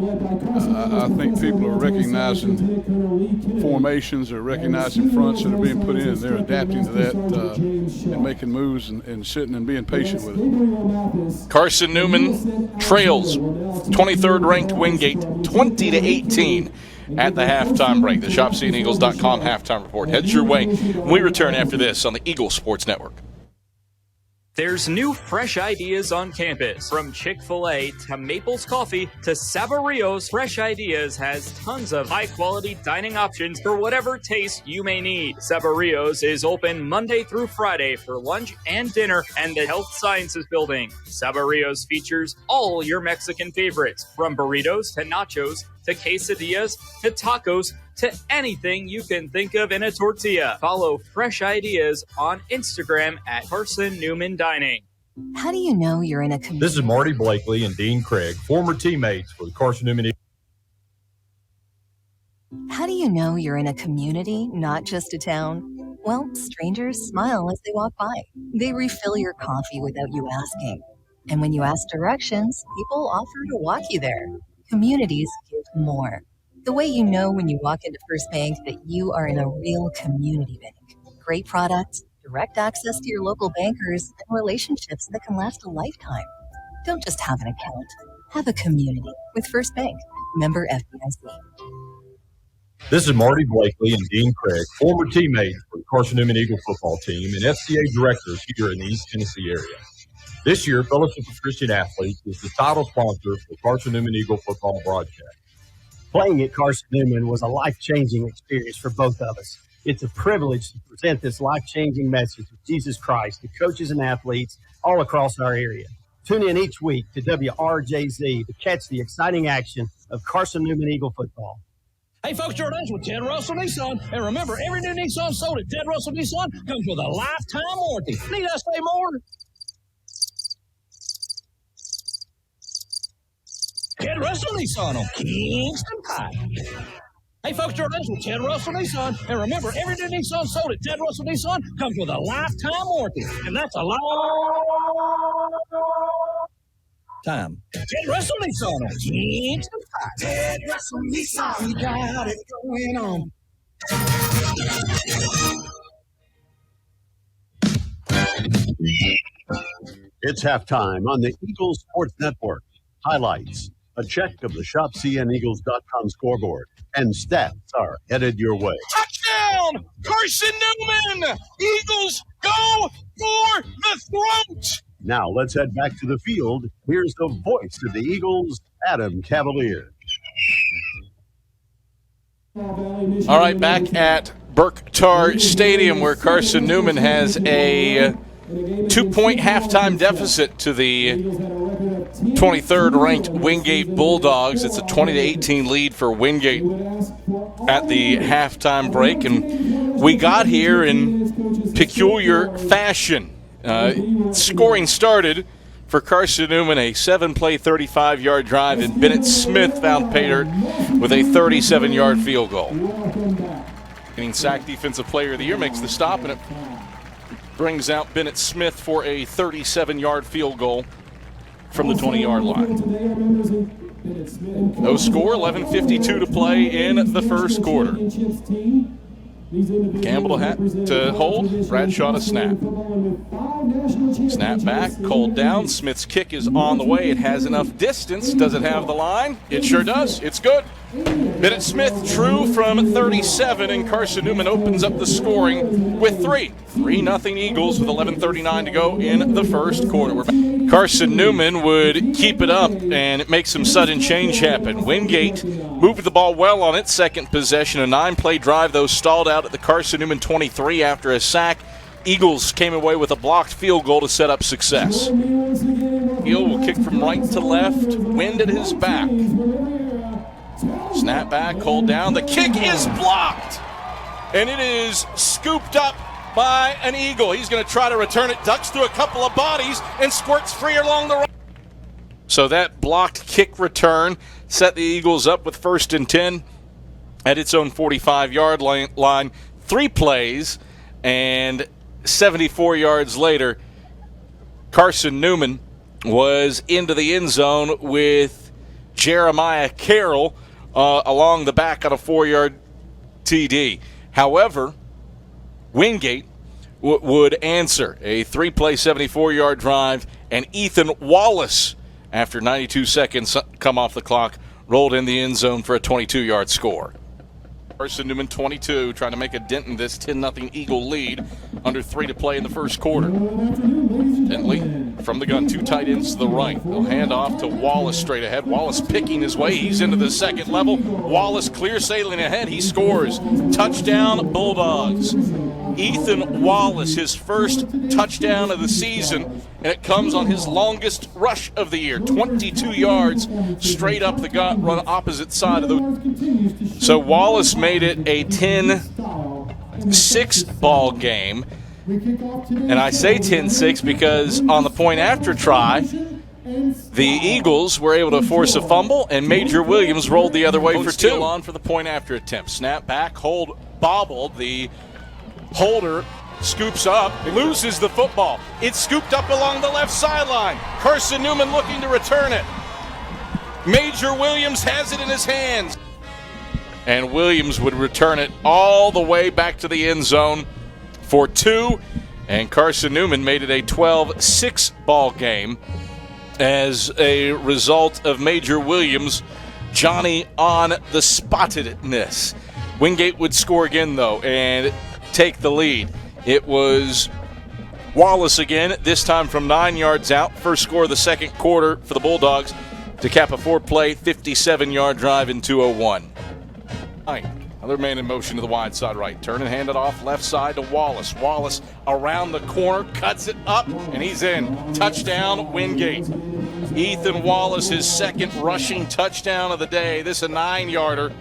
I think people are recognizing formations or recognizing fronts that are being put in. They're adapting to that and making moves and sitting and being patient with it. Carson-Newman trails 23rd ranked Wingate 20-18 at the halftime break. The ShopSeeingEagles.com halftime report heads your way when we return after this on the Eagle Sports Network. There's new fresh ideas on campus. From Chick-fil-A to Maples Coffee to Savario's, Fresh Ideas has tons of high-quality dining options for whatever taste you may need. Savario's is open Monday through Friday for lunch and dinner and the Health Sciences Building. Savario's features all your Mexican favorites, from burritos to nachos to quesadillas to tacos to anything you can think of in a tortilla. Follow Fresh Ideas on Instagram at Carson-Newman Dining. How do you know you're in a community? This is Marty Blakely and Dean Craig, former teammates for the Carson-Newman. How do you know you're in a community, not just a town? Well, strangers smile as they walk by. They refill your coffee without you asking. And when you ask directions, people offer to walk you there. Communities give more. The way you know when you walk into First Bank that you are in a real community bank. Great products, direct access to your local bankers, and relationships that can last a lifetime. Don't just have an account. Have a community with First Bank. Member FDIC. This is Marty Blakely and Dean Craig, former teammates for the Carson-Newman Eagle football team and FCA directors here in the East Tennessee area. This year, Fellowship of Christian Athletes is the title sponsor for Carson-Newman Eagle football broadcast. Playing at Carson-Newman was a life-changing experience for both of us. It's a privilege to present this life-changing message of Jesus Christ to coaches and athletes all across our area. Tune in each week to WRJZ to catch the exciting action of Carson-Newman Eagle football. Hey, folks, Jordan's with Ted Russell Nissan. And remember, every new Nissan sold at Ted Russell Nissan comes with a lifetime warranty. Need I say more? Ted Russell Nissan on Kingston Pike. Hey, folks, Jordan's with Ted Russell Nissan. And remember, every new Nissan sold at Ted Russell Nissan comes with a lifetime warranty. And that's a long time. Ted Russell Nissan on Kingston Pike. Ted Russell Nissan, we got it going on. It's halftime on the Eagles Sports Network. Highlights, a check of the ShopCNEagles.com scoreboard, and stats are headed your way. Touchdown! Carson-Newman! Eagles go for the throat! Now let's head back to the field. Here's the voice of the Eagles, Adam Cavalier. All right, back at Burke-Tar Stadium where Carson-Newman has a 2-point halftime deficit to the 23rd ranked Wingate Bulldogs. It's a 20-18 lead for Wingate at the halftime break, and we got here in peculiar fashion. Scoring started for Carson-Newman, a 7-play, 35-yard drive, and Bennett Smith found pay dirt with a 37-yard field goal. Getting sacked Defensive Player of the Year makes the stop, and it brings out Bennett Smith for a 37-yard field goal from the 20-yard line. No score, 11:52 to play in the first quarter. Campbell to hold, Bradshaw to snap. Snap back, called down. Smith's kick is on the way. It has enough distance. Does it have the line? It sure does. It's good. Bennett Smith true from 37, and Carson-Newman opens up the scoring with 3. 3-0 Eagles with 11:39 to go in the first quarter. Carson-Newman would keep it up and make some sudden change happen. Wingate moved the ball well on its second possession. A 9-play drive, though, stalled out at the Carson-Newman 23 after a sack. Eagles came away with a blocked field goal to set up success. Hill will kick from right to left, wind at his back. Snap back, hold down. The kick is blocked, and it is scooped up by an Eagle. He's going to try to return it, ducks through a couple of bodies, and squirts free along the right. So that blocked kick return set the Eagles up with 1st and 10 at its own 45-yard line. 3 plays, and 74 yards later, Carson-Newman was into the end zone with Jeremiah Carroll along the back on a 4-yard TD. However, Wingate would answer a 3-play, 74-yard drive, and Ethan Wallace, after 92 seconds come off the clock, rolled in the end zone for a 22-yard score. Carson-Newman 22, trying to make a dent in this 10-0 Eagle lead. Under 3 to play in the first quarter. Bentley from the gun, 2 tight ends to the right. They'll hand off to Wallace straight ahead. Wallace picking his way. He's into the second level. Wallace clear sailing ahead. He scores. Touchdown, Bulldogs. Ethan Wallace, his first touchdown of the season, and it comes on his longest rush of the year. 22 yards straight up the gut, run opposite side of the. So Wallace made it a 10-6 ball game. And I say 10-6 because on the point after try, the Eagles were able to force a fumble, and Major Williams rolled the other way for 2. On for the point after attempt. Snap back, hold, bobbled. The holder scoops up, loses the football. It's scooped up along the left sideline. Carson-Newman looking to return it. Major Williams has it in his hands. And Williams would return it all the way back to the end zone for 2. And Carson-Newman made it a 12-6 ball game as a result of Major Williams, Johnny on the spottedness. Wingate would score again, though, and take the lead. It was Wallace again, this time from 9 yards out. First score of the second quarter for the Bulldogs to cap a 4-play, 57-yard drive in 2:01. Another man in motion to the wide side right. Turn and hand it off left side to Wallace. Wallace around the corner, cuts it up, and he's in. Touchdown, Wingate. Ethan Wallace, his second rushing touchdown of the day. This a 9-yarder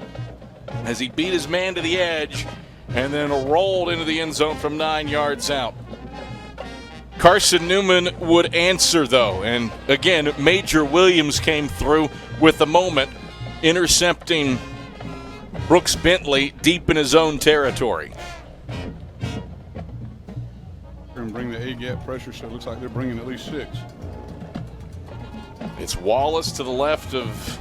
as he beat his man to the edge and then rolled into the end zone from 9 yards out. Carson-Newman would answer, though, and again, Major Williams came through with the moment, intercepting Brooks Bentley deep in his own territory. And bring the A-gap pressure, so it looks like they're bringing at least 6. It's Wallace to the left of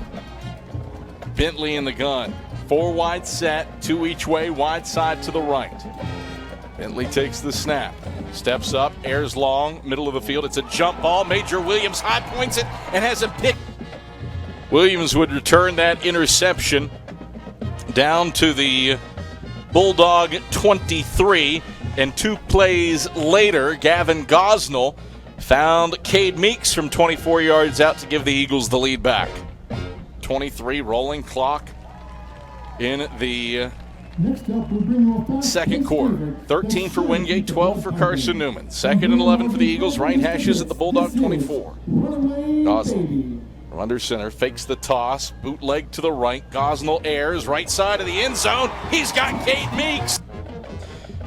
Bentley in the gun. 4 wide set, 2 each way, wide side to the right. Bentley takes the snap, steps up, airs long, middle of the field. It's a jump ball. Major Williams high points it and has a pick. Williams would return that interception down to the Bulldog 23, and 2 plays later, Gavin Gosnell found Cade Meeks from 24 yards out to give the Eagles the lead back. 23 rolling clock in the second quarter. 13 for Wingate, 12 for Carson-Newman. Second and 11 for the Eagles, right hashes at the Bulldog 24. Gosnell from under center, fakes the toss, bootleg to the right. Gosnell airs, right side of the end zone. He's got Cade Meeks.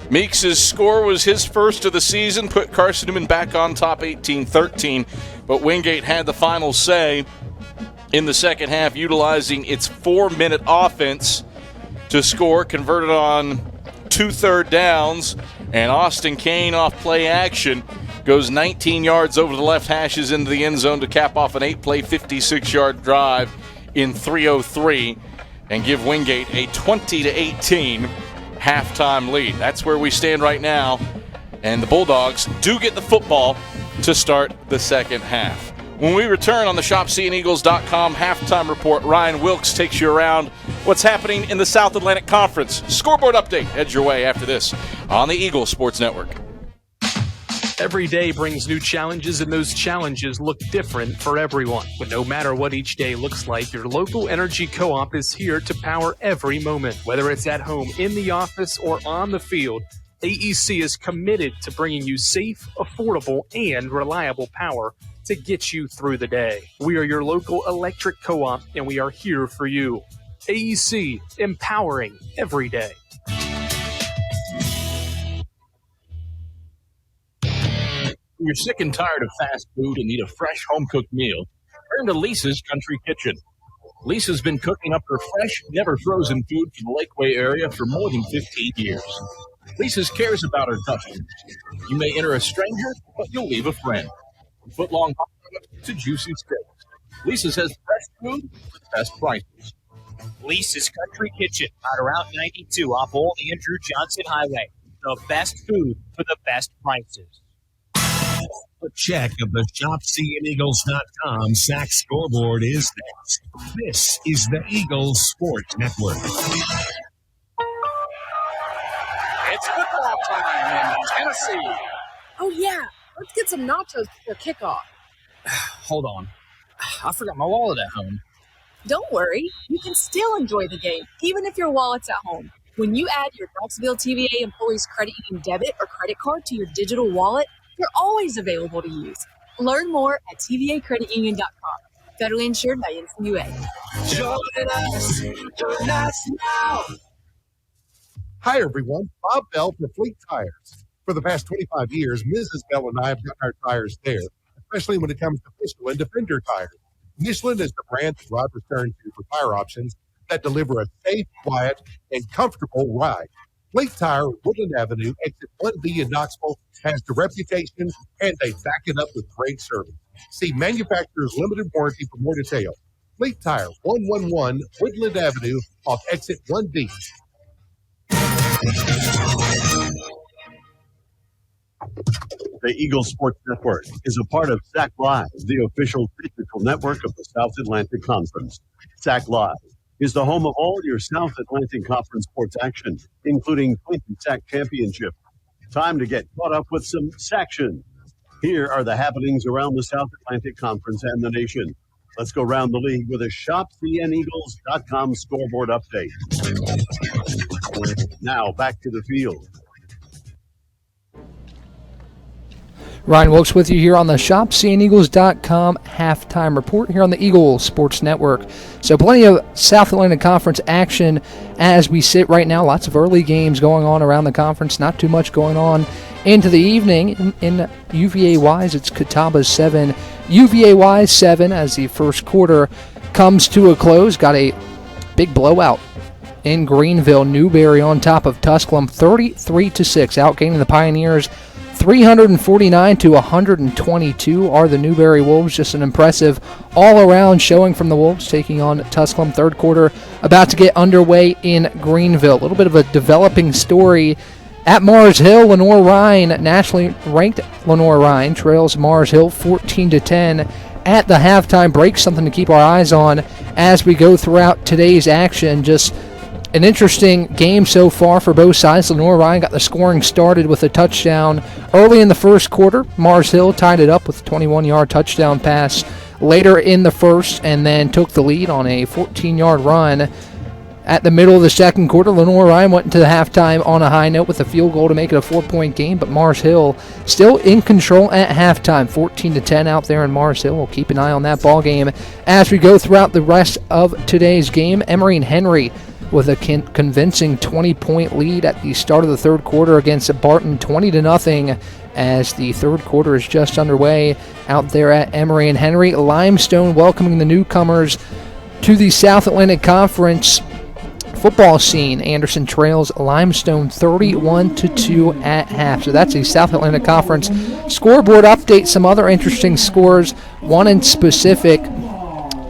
Meeks' score was his first of the season, put Carson-Newman back on top 18-13, but Wingate had the final say in the second half, utilizing its 4-minute offense to score, converted on 2 third downs, and Austin Kane off play action goes 19 yards over the left hashes into the end zone to cap off an 8-play, 56-yard drive in 3:03 and give Wingate a 20-18 halftime lead. That's where we stand right now, and the Bulldogs do get the football to start the second half. When we return on the ShopCNEagles.com halftime report, Ryan Wilkes takes you around what's happening in the South Atlantic Conference. Scoreboard update heads your way after this on the Eagles Sports Network. Every day brings new challenges, and those challenges look different for everyone. But no matter what each day looks like, your local energy co-op is here to power every moment. Whether it's at home, in the office, or on the field, AEC is committed to bringing you safe, affordable, and reliable power to get you through the day. We are your local electric co-op, and we are here for you. AEC, empowering every day. If you're sick and tired of fast food and need a fresh home-cooked meal, turn to Lisa's Country Kitchen. Lisa's been cooking up her fresh, never-frozen food for the Lakeway area for more than 15 years. Lisa's cares about her customers. You may enter a stranger, but you'll leave a friend. From foot-long hot dogs to juicy steaks, Lisa's has fresh food with best prices. Lisa's Country Kitchen, on Route 92 off Old Andrew Johnson Highway. The best food for the best prices. A check of the ShopCNEagles.com sack scoreboard is next. This is the Eagles Sports Network. It's football time in Tennessee. Oh, yeah. Let's get some nachos for kickoff. Hold on. I forgot my wallet at home. Don't worry. You can still enjoy the game, even if your wallet's at home. When you add your Knoxville TVA Employees Credit Union debit or credit card to your digital wallet, they're always available to use. Learn more at tvacreditunion.com. Federally insured by NCUA. Join us now. Hi, everyone. Bob Bell for Fleet Tires. For the past 25 years, Mrs. Bell and I have gotten our tires there, especially when it comes to Michelin Defender tires. Michelin is the brand that drivers turn to for tire options that deliver a safe, quiet, and comfortable ride. Fleet Tire, Woodland Avenue, exit 1B in Knoxville, has the reputation, and they back it up with great service. See manufacturer's limited warranty for more detail. Fleet Tire, 111 Woodland Avenue, off exit 1B. The Eagles Sports Network is a part of SAC Live, the official digital network of the South Atlantic Conference. SAC Live is the home of all your South Atlantic Conference sports action, including 20 Sack Championship. Time to get caught up with some Saction. Here are the happenings around the South Atlantic Conference and the nation. Let's go around the league with a ShopCNEagles.com scoreboard update. Now back to the field. Ryan Wilkes with you here on the ShopCNEagles.com halftime report here on the Eagles Sports Network. So plenty of South Atlantic Conference action as we sit right now. Lots of early games going on around the conference. Not too much going on into the evening. In UVA-wise, it's Catawba's 7, UVA-wise 7 as the first quarter comes to a close. Got a big blowout in Greenville. Newberry on top of Tusculum 33-6, outgaining the Pioneers 349 to 122 are the Newberry Wolves. Just an impressive all-around showing from the Wolves, taking on Tusculum. Third quarter about to get underway in Greenville. A little bit of a developing story at Mars Hill. Lenore Ryan, nationally ranked Lenore Ryan, trails Mars Hill 14-10 at the halftime break. Something to keep our eyes on as we go throughout today's action. Just an interesting game so far for both sides. Lenore Ryan got the scoring started with a touchdown early in the first quarter. Mars Hill tied it up with a 21-yard touchdown pass later in the first and then took the lead on a 14-yard run. At the middle of the second quarter, Lenore Ryan went into the halftime on a high note with a field goal to make it a 4-point game, but Mars Hill still in control at halftime, 14-10 out there in Mars Hill. We'll keep an eye on that ball game as we go throughout the rest of today's game. Emory and Henry with a convincing 20-point lead at the start of the third quarter against Barton, 20-0, as the third quarter is just underway out there at Emory and Henry. Limestone welcoming the newcomers to the South Atlantic Conference football scene. Anderson trails Limestone 31-2 at half. So that's a South Atlantic Conference scoreboard update. Some other interesting scores, one in specific.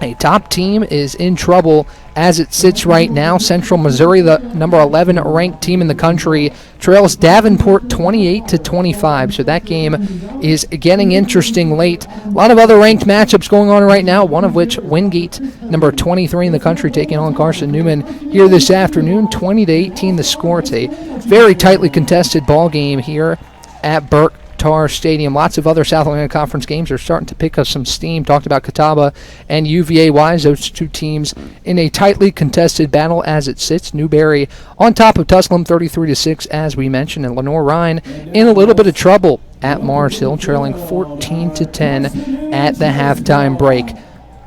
A top team is in trouble as it sits right now. Central Missouri, the number 11 ranked team in the country, trails Davenport 28-25. So that game is getting interesting late. A lot of other ranked matchups going on right now, one of which Wingate, number 23 in the country, taking on Carson-Newman here this afternoon. 20-18 the score. It's a very tightly contested ball game here at Burke Tar Stadium. Lots of other South Atlantic Conference games are starting to pick up some steam. Talked about Catawba and UVA-wise, those two teams in a tightly contested battle as it sits. Newberry on top of Tusculum 33-6, as we mentioned, and Lenore Ryan in a little bit of trouble at Mars Hill, trailing 14-10 at the halftime break.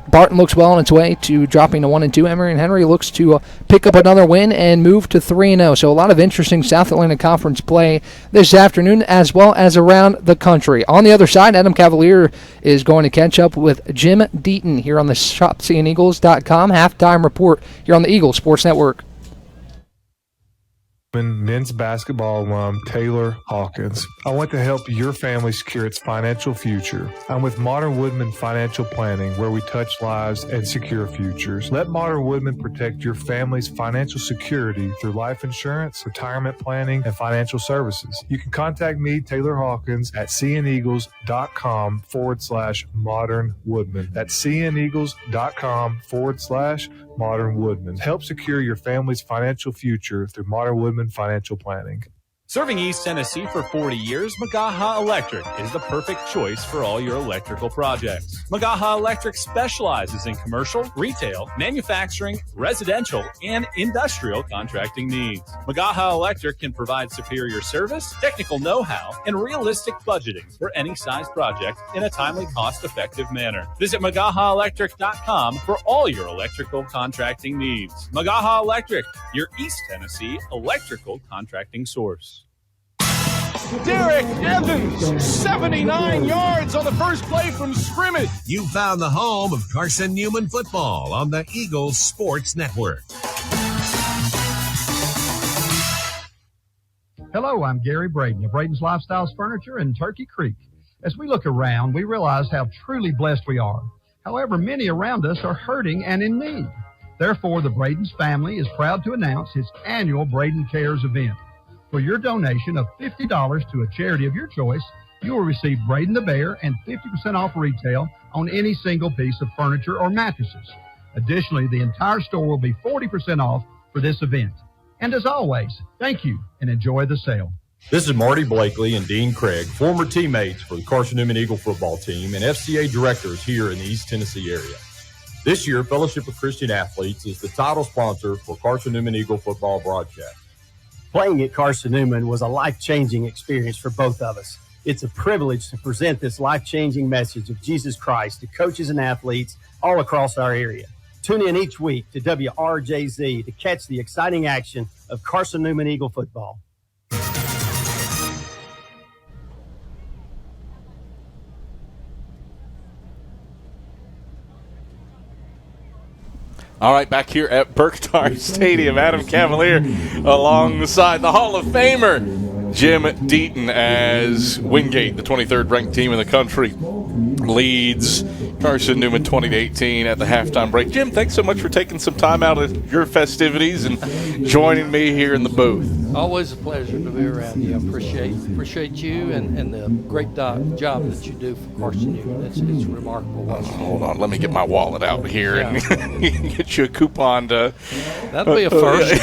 Barton looks well on its way to dropping to 1-2. Emory and Henry looks to pick up another win and move to 3-0. So a lot of interesting South Atlantic Conference play this afternoon as well as around the country. On the other side, Adam Cavalier is going to catch up with Jim Deaton here on the ShopCNEagles.com halftime report here on the Eagles Sports Network. Men's basketball alum Taylor Hawkins. I want to help your family secure its financial future. I'm with Modern Woodman Financial Planning, where we touch lives and secure futures. Let Modern Woodman protect your family's financial security through life insurance, retirement planning, and financial services. You can contact me, Taylor Hawkins, at cneagles.com/Modern Woodman. That's cneagles.com/Modern Woodman. Help secure your family's financial future through Modern Woodman Financial Planning. Serving East Tennessee for 40 years, Magaha Electric is the perfect choice for all your electrical projects. Magaha Electric specializes in commercial, retail, manufacturing, residential, and industrial contracting needs. Magaha Electric can provide superior service, technical know-how, and realistic budgeting for any size project in a timely, cost-effective manner. Visit MagahaElectric.com for all your electrical contracting needs. Magaha Electric, your East Tennessee electrical contracting source. Derek Evans, 79 yards on the first play from scrimmage. You found the home of Carson-Newman football on the Eagles Sports Network. Hello, I'm Gary Braden of Braden's Lifestyles Furniture in Turkey Creek. As we look around, we realize how truly blessed we are. However, many around us are hurting and in need. Therefore, the Braden's family is proud to announce its annual Braden Cares event. For your donation of $50 to a charity of your choice, you will receive Braden the Bear and 50% off retail on any single piece of furniture or mattresses. Additionally, the entire store will be 40% off for this event. And as always, thank you and enjoy the sale. This is Marty Blakely and Dean Craig, former teammates for the Carson-Newman Eagle football team and FCA directors here in the East Tennessee area. This year, Fellowship of Christian Athletes is the title sponsor for Carson-Newman Eagle football broadcast. Playing at Carson-Newman was a life-changing experience for both of us. It's a privilege to present this life-changing message of Jesus Christ to coaches and athletes all across our area. Tune in each week to WRJZ to catch the exciting action of Carson-Newman Eagle football. All right, back here at Berkshire Stadium, Adam Cavalier alongside the Hall of Famer Jim Deaton as Wingate, the 23rd ranked team in the country, leads Carson-Newman 20-18 at the halftime break. Jim, thanks so much for taking some time out of your festivities and joining me here in the booth. Always a pleasure to be around you. I appreciate you and the great job that you do for Carson-Newman. It's remarkable. Hold on, let me get my wallet out here and get you a coupon to. That'll be a first.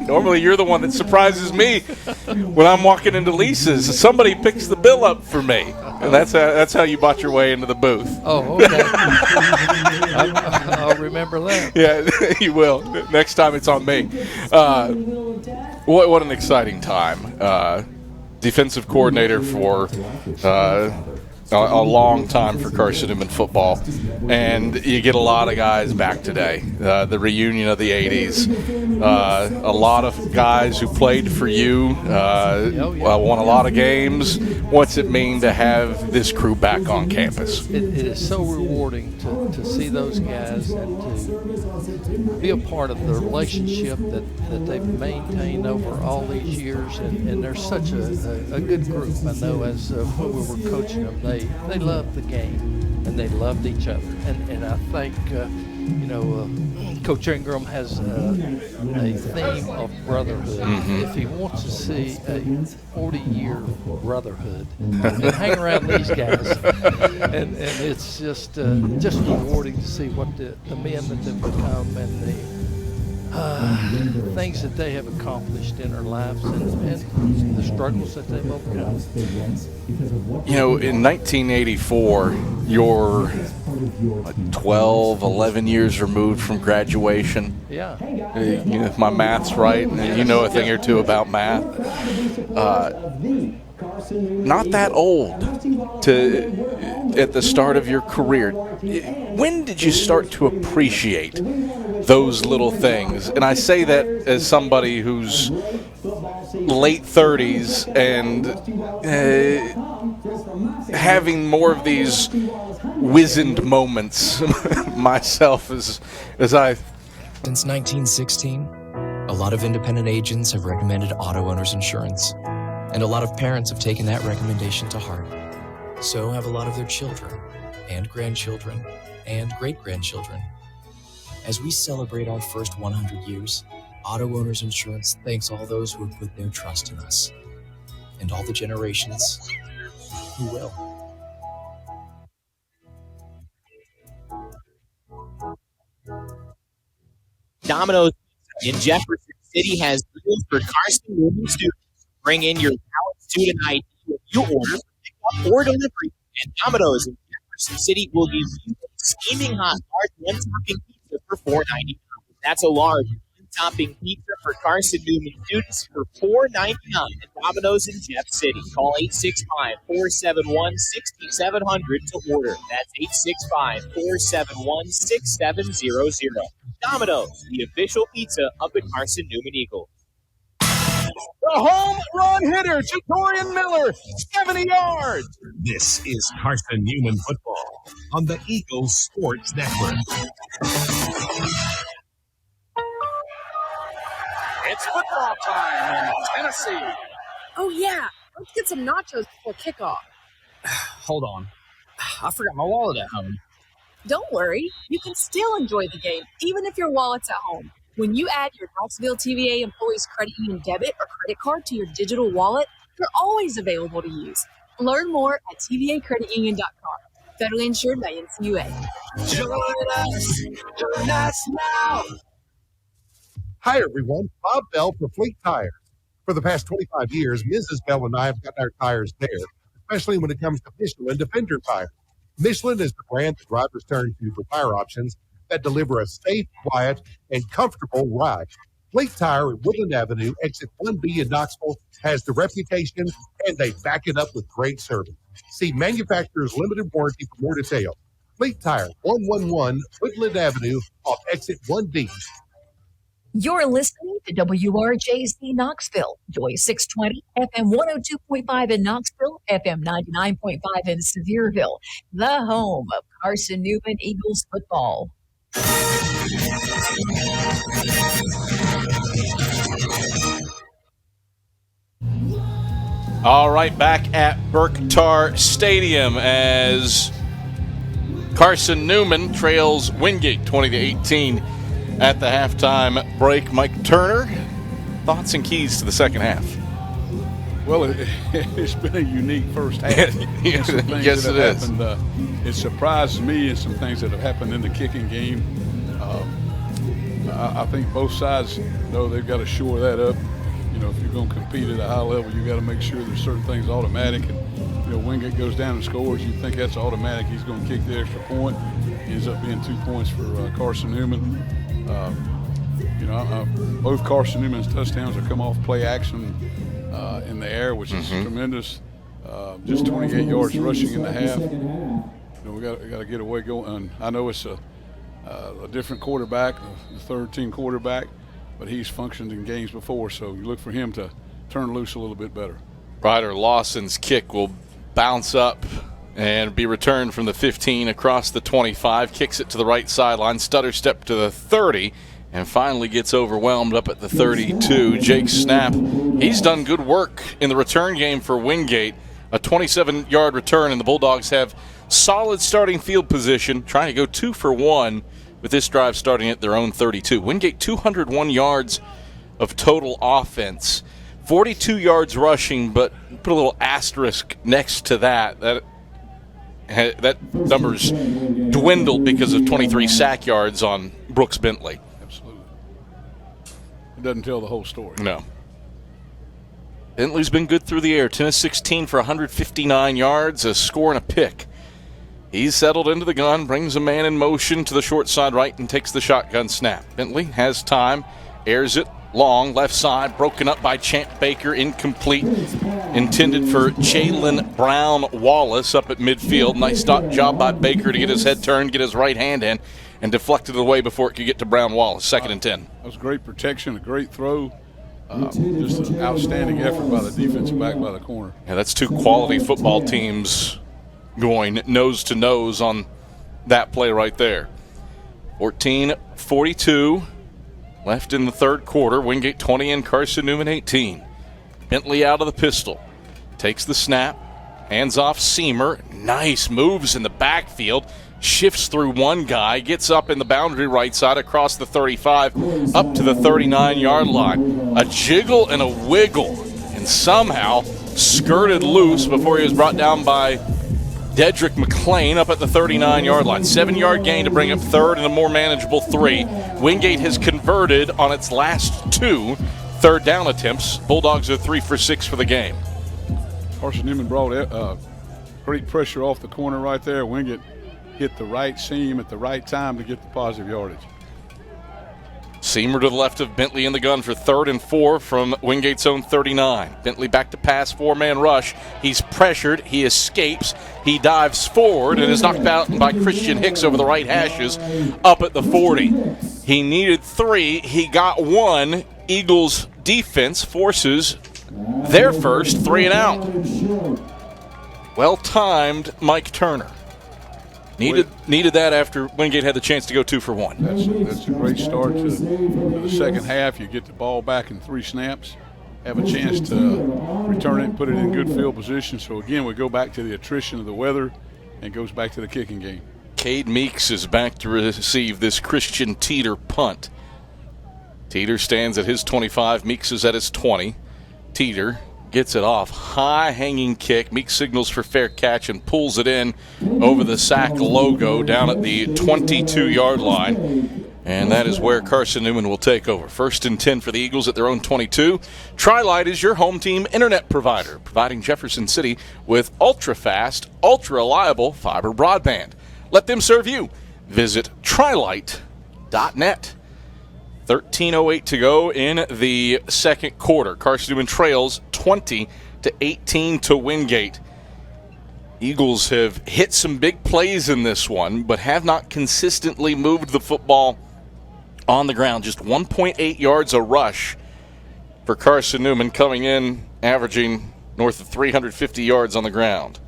Normally, you're the one that surprises me when I'm walking into Lisa's. Somebody picks the bill up for me, and that's how you bought your way into the booth. Oh, okay. I'll remember that. Yeah, you will. Next time it's on me. What an exciting time. Defensive coordinator for a long time for Carson-Newman football. And you get a lot of guys back today. The reunion of the 80s. A lot of guys who played for you, won a lot of games. What's it mean to have this crew back on campus? It is so rewarding to see those guys and to be a part of the relationship that they've maintained over all these years. And they're such a good group. I know as when we were coaching them, they loved the game and they loved each other. And I think, Coach Ingram has a theme of brotherhood. Mm-hmm. If he wants to see a 40-year brotherhood, and hang around these guys, and it's just rewarding to see what the men that they've become and the things that they have accomplished in their lives and the struggles that they've overcome. In 1984, you're 12, 11 years removed from graduation. Yeah. If my math's right, and you know a thing or two about math. Not that old at the start of your career. When did you start to appreciate those little things? And I say that as somebody who's late 30s and having more of these wizened moments myself as I... Since 1916, a lot of independent agents have recommended auto owners insurance, and a lot of parents have taken that recommendation to heart. So have a lot of their children and grandchildren and great-grandchildren. As we celebrate our first 100 years, Auto Owners Insurance thanks all those who have put their trust in us and all the generations who will. Domino's in Jefferson City has deals for Carson-Newman students. Bring in your valid student ID if you order, pick up or delivery, and Domino's in Jefferson City will give you a steaming hot large one-topping pizza for $4.99. That's a large one-topping pizza for Carson-Newman students for $4.99 at Domino's in Jeff City. Call 865-471-6700 to order. That's 865-471-6700. Domino's, the official pizza of the Carson-Newman Eagles. The home run hitter, Jatorian Miller, 70 yards. This is Carson-Newman football on the Eagles Sports Network. It's football time in Tennessee. Oh, yeah. Let's get some nachos before kickoff. Hold on. I forgot my wallet at home. Don't worry. You can still enjoy the game, even if your wallet's at home. When you add your Knoxville TVA Employees Credit Union debit or credit card to your digital wallet, they're always available to use. Learn more at tvacreditunion.com. Federally insured by NCUA. Join us now. Hi, everyone. Bob Bell for Fleet Tires. For the past 25 years, Mrs. Bell and I have gotten our tires there, especially when it comes to Michelin Defender tires. Michelin is the brand that drivers turn to for tire options that deliver a safe, quiet, and comfortable ride. Fleet Tire at Woodland Avenue, exit 1B in Knoxville, has the reputation, and they back it up with great service. See manufacturer's limited warranty for more details. Fleet Tire, 111 Woodland Avenue, off exit 1B. You're listening to WRJC Knoxville, Joy 620, FM 102.5 in Knoxville, FM 99.5 in Sevierville, the home of Carson-Newman Eagles football. All right, back at Burke-Tar Stadium as Carson-Newman trails Wingate 20-18 at the halftime break. Mike Turner, thoughts and keys to the second half? Well, it's been a unique first half. Yes, it is. It surprises me and some things that have happened in the kicking game. I think both sides know they've got to shore that up. You know, if you're going to compete at a high level, you got to make sure there's certain things automatic. And, you know, Wingate goes down and scores, you think that's automatic. He's going to kick the extra point. Ends up being 2 points for Carson-Newman. Both Carson-Newman's touchdowns have come off play action in the air, which is tremendous. Just 28 yards rushing in the half. You know, we got to get away going. I know it's a different quarterback, the third-team quarterback, but he's functioned in games before, so you look for him to turn loose a little bit better. Ryder Lawson's kick will bounce up and be returned from the 15 across the 25, kicks it to the right sideline, stutter step to the 30, and finally gets overwhelmed up at the 32. Jake Snap, he's done good work in the return game for Wingate. A 27-yard return, and the Bulldogs have solid starting field position, trying to go 2 for 1 with this drive starting at their own 32. Wingate 201 yards of total offense, 42 yards rushing, but put a little asterisk next to that. That number's dwindled because of 23 sack yards on Brooks Bentley. Absolutely. It doesn't tell the whole story. No. Bentley's been good through the air. 10 of 16 for 159 yards, a score and a pick. He's settled into the gun, brings a man in motion to the short side right, and takes the shotgun snap. Bentley has time, airs it long, left side, broken up by Champ Baker, incomplete. Intended for Jalen Brown Wallace up at midfield. Nice job by Baker to get his head turned, get his right hand in, and deflected it away before it could get to Brown Wallace. 2nd and 10. That was great protection, a great throw. Just an outstanding effort by the defensive back by the corner. Yeah, that's two quality football teams going nose to nose on that play right there. 14:42 left in the third quarter. Wingate 20 and Carson-Newman 18. Bentley out of the pistol. Takes the snap. Hands off Seamer. Nice moves in the backfield. Shifts through one guy. Gets up in the boundary right side across the 35 up to the 39-yard line. A jiggle and a wiggle. And somehow skirted loose before he was brought down by Dedrick McLean up at the 39-yard line. 7-yard gain to bring up third and a more manageable 3. Wingate has converted on its last 2 third down attempts. Bulldogs are 3 for 6 for the game. Carson-Newman brought great pressure off the corner right there. Wingate hit the right seam at the right time to get the positive yardage. Seamer to the left of Bentley in the gun for 3rd and 4 from Wingate's own 39. Bentley back to pass, 4-man rush. He's pressured. He escapes. He dives forward and is knocked out by Christian Hicks over the right hashes up at the 40. He needed 3. He got 1. Eagles defense forces their first 3 and out. Well-timed Mike Turner. Needed that after Wingate had the chance to go 2 for 1. That's a great start to the second half. You get the ball back in 3 snaps, have a chance to return it and put it in good field position. So, again, we go back to the attrition of the weather and goes back to the kicking game. Cade Meeks is back to receive this Christian Teeter punt. Teeter stands at his 25. Meeks is at his 20. Teeter gets it off. High hanging kick. Meek signals for fair catch and pulls it in over the sack logo down at the 22-yard line. And that is where Carson-Newman will take over. 1st and 10 for the Eagles at their own 22. Tri-Lite is your home team internet provider, providing Jefferson City with ultra-fast, ultra-reliable fiber broadband. Let them serve you. Visit trilite.net. 13:08 to go in the second quarter. Carson-Newman trails 20-18 to Wingate. Eagles have hit some big plays in this one, but have not consistently moved the football on the ground. Just 1.8 yards a rush for Carson-Newman, coming in averaging north of 350 yards on the ground.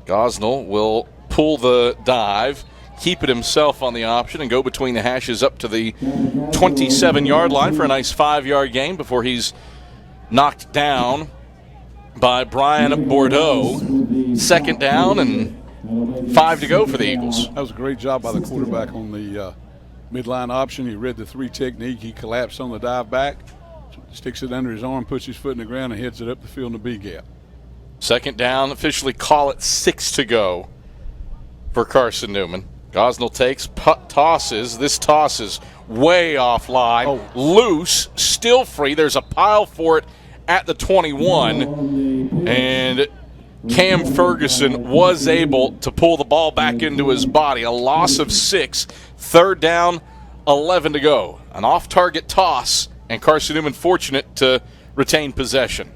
Gosnell will pull the dive, keep it himself on the option, and go between the hashes up to the 27-yard line for a nice 5-yard gain before he's knocked down by Brian Bordeaux. 2nd down and 5 to go for the Eagles. That was a great job by the quarterback on the midline option. He read the 3 technique. He collapsed on the dive back, sticks it under his arm, puts his foot in the ground, and heads it up the field in the B gap. 2nd down, officially call it 6 to go for Carson-Newman. Gosnell takes, tosses. This toss is way offline. Loose, still free. There's a pile for it at the 21. And Cam Ferguson was able to pull the ball back into his body. A loss of 6. 3rd down, 11 to go. An off-target toss, and Carson-Newman fortunate to retain possession.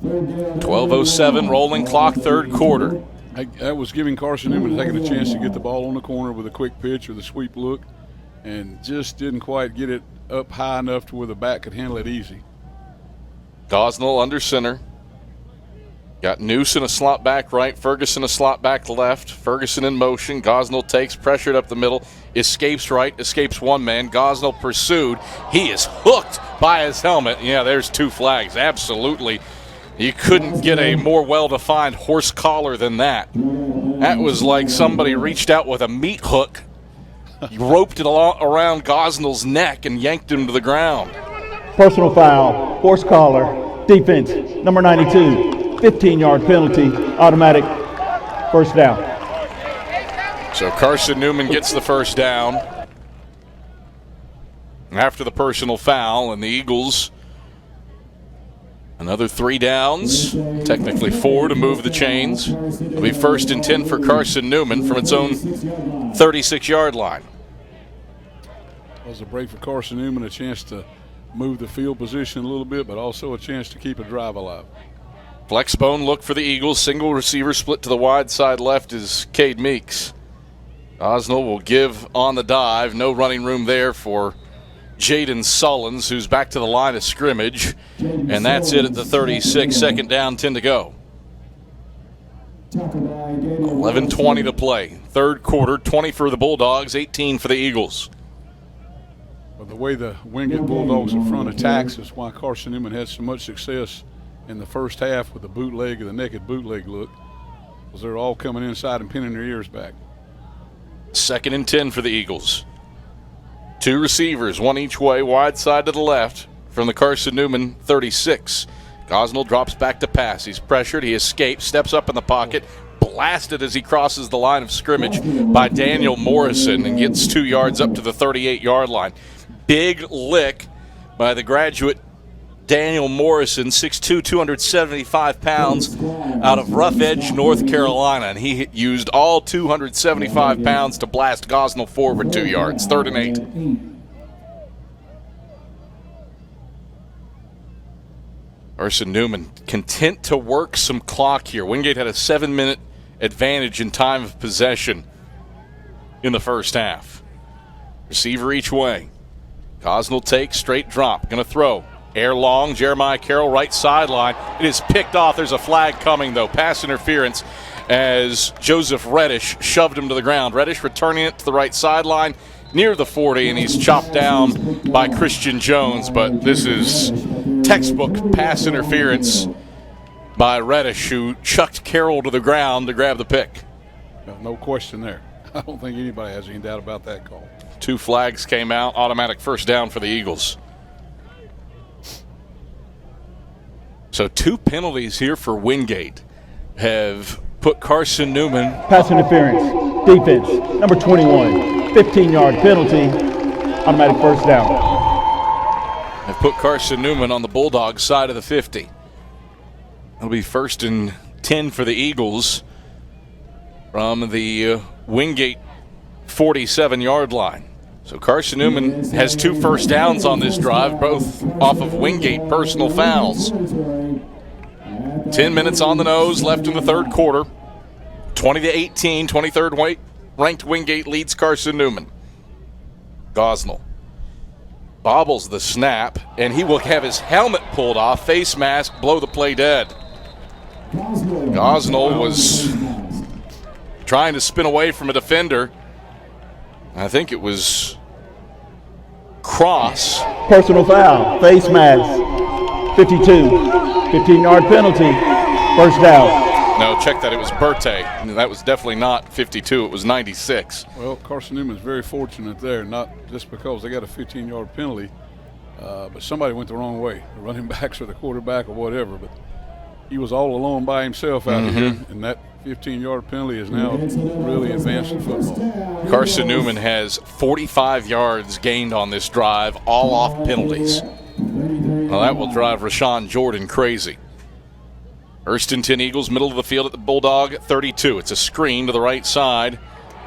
12:07, rolling clock, 3rd quarter. That was giving Carson-Newman taking a chance to get the ball on the corner with a quick pitch or the sweep look, and just didn't quite get it up high enough to where the back could handle it easy. Gosnell under center. Got Newsom a slot back right, Ferguson a slot back left. Ferguson in motion. Gosnell takes, pressured up the middle, escapes right, escapes one man. Gosnell pursued. He is hooked by his helmet. Yeah, there's 2 flags. Absolutely. You couldn't get a more well-defined horse collar than that. That was like somebody reached out with a meat hook, roped it around Gosnell's neck, and yanked him to the ground. Personal foul, horse collar, defense, number 92, 15-yard penalty, automatic, 1st down. So Carson-Newman gets the 1st down after the personal foul, and the Eagles another 3 downs, technically 4 to move the chains. It'll be 1st and 10 for Carson-Newman from its own 36-yard line. It was a break for Carson-Newman, a chance to move the field position a little bit, but also a chance to keep a drive alive. Flex bone look for the Eagles. Single receiver split to the wide side left is Cade Meeks. Gosnell will give on the dive. No running room there for Jaden Sullins, who's back to the line of scrimmage. And that's it at the 36. 2nd down, 10 to go. 11:20 to play. 3rd quarter, 20 for the Bulldogs, 18 for the Eagles. Well, the way the Wingate Bulldogs in front attacks is why Carson-Newman had so much success in the first half with the bootleg or the naked bootleg look, because they're all coming inside and pinning their ears back. 2nd and 10 for the Eagles. 2 receivers, 1 each way, wide side to the left from the Carson-Newman 36. Gosnell drops back to pass. He's pressured. He escapes, steps up in the pocket, blasted as he crosses the line of scrimmage by Daniel Morrison and gets 2 yards up to the 38-yard line. Big lick by the graduate Daniel Morrison, 6'2", 275 pounds, out of Rough Edge, North Carolina. And he used all 275 pounds to blast Gosnell forward 2 yards. 3rd and 8. Carson-Newman content to work some clock here. Wingate had a 7-minute advantage in time of possession in the first half. Receiver each way. Gosnell takes, straight drop, going to throw. Air long, Jeremiah Carroll, right sideline. It is picked off. There's a flag coming, though. Pass interference as Joseph Reddish shoved him to the ground. Reddish returning it to the right sideline near the 40, and he's chopped down by Christian Jones. But this is textbook pass interference by Reddish, who chucked Carroll to the ground to grab the pick. No question there. I don't think anybody has any doubt about that call. 2 flags came out. Automatic 1st down for the Eagles. So 2 penalties here for Wingate have put Carson-Newman. Pass interference, defense, number 21, 15-yard penalty, automatic first down. Have put Carson-Newman on the Bulldog side of the 50. It'll be 1st and 10 for the Eagles from the Wingate 47-yard line. So Carson-Newman has 2 first downs on this drive, both off of Wingate personal fouls. 10 minutes on the nose left in the third quarter. 20-18, 23rd ranked Wingate leads Carson-Newman. Gosnell bobbles the snap, and he will have his helmet pulled off, face mask, blow the play dead. Gosnell was trying to spin away from a defender. I think it was Cross. Personal foul, face mask, 52, 15-yard penalty, first down. No, check that. It was Berthe. That was definitely not 52. It was 96. Well, Carson-Newman's very fortunate there, not just because they got a 15-yard penalty, but somebody went the wrong way, the running backs or the quarterback or whatever. But he was all alone by himself out here, and that 15-yard penalty is now really advanced in football. Carson-Newman has 45 yards gained on this drive, all off penalties. Well, that will drive Rashawn Jordan crazy. 1st and 10 Eagles, middle of the field at the Bulldog 32. It's a screen to the right side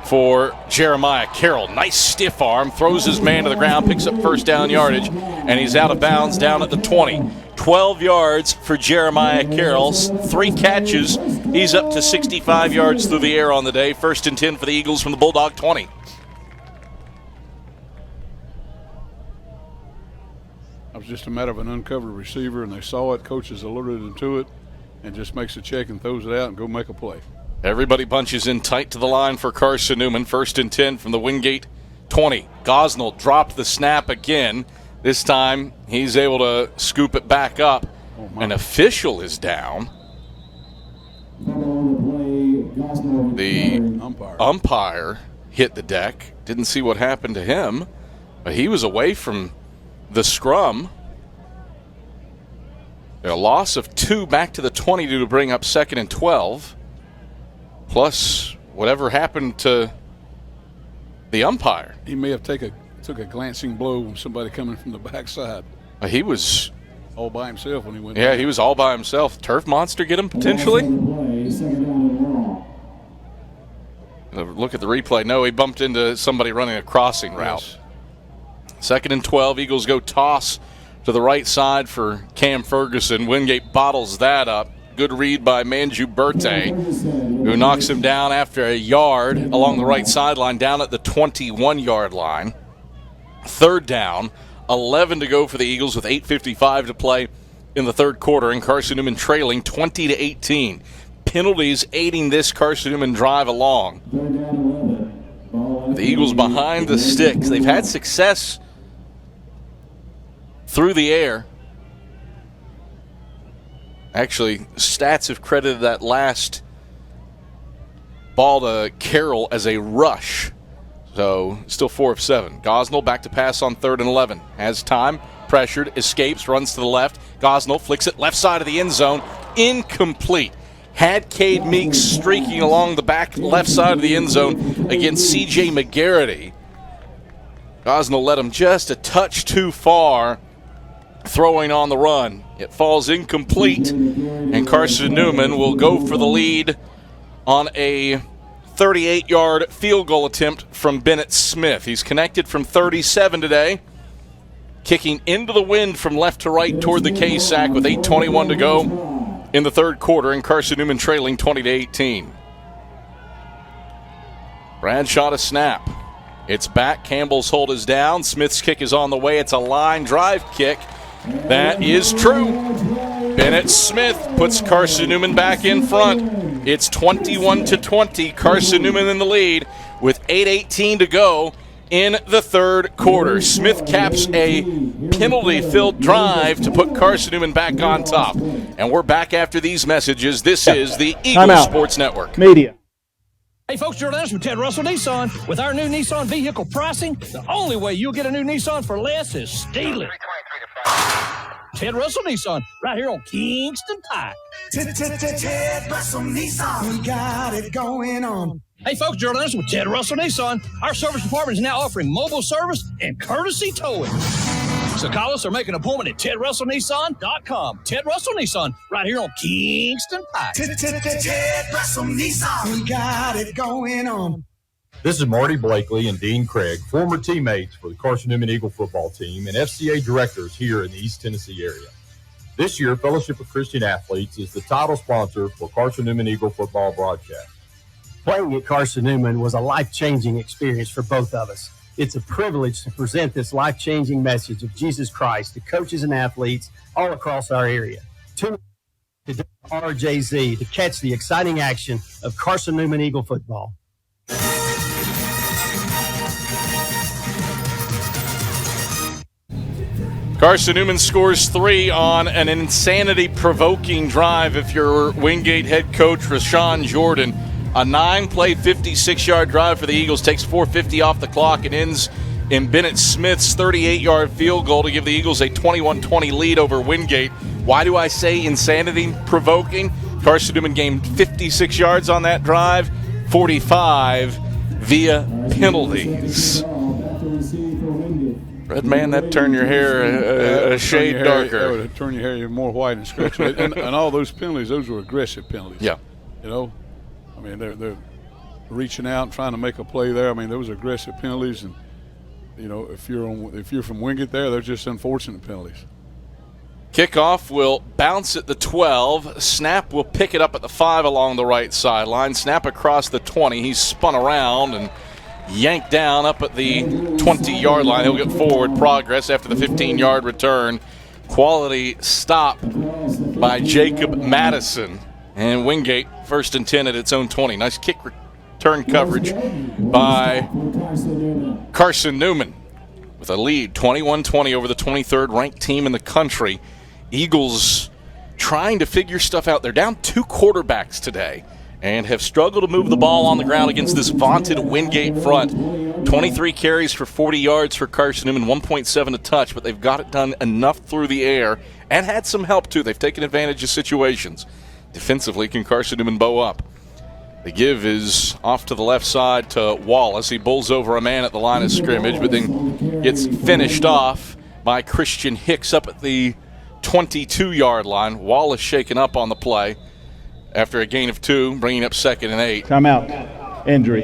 for Jeremiah Carroll. Nice stiff arm, throws his man to the ground, picks up first down yardage, and he's out of bounds down at the 20. 12 yards for Jeremiah Carroll, 3 catches. He's up to 65 yards through the air on the day. 1st and 10 for the Eagles from the Bulldog 20. It was just a matter of an uncovered receiver, and they saw it. Coaches alerted them to it, and just makes a check and throws it out and go make a play. Everybody bunches in tight to the line for Carson-Newman. 1st and 10 from the Wingate 20. Gosnell dropped the snap again. This time he's able to scoop it back up. An official is down. The umpire hit the deck. Didn't see what happened to him, but he was away from the scrum. A loss of 2 back to the 20 to bring up 2nd and 12. Plus whatever happened to the umpire. He may have took a glancing blow from somebody coming from the backside. He was all by himself when he went. Yeah, down. he was all by himself. Turf monster get him potentially? Look at the replay. No, he bumped into somebody running a crossing route. 2nd and 12. Eagles go toss to the right side for Cam Ferguson. Wingate bottles that up. Good read by Manju Berthe, who knocks him down after a yard along the right sideline down at the 21-yard line. 3rd down, 11 to go for the Eagles with 8:55 to play in the third quarter, and Carson-Newman trailing 20-18. Penalties aiding this Carson-Newman drive along. The Eagles behind the sticks. They've had success through the air. Actually, stats have credited that last ball to Carroll as a rush. So, still 4 of 7. Gosnell back to pass on 3rd and 11. Has time, pressured, escapes, runs to the left. Gosnell flicks it left side of the end zone. Incomplete. Had Cade Meeks streaking along the back left side of the end zone against C.J. McGarity. Gosnell led him just a touch too far, throwing on the run. It falls incomplete, and Carson-Newman will go for the lead on a 38-yard field goal attempt from Bennett Smith. He's connected from 37 today, kicking into the wind from left to right toward the K-Sack with 8:21 to go in the third quarter, and Carson-Newman trailing 20-18. Bradshaw to snap. It's back. Campbell's hold is down. Smith's kick is on the way. It's a line drive kick. That is true. Bennett Smith puts Carson-Newman back in front. It's 21-20. Carson-Newman in the lead with 8:18 to go in the third quarter. Smith caps a penalty-filled drive to put Carson-Newman back on top. And we're back after these messages. This is the Eagles Sports Network. Media. Hey folks, Gerald Anderson with Ted Russell Nissan. With our new Nissan vehicle pricing, the only way you'll get a new Nissan for less is steal it. Ted Russell Nissan, right here on Kingston Pike. Ted Russell Nissan, we got it going on. Hey folks, Gerald Anderson with Ted Russell Nissan. Our service department is now offering mobile service and courtesy towing. So call us or make an appointment at TedRussellNissan.com. Ted Russell Nissan, right here on Kingston Pike. Ted Russell Nissan, we got it going on. This is Marty Blakely and Dean Craig, former teammates for the Carson-Newman Eagle football team and FCA directors here in the East Tennessee area. This year, Fellowship of Christian Athletes is the title sponsor for Carson-Newman Eagle football broadcast. Playing at Carson-Newman was a life-changing experience for both of us. It's a privilege to present this life-changing message of Jesus Christ to coaches and athletes all across our area. Tune in to RJZ to catch the exciting action of Carson-Newman Eagle football. Carson-Newman scores 3 on an insanity-provoking drive if you're Wingate head coach Rashawn Jordan. A 9-play, 56-yard drive for the Eagles takes 4:50 off the clock and ends in Bennett Smith's 38-yard field goal to give the Eagles a 21-20 lead over Wingate. Why do I say insanity-provoking? Carson-Newman gained 56 yards on that drive, 45 via penalties. Red man, that turned your hair a shade darker. That would turn your hair even more white and scratchy. and all those penalties, those were aggressive penalties. Yeah. You know, I mean, they're reaching out and trying to make a play there. I mean, those are aggressive penalties, and you know, if you're from Wingate there, they're just unfortunate penalties. Kickoff will bounce at the 12. Snap will pick it up at the 5 along the right sideline. Snap across the 20. He's spun around and yanked down up at the 20-yard line. He'll get forward progress after the 15-yard return. Quality stop by Jacob Madison. And Wingate, 1st and 10 at its own 20. Nice kick return coverage by Carson-Newman with a lead, 21-20 over the 23rd ranked team in the country. Eagles trying to figure stuff out. They're down 2 quarterbacks today and have struggled to move the ball on the ground against this vaunted Wingate front. 23 carries for 40 yards for Carson-Newman, 1.7 a touch, but they've got it done enough through the air and had some help, too. They've taken advantage of situations. Defensively, can Carson-Newman bow up? The give is off to the left side to Wallace. He bowls over a man at the line of scrimmage, but then gets finished off by Christian Hicks up at the 22-yard line. Wallace shaken up on the play after a gain of 2, bringing up 2nd and 8. Timeout. Injury.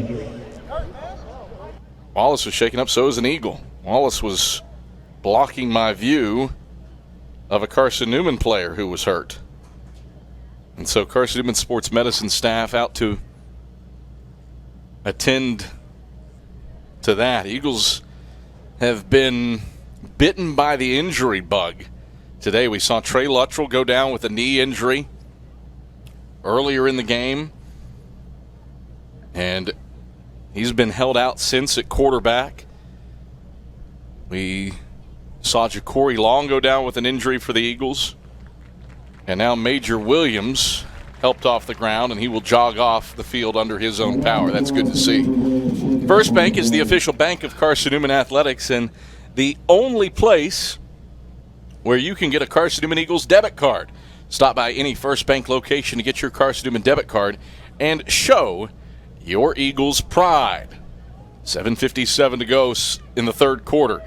Wallace was shaken up, so is an Eagle. Wallace was blocking my view of a Carson-Newman player who was hurt. And so Carson-Newman sports medicine staff out to attend to that. Eagles have been bitten by the injury bug. Today we saw Trey Luttrell go down with a knee injury earlier in the game, and he's been held out since at quarterback. We saw Ja'Cory Long go down with an injury for the Eagles, and now Major Williams helped off the ground, and he will jog off the field under his own power. That's good to see. First Bank is the official bank of Carson-Newman Athletics, and the only place where you can get a Carson-Newman Eagles debit card. Stop by any First Bank location to get your Carson-Newman debit card and show your Eagles pride. 7:57 to go in the third quarter.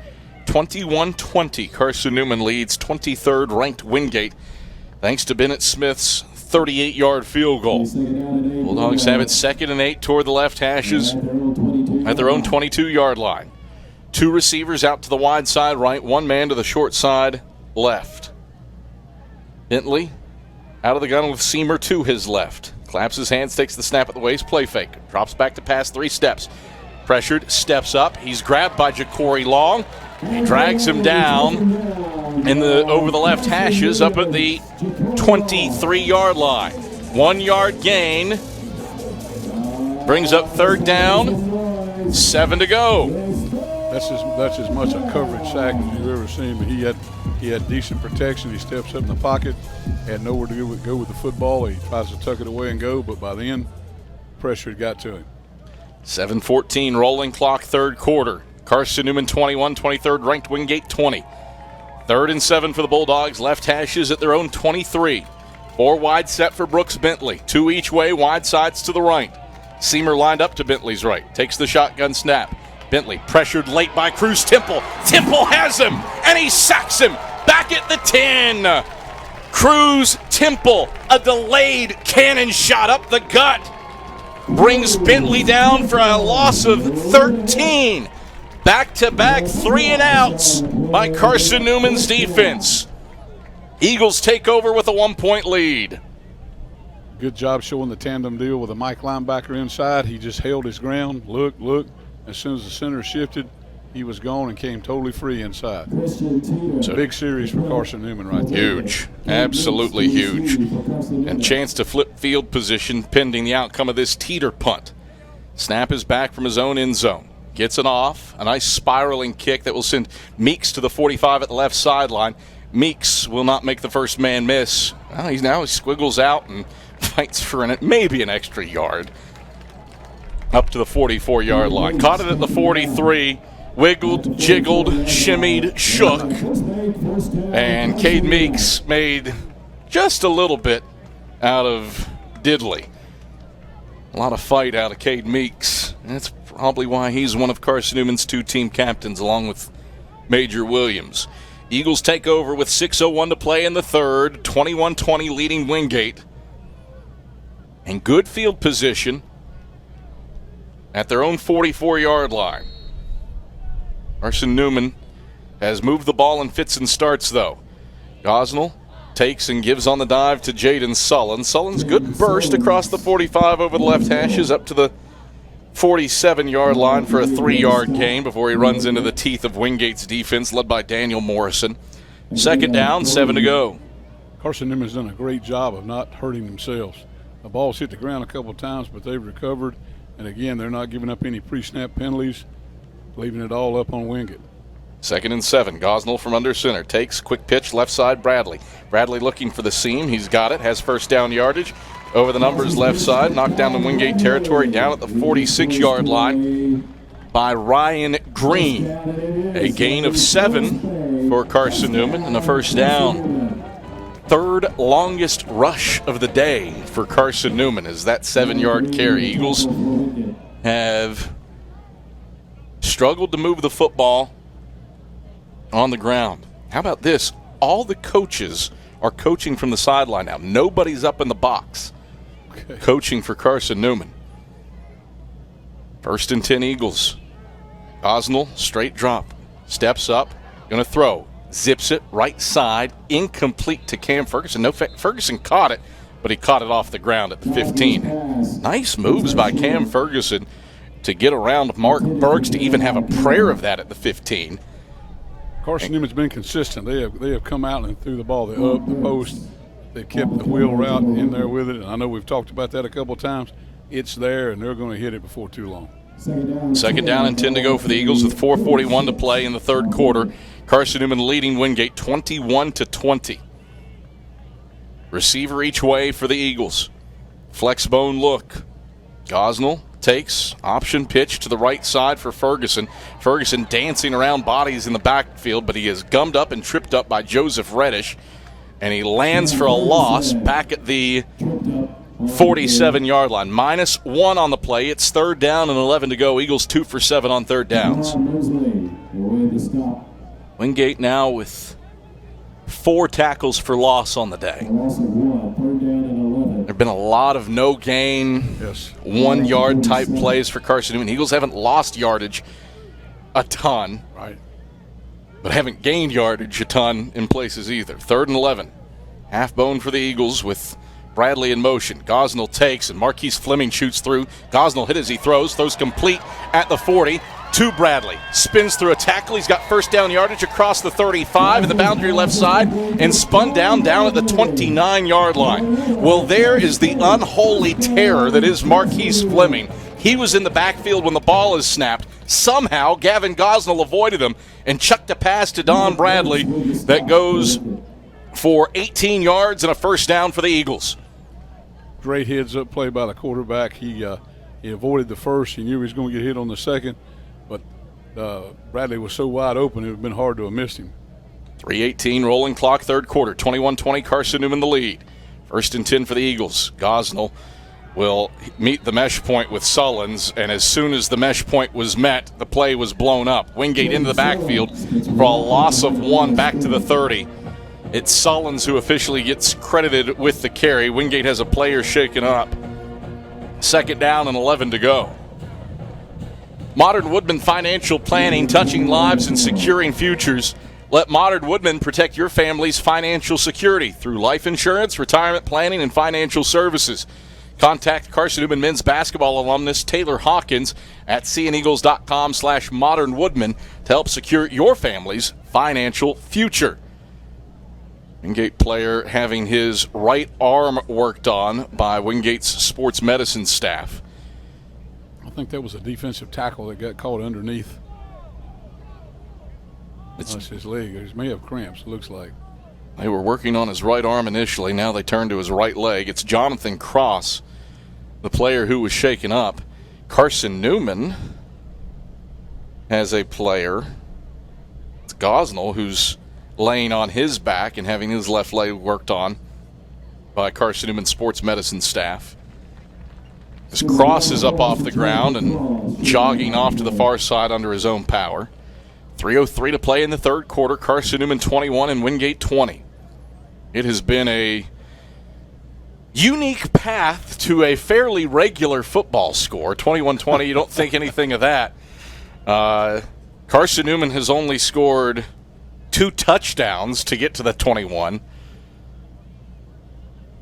21-20, Carson-Newman leads 23rd ranked Wingate thanks to Bennett Smith's 38-yard field goal. Bulldogs have it 2nd and 8 toward the left hashes at their own 22-yard line. 2 receivers out to the wide side right, 1 man to the short side left. Bentley out of the gun with Seamer to his left. Claps his hands, takes the snap at the waist, play fake. Drops back to pass 3 steps. Pressured, steps up. He's grabbed by Ja'Cory Long. He drags him down over the left hashes up at the 23-yard line. 1 yard gain. Brings up 3rd down. 7 to go. That's as much a coverage sack as you've ever seen, but he had decent protection. He steps up in the pocket, had nowhere to go with the football. He tries to tuck it away and go, but by the end, pressure got to him. 7:14 rolling clock, third quarter. Carson-Newman 21, 23rd ranked Wingate 20. 3rd and 7 for the Bulldogs. Left hashes at their own 23. 4 wide set for Brooks Bentley. 2 each way, wide sides to the right. Seamer lined up to Bentley's right. Takes the shotgun snap. Bentley pressured late by Cruz Temple. Temple has him, and he sacks him back at the 10. Cruz Temple, a delayed cannon shot up the gut, brings Bentley down for a loss of 13. Back-to-back 3-and-outs by Carson-Newman's defense. Eagles take over with a 1-point lead. Good job showing the tandem deal with a Mike linebacker inside. He just held his ground. Look. As soon as the center shifted, he was gone and came totally free inside. It's a big series for Carson-Newman right there. Huge. Absolutely huge. And chance to flip field position pending the outcome of this teeter punt. Snap is back from his own end zone. Gets it off. A nice spiraling kick that will send Meeks to the 45 at the left sideline. Meeks will not make the first man miss. Well, he squiggles out and fights for maybe an extra yard. Up to the 44-yard line. Caught it at the 43. Wiggled, jiggled, shimmied, shook. And Cade Meeks made just a little bit out of diddly. A lot of fight out of Cade Meeks. That's probably why he's one of Carson-Newman's 2 team captains, along with Major Williams. Eagles take over with 6:01 to play in the third. 21-20 leading Wingate. And good field position at their own 44-yard line. Carson-Newman has moved the ball in fits and starts, though. Gosnell takes and gives on the dive to Jaden Sullen. Sullen's good burst across the 45 over the left hashes up to the 47-yard line for a 3-yard gain before he runs into the teeth of Wingate's defense, led by Daniel Morrison. 2nd down, 7 to go. Carson-Newman's done a great job of not hurting themselves. The ball's hit the ground a couple of times, but they've recovered. And again, they're not giving up any pre-snap penalties, leaving it all up on Wingate. 2nd and 7. Gosnell from under center. Takes, quick pitch, left side, Bradley. Bradley looking for the seam. He's got it. Has first down yardage. Over the numbers, left side. Knocked down to Wingate territory, down at the 46-yard line by Ryan Green. A gain of 7 for Carson-Newman and a first down. 3rd longest rush of the day for Carson-Newman is that 7-yard carry. Eagles have struggled to move the football on the ground. How about this? All the coaches are coaching from the sideline now. Nobody's up in the box coaching for Carson-Newman. 1st and 10 Eagles. Gosnell, straight drop. Steps up. Going to throw. Zips it right side, incomplete to Cam Ferguson. No, Ferguson caught it, but he caught it off the ground at the 15. Nice moves by Cam Ferguson to get around Mark Burks to even have a prayer of that at the 15. Carson-Newman's been consistent. They have come out and threw the ball up the post. They've kept the wheel route in there with it, and I know we've talked about that a couple of times. It's there, and they're going to hit it before too long. 2nd down and 10 to go for the Eagles with 4:41 to play in the third quarter. Carson-Newman leading Wingate 21-20. Receiver each way for the Eagles. Flex bone look. Gosnell takes, option pitch to the right side for Ferguson. Ferguson dancing around bodies in the backfield, but he is gummed up and tripped up by Joseph Reddish, and he lands for a loss back at the 47-yard line. -1 on the play. It's 3rd down and 11 to go. Eagles 2 for 7 on 3rd downs. Wingate now with 4 tackles for loss on the day. There have been a lot of no-gain, 1-yard type plays for Carson-Newman. Eagles haven't lost yardage a ton, but haven't gained yardage a ton in places either. 3rd and 11. Half bone for the Eagles with Bradley in motion. Gosnell takes, and Marquise Fleming shoots through. Gosnell hit as he throws complete at the 40 to Bradley. Spins through a tackle. He's got first down yardage across the 35 and the boundary left side, and spun down at the 29-yard line. Well, there is the unholy terror that is Marquise Fleming. He was in the backfield when the ball is snapped. Somehow, Gavin Gosnell avoided him and chucked a pass to Don Bradley that goes for 18 yards and a first down for the Eagles. Great heads-up play by the quarterback. He avoided the first. He knew he was going to get hit on the second, but Bradley was so wide open it would have been hard to have missed him. 3:18 rolling clock, third quarter. 21-20, Carson-Newman the lead. 1st and 10 for the Eagles. Gosnell will meet the mesh point with Sullins, and as soon as the mesh point was met, the play was blown up. Wingate into the backfield for a loss of 1 back to the 30. It's Sullins who officially gets credited with the carry. Wingate has a player shaken up. 2nd down and 11 to go. Modern Woodman Financial Planning, touching lives and securing futures. Let Modern Woodman protect your family's financial security through life insurance, retirement planning, and financial services. Contact Carson-Newman men's basketball alumnus Taylor Hawkins at seeandeagles.com/modernwoodman to help secure your family's financial future. Wingate player having his right arm worked on by Wingate's sports medicine staff. I think that was a defensive tackle that got caught underneath. That's his leg. He may have cramps, it looks like. They were working on his right arm initially. Now they turn to his right leg. It's Jonathan Cross, the player who was shaken up. Carson-Newman has a player. It's Gosnell, who's laying on his back and having his left leg worked on by Carson-Newman sports medicine staff. As Cross is up off the ground and jogging off to the far side under his own power. 3:03 to play in the third quarter. Carson-Newman 21 and Wingate 20. It has been a unique path to a fairly regular football score. 21-20, you don't think anything of that. Carson-Newman has only scored 2 touchdowns to get to the 21.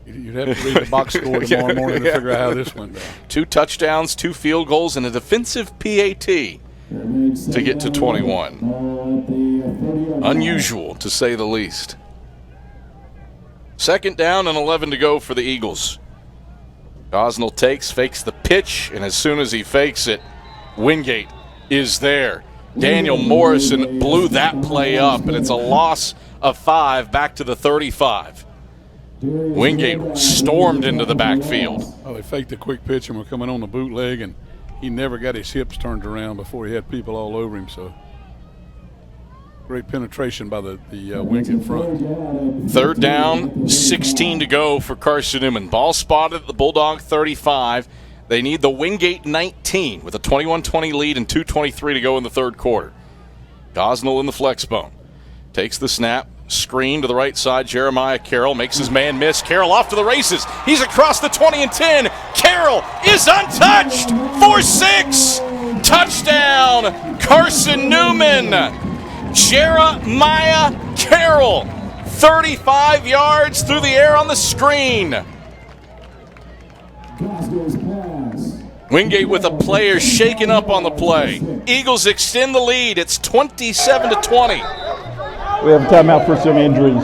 You'd have to read the box score tomorrow morning to figure out how this went down. 2 touchdowns, 2 field goals, and a defensive PAT to get to 21. Unusual, to say the least. 2nd down and 11 to go for the Eagles. Gosnell fakes the pitch, and as soon as he fakes it, Wingate is there. Daniel Morrison blew that play up, and it's a loss of 5 back to the 35. Wingate stormed into the backfield. Oh, they faked the quick pitch and were coming on the bootleg, and he never got his hips turned around before he had people all over him. So great penetration by the Wingate front. 3rd down, 16 to go for Carson-Newman. Ball spotted at the Bulldog 35. They need the Wingate 19 with a 21-20 lead and 2:23 to go in the third quarter. Gosnell in the flex bone. Takes the snap. Screen to the right side. Jeremiah Carroll makes his man miss. Carroll off to the races. He's across the 20 and 10. Carroll is untouched. 4-6. Touchdown, Carson-Newman. Jeremiah Carroll. 35 yards through the air on the screen. Wingate with a player shaken up on the play. Eagles extend the lead. It's 27-20. We have a timeout for some injuries.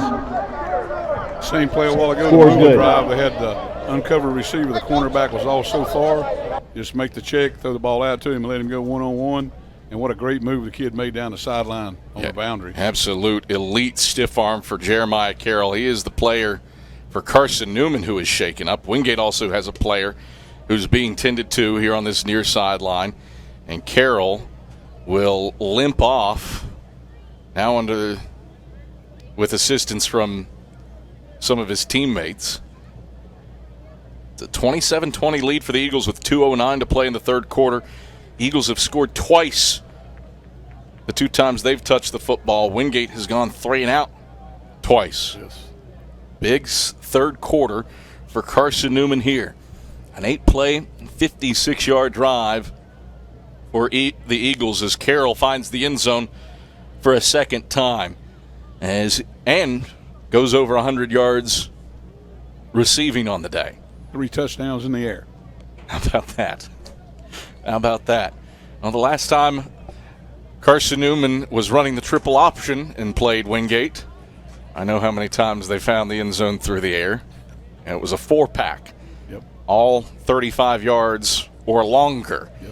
Same play a while ago. Score's The good. drive, they had the uncovered receiver. The cornerback was all so far. Just make the check, throw the ball out to him, and let him go one-on-one. And what a great move the kid made down the sideline on the boundary. Absolute elite stiff arm for Jeremiah Carroll. He is the player for Carson-Newman who is shaken up. Wingate also has a player who's being tended to here on this near sideline. And Carroll will limp off now with assistance from some of his teammates. It's a 27-20 lead for the Eagles with 2:09 to play in the third quarter. Eagles have scored twice the 2 times they've touched the football. Wingate has gone 3 and out twice. Yes. Big third quarter for Carson-Newman here. An 8-play, 56-yard drive for the Eagles as Carroll finds the end zone for a second time. And goes over 100 yards receiving on the day. 3 touchdowns in the air. How about that? How about that? Well, the last time Carson-Newman was running the triple option and played Wingate, I know how many times they found the end zone through the air. And it was a 4-pack. Yep. All 35 yards or longer. Yep.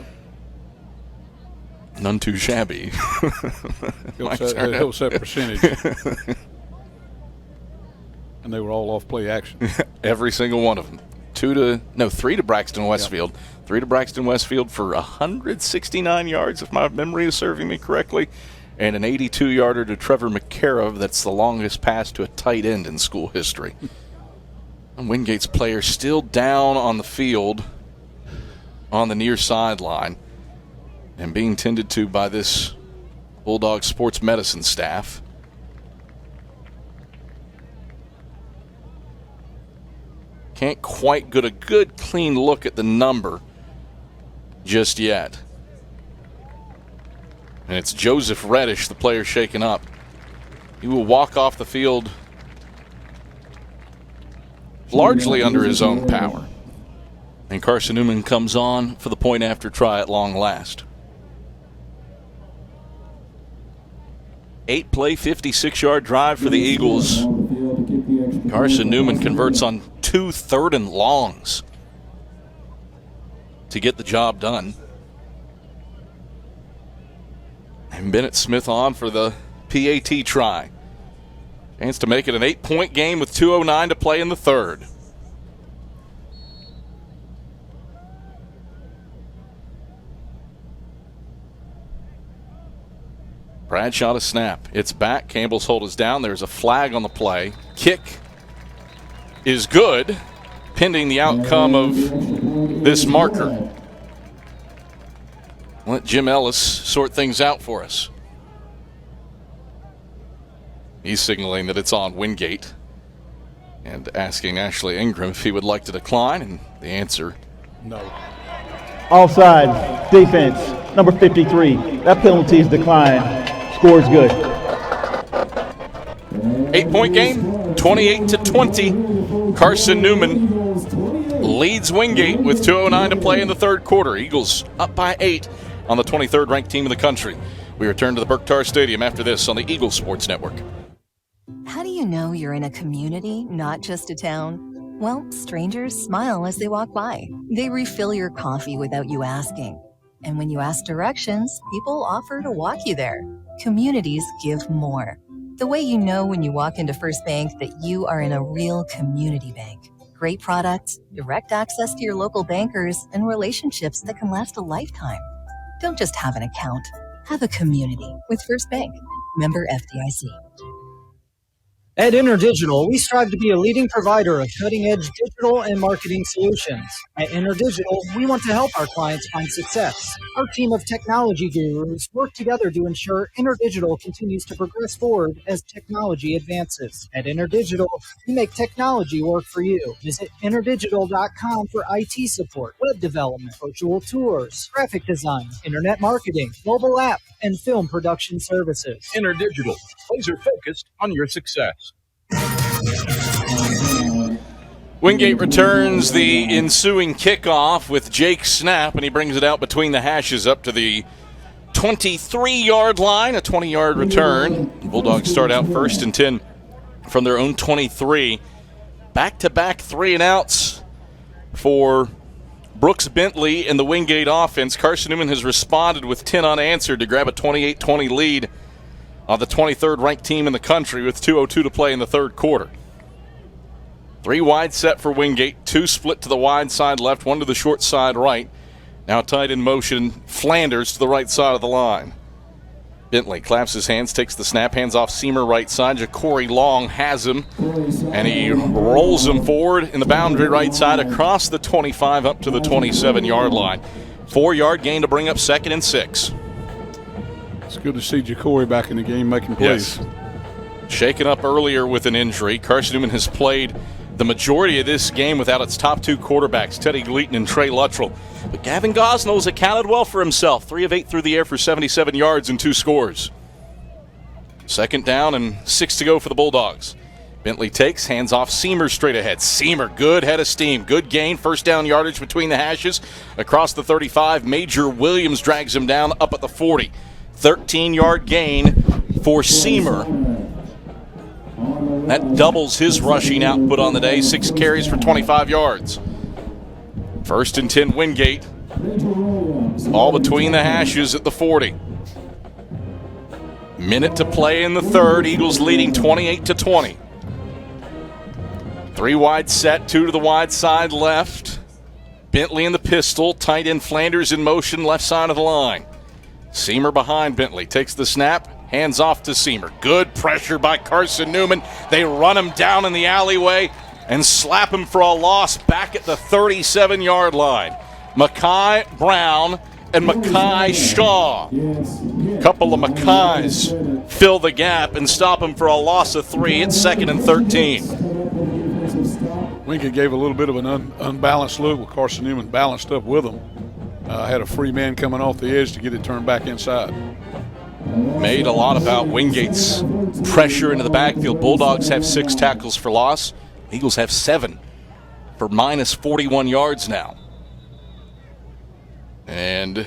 None too shabby. Helps that percentage. And they were all off play action. Every single one of them. 3 to Braxton Westfield. Yep. 3 to Braxton Westfield for 169 yards, if my memory is serving me correctly. and an 82-yarder to Trevor McCarroll. That's the longest pass to a tight end in school history. And Wingate's player still down on the field on the near sideline and being tended to by this Bulldog sports medicine staff. Can't quite get a good, clean look at the number just yet. And it's Joseph Reddish, the player shaken up. He will walk off the field largely under his own power. And Carson-Newman comes on for the point after try at long last. 8-play, 56-yard drive for the Eagles. Carson-Newman converts on 2 third and longs to get the job done. And Bennett Smith on for the PAT try. Chance to make it an 8-point game with 2:09 to play in the third. Bradshaw to snap. It's back. Campbell's hold is down. There's a flag on the play. Kick is good, pending the outcome of this marker. Let Jim Ellis sort things out for us. He's signaling that it's on Wingate and asking Ashley Ingram if he would like to decline, and the answer, no. Offside, defense, number 53. That penalty is declined. Score is good. 8-point game, 28-20. Carson-Newman leads Wingate with 2:09 to play in the third quarter. Eagles up by 8 on the 23rd ranked team in the country. We return to the Berktar Stadium after this on the Eagles Sports Network. How do you know you're in a community, not just a town? Well, strangers smile as they walk by. They refill your coffee without you asking. And when you ask directions, people offer to walk you there. Communities give more. The way you know when you walk into First Bank that you are in a real community bank. Great products, direct access to your local bankers, and relationships that can last a lifetime. Don't just have an account. Have a community with First Bank. Member FDIC. At InterDigital, we strive to be a leading provider of cutting-edge digital and marketing solutions. At InterDigital, we want to help our clients find success. Our team of technology gurus work together to ensure InterDigital continues to progress forward as technology advances. At InterDigital, we make technology work for you. Visit interdigital.com for IT support, web development, virtual tours, graphic design, internet marketing, mobile app, and film production services. InterDigital, laser-focused on your success. Wingate returns the ensuing kickoff with Jake Snap, and he brings it out between the hashes up to the 23-yard line, a 20-yard return. Bulldogs start out 1st and 10 from their own 23. Back-to-back 3-and-outs for Brooks Bentley and the Wingate offense. Carson-Newman has responded with 10 unanswered to grab a 28-20 lead on the 23rd ranked team in the country with 2:02 to play in the third quarter. 3 wide set for Wingate, 2 split to the wide side left, 1 to the short side right. Now tight in motion, Flanders to the right side of the line. Bentley claps his hands, takes the snap, hands off Seamer right side. Ja'Cory Long has him, and he rolls him forward in the boundary right side across the 25 up to the 27-yard line. 4-yard gain to bring up 2nd and 6. It's good to see Ja'Cory back in the game making plays. Yes. Shaken up earlier with an injury. Carson-Newman has played the majority of this game without its top 2 quarterbacks, Teddy Gleaton and Trey Luttrell. But Gavin Gosnell's accounted well for himself. 3 of 8 through the air for 77 yards and 2 scores. 2nd down and 6 to go for the Bulldogs. Bentley takes, hands off Seamer straight ahead. Seamer, good head of steam. Good gain, 1st down yardage between the hashes. Across the 35, Major Williams drags him down up at the 40. 13-yard gain for Seamer. That doubles his rushing output on the day. 6 carries for 25 yards. 1st and 10 Wingate. All between the hashes at the 40. Minute to play in the third. Eagles leading 28-20. 3 wide set, 2 to the wide side left. Bentley in the pistol. Tight end Flanders in motion, left side of the line. Seamer behind Bentley. Takes the snap. Hands off to Seamer. Good pressure by Carson-Newman. They run him down in the alleyway and slap him for a loss back at the 37-yard line. Mackay Brown and Mackay Shaw. A couple of Mackays fill the gap and stop him for a loss of 3. It's 2nd and 13. Wingate gave a little bit of an unbalanced look with Carson-Newman balanced up with him. Had a free man coming off the edge to get it turned back inside. Made a lot about Wingate's pressure into the backfield. Bulldogs have 6 tackles for loss. Eagles have 7 for minus 41 yards now. And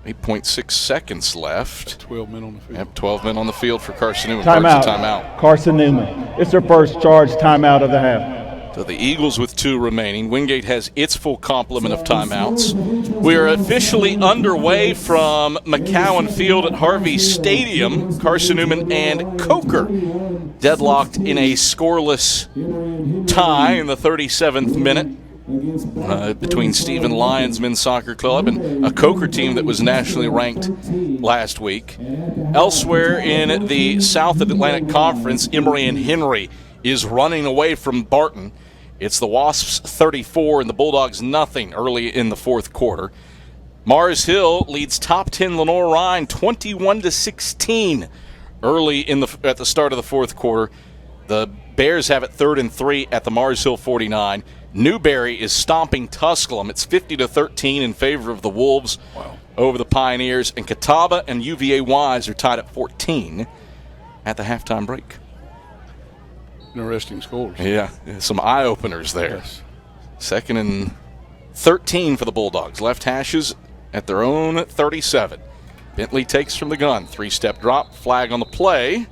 8.6 seconds left. 12 men on the field. Yep, 12 men on the field for Carson-Newman. Timeout. Carson-Newman. It's their first charge timeout of the half. So the Eagles with 2 remaining. Wingate has its full complement of timeouts. We are officially underway from McCowan Field at Harvey Stadium. Carson-Newman and Coker deadlocked in a scoreless tie in the 37th minute between Stephen Lyons Men's Soccer Club and a Coker team that was nationally ranked last week. Elsewhere in the South Atlantic Conference, Emory and Henry is running away from Barton. It's the Wasps 34 and the Bulldogs nothing early in the fourth quarter. Mars Hill leads top 10 Lenore-Rhine 21-16 early at the start of the fourth quarter. The Bears have it 3rd and 3 at the Mars Hill 49. Newberry is stomping Tusculum. It's 50-13 in favor of the Wolves over the Pioneers. And Catawba and UVA Wise are tied at 14 at the halftime break. Interesting scores. Yeah, some eye-openers there. Yes. 2nd and 13 for the Bulldogs. Left hashes at their own 37. Bentley takes from the gun. 3-step drop, flag on the play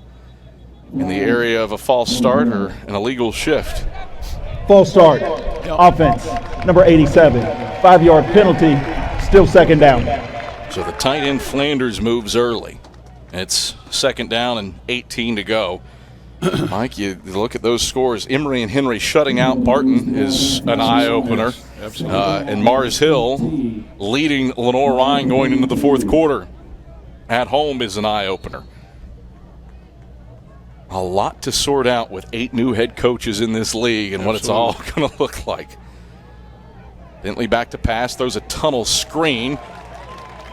in the area of a false start or an illegal shift. False start. Offense, number 87. 5-yard penalty, still 2nd down. So the tight end Flanders moves early. It's 2nd down and 18 to go. Mike, you look at those scores. Emory and Henry shutting out Barton is an eye-opener. Yes, absolutely. And Mars Hill leading Lenore-Rhine going into the fourth quarter at home is an eye-opener. A lot to sort out with 8 new head coaches in this league and what it's all going to look like. Bentley back to pass, throws a tunnel screen.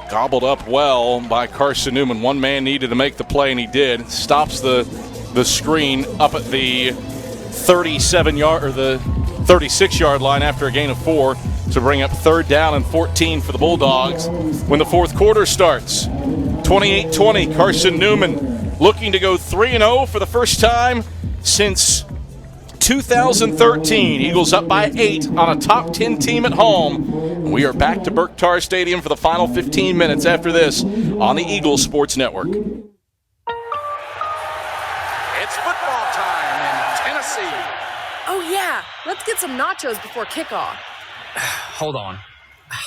Gobbled up well by Carson-Newman. One man needed to make the play, and he did. Stops the screen up at the 37-yard or the 36-yard line after a gain of 4 to bring up 3rd down and 14 for the Bulldogs when the fourth quarter starts. 28-20, Carson-Newman looking to go 3-0 for the first time since 2013. Eagles up by 8 on a top 10 team at home. We are back to Burke Tar Stadium for the final 15 minutes after this on the Eagles Sports Network. It's football time in Tennessee. Oh, yeah. Let's get some nachos before kickoff. Hold on.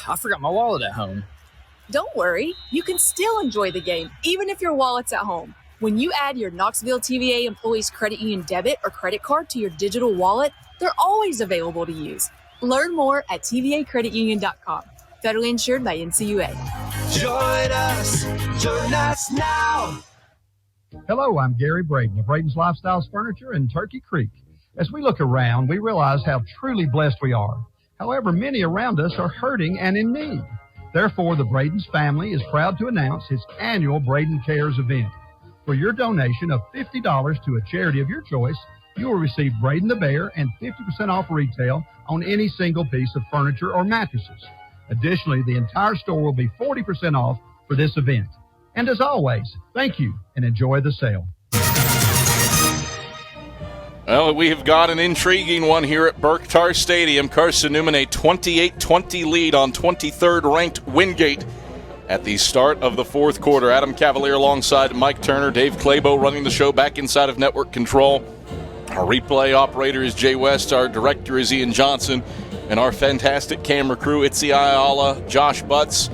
I forgot my wallet at home. Don't worry. You can still enjoy the game, even if your wallet's at home. When you add your Knoxville TVA Employees Credit Union debit or credit card to your digital wallet, they're always available to use. Learn more at tvacreditunion.com. Federally insured by NCUA. Join us now. Hello, I'm Gary Braden of Braden's Lifestyles Furniture in Turkey Creek. As we look around, we realize how truly blessed we are. However, many around us are hurting and in need. Therefore, the Braden's family is proud to announce its annual Braden Cares event. For your donation of $50 to a charity of your choice, you will receive Braden the Bear and 50% off retail on any single piece of furniture or mattresses. Additionally, the entire store will be 40% off for this event. And as always, thank you and enjoy the sale. Well, we have got an intriguing one here at Burke Tar Stadium. Carson-Newman a 28-20 lead on 23rd-ranked Wingate at the start of the fourth quarter. Adam Cavalier alongside Mike Turner, Dave Clabo running the show back inside of network control. Our replay operator is Jay West, our director is Ian Johnson, and our fantastic camera crew, Itzi Ayala, Josh Butts,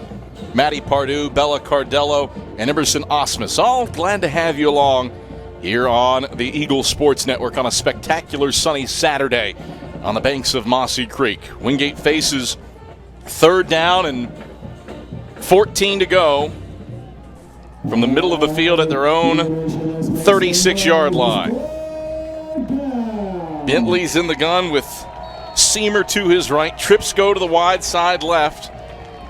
Matty Pardue, Bella Cardello, and Emerson Osmus. All glad to have you along here on the Eagle Sports Network on a spectacular sunny Saturday on the banks of Mossy Creek. Wingate faces 3rd down and 14 to go from the middle of the field at their own 36-yard line. Bentley's in the gun with Seamer to his right. Trips go to the wide side left.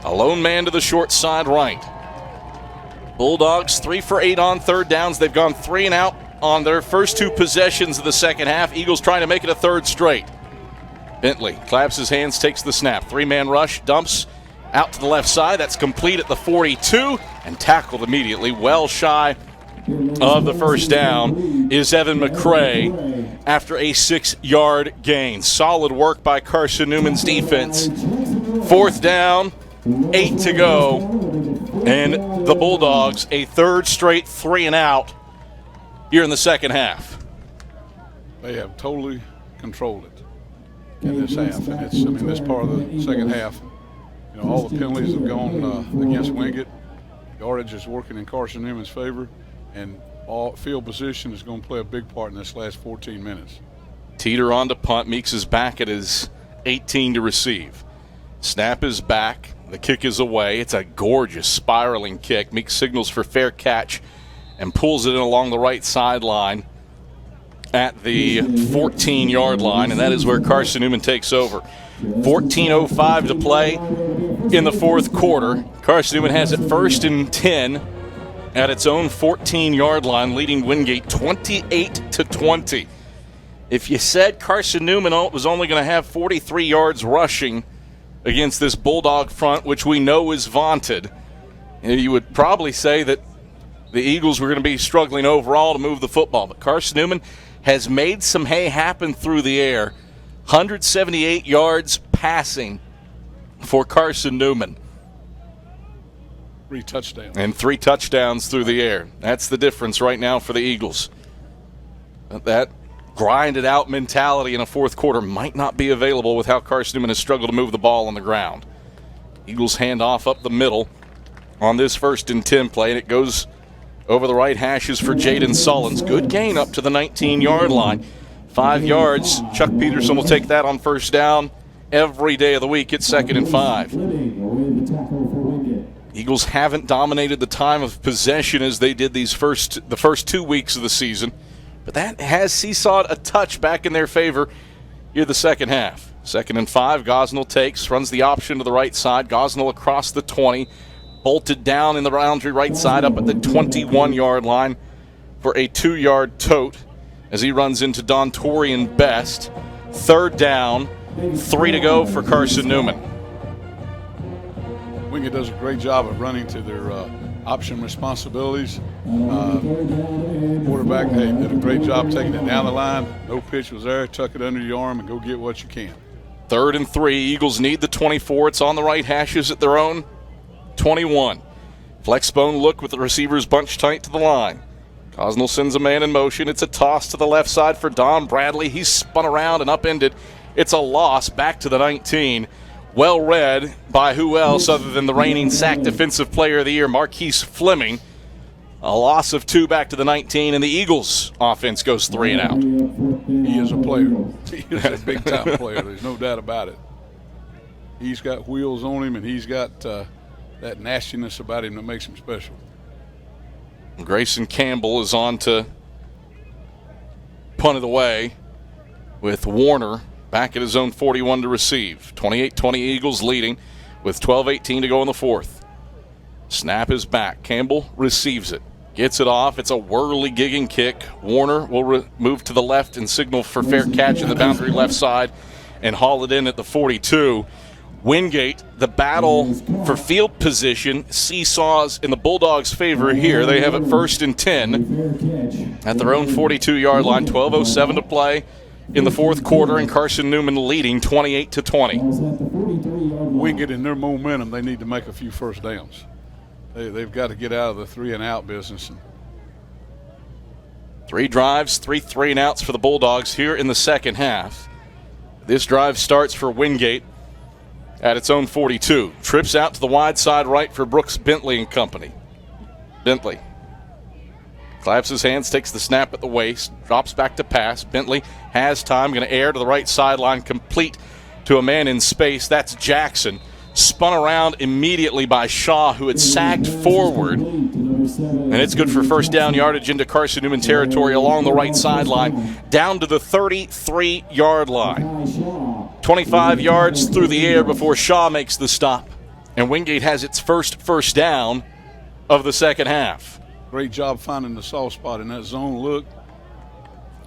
A lone man to the short side right. Bulldogs 3 for 8 on third downs. They've gone 3 and out on their first 2 possessions of the second half. Eagles trying to make it a third straight. Bentley claps his hands, takes the snap. 3-man rush, dumps out to the left side. That's complete at the 42 and tackled immediately. Well shy of the first down is Evan McCray after a 6-yard gain. Solid work by Carson-Newman's defense. 4th down, 8 to go, and the Bulldogs a third straight 3 and out here in the second half. They have totally controlled it in this half, and this part of the second half, all the penalties have gone against Wingate. Yardage is working in Carson-Newman's favor, and all field position is going to play a big part in this last 14 minutes. Teeter on to punt. Meeks is back at his 18 to receive. Snap is back. The kick is away. It's a gorgeous spiraling kick. Meeks signals for fair catch and pulls it in along the right sideline at the 14-yard line, and that is where Carson-Newman takes over. 14:05 to play in the fourth quarter. Carson-Newman has it 1st and 10 at its own 14-yard line, leading Wingate 28-20. If you said Carson-Newman was only going to have 43 yards rushing against this Bulldog front, which we know is vaunted, you would probably say that the Eagles were going to be struggling overall to move the football. But Carson-Newman has made some hay happen through the air. 178 yards passing for Carson-Newman. 3 touchdowns. And 3 touchdowns through the air. That's the difference right now for the Eagles. That grinded out mentality in a fourth quarter might not be available with how Carson-Newman has struggled to move the ball on the ground. Eagles hand off up the middle on this 1st and 10 play, and it goes over the right hashes for Jaden Sullins. Good gain up to the 19-yard line. 5 yards. Chuck Peterson will take that on first down every day of the week. It's 2nd and 5. Eagles haven't dominated the time of possession as they did the first 2 weeks of the season, but that has seesawed a touch back in their favor here the second half. 2nd and 5. Gosnell takes, runs the option to the right side. Gosnell across the 20. Bolted down in the boundary right side up at the 21-yard line for a 2-yard tote as he runs into Dontorian Best. 3rd down, 3 to go for Carson-Newman. Wingate does a great job of running to their option responsibilities. Quarterback did a great job taking it down the line. No pitch was there. Tuck it under your arm and go get what you can. 3rd and 3. Eagles need the 24. It's on the right hashes at their own 21. Flexbone look with the receivers bunched tight to the line. Gosnell sends a man in motion. It's a toss to the left side for Don Bradley. He's spun around and upended. It's a loss back to the 19. Well read by who else other than the reigning SAC Defensive Player of the Year, Marquise Fleming. A loss of 2 back to the 19, and the Eagles' offense goes 3 and out. He is a player. He is a big-time player. There's no doubt about it. He's got wheels on him, and he's got that nastiness about him that makes him special. Grayson Campbell is on to punt it away with Warner back at his own 41 to receive. 28-20 Eagles leading with 12:18 to go in the fourth. Snap is back. Campbell receives it. Gets it off. It's a whirly-gigging kick. Warner will move to the left and signal for fair catch in the boundary left side and haul it in at the 42. Wingate, the battle for field position seesaws in the Bulldogs' favor here. They have it 1st and 10 at their own 42-yard line. 12:07 to play in the fourth quarter, and Carson-Newman leading 28-20. Wingate, in their momentum, they need to make a few first downs. They've got to get out of the 3-and-out business. 3 drives, 3 3-and-outs for the Bulldogs here in the second half. This drive starts for Wingate at its own 42. Trips out to the wide side right for Brooks Bentley and company. Bentley claps his hands, takes the snap at the waist, drops back to pass. Bentley has time, going to air to the right sideline, complete to a man in space. That's Jackson. Spun around immediately by Shaw, who had sagged forward And it's good for first down yardage into Carson-Newman territory along the right sideline, down to the 33-yard line. 25 yards through the air before Shaw makes the stop. And Wingate has its first down of the second half. Great job finding the soft spot in that zone look.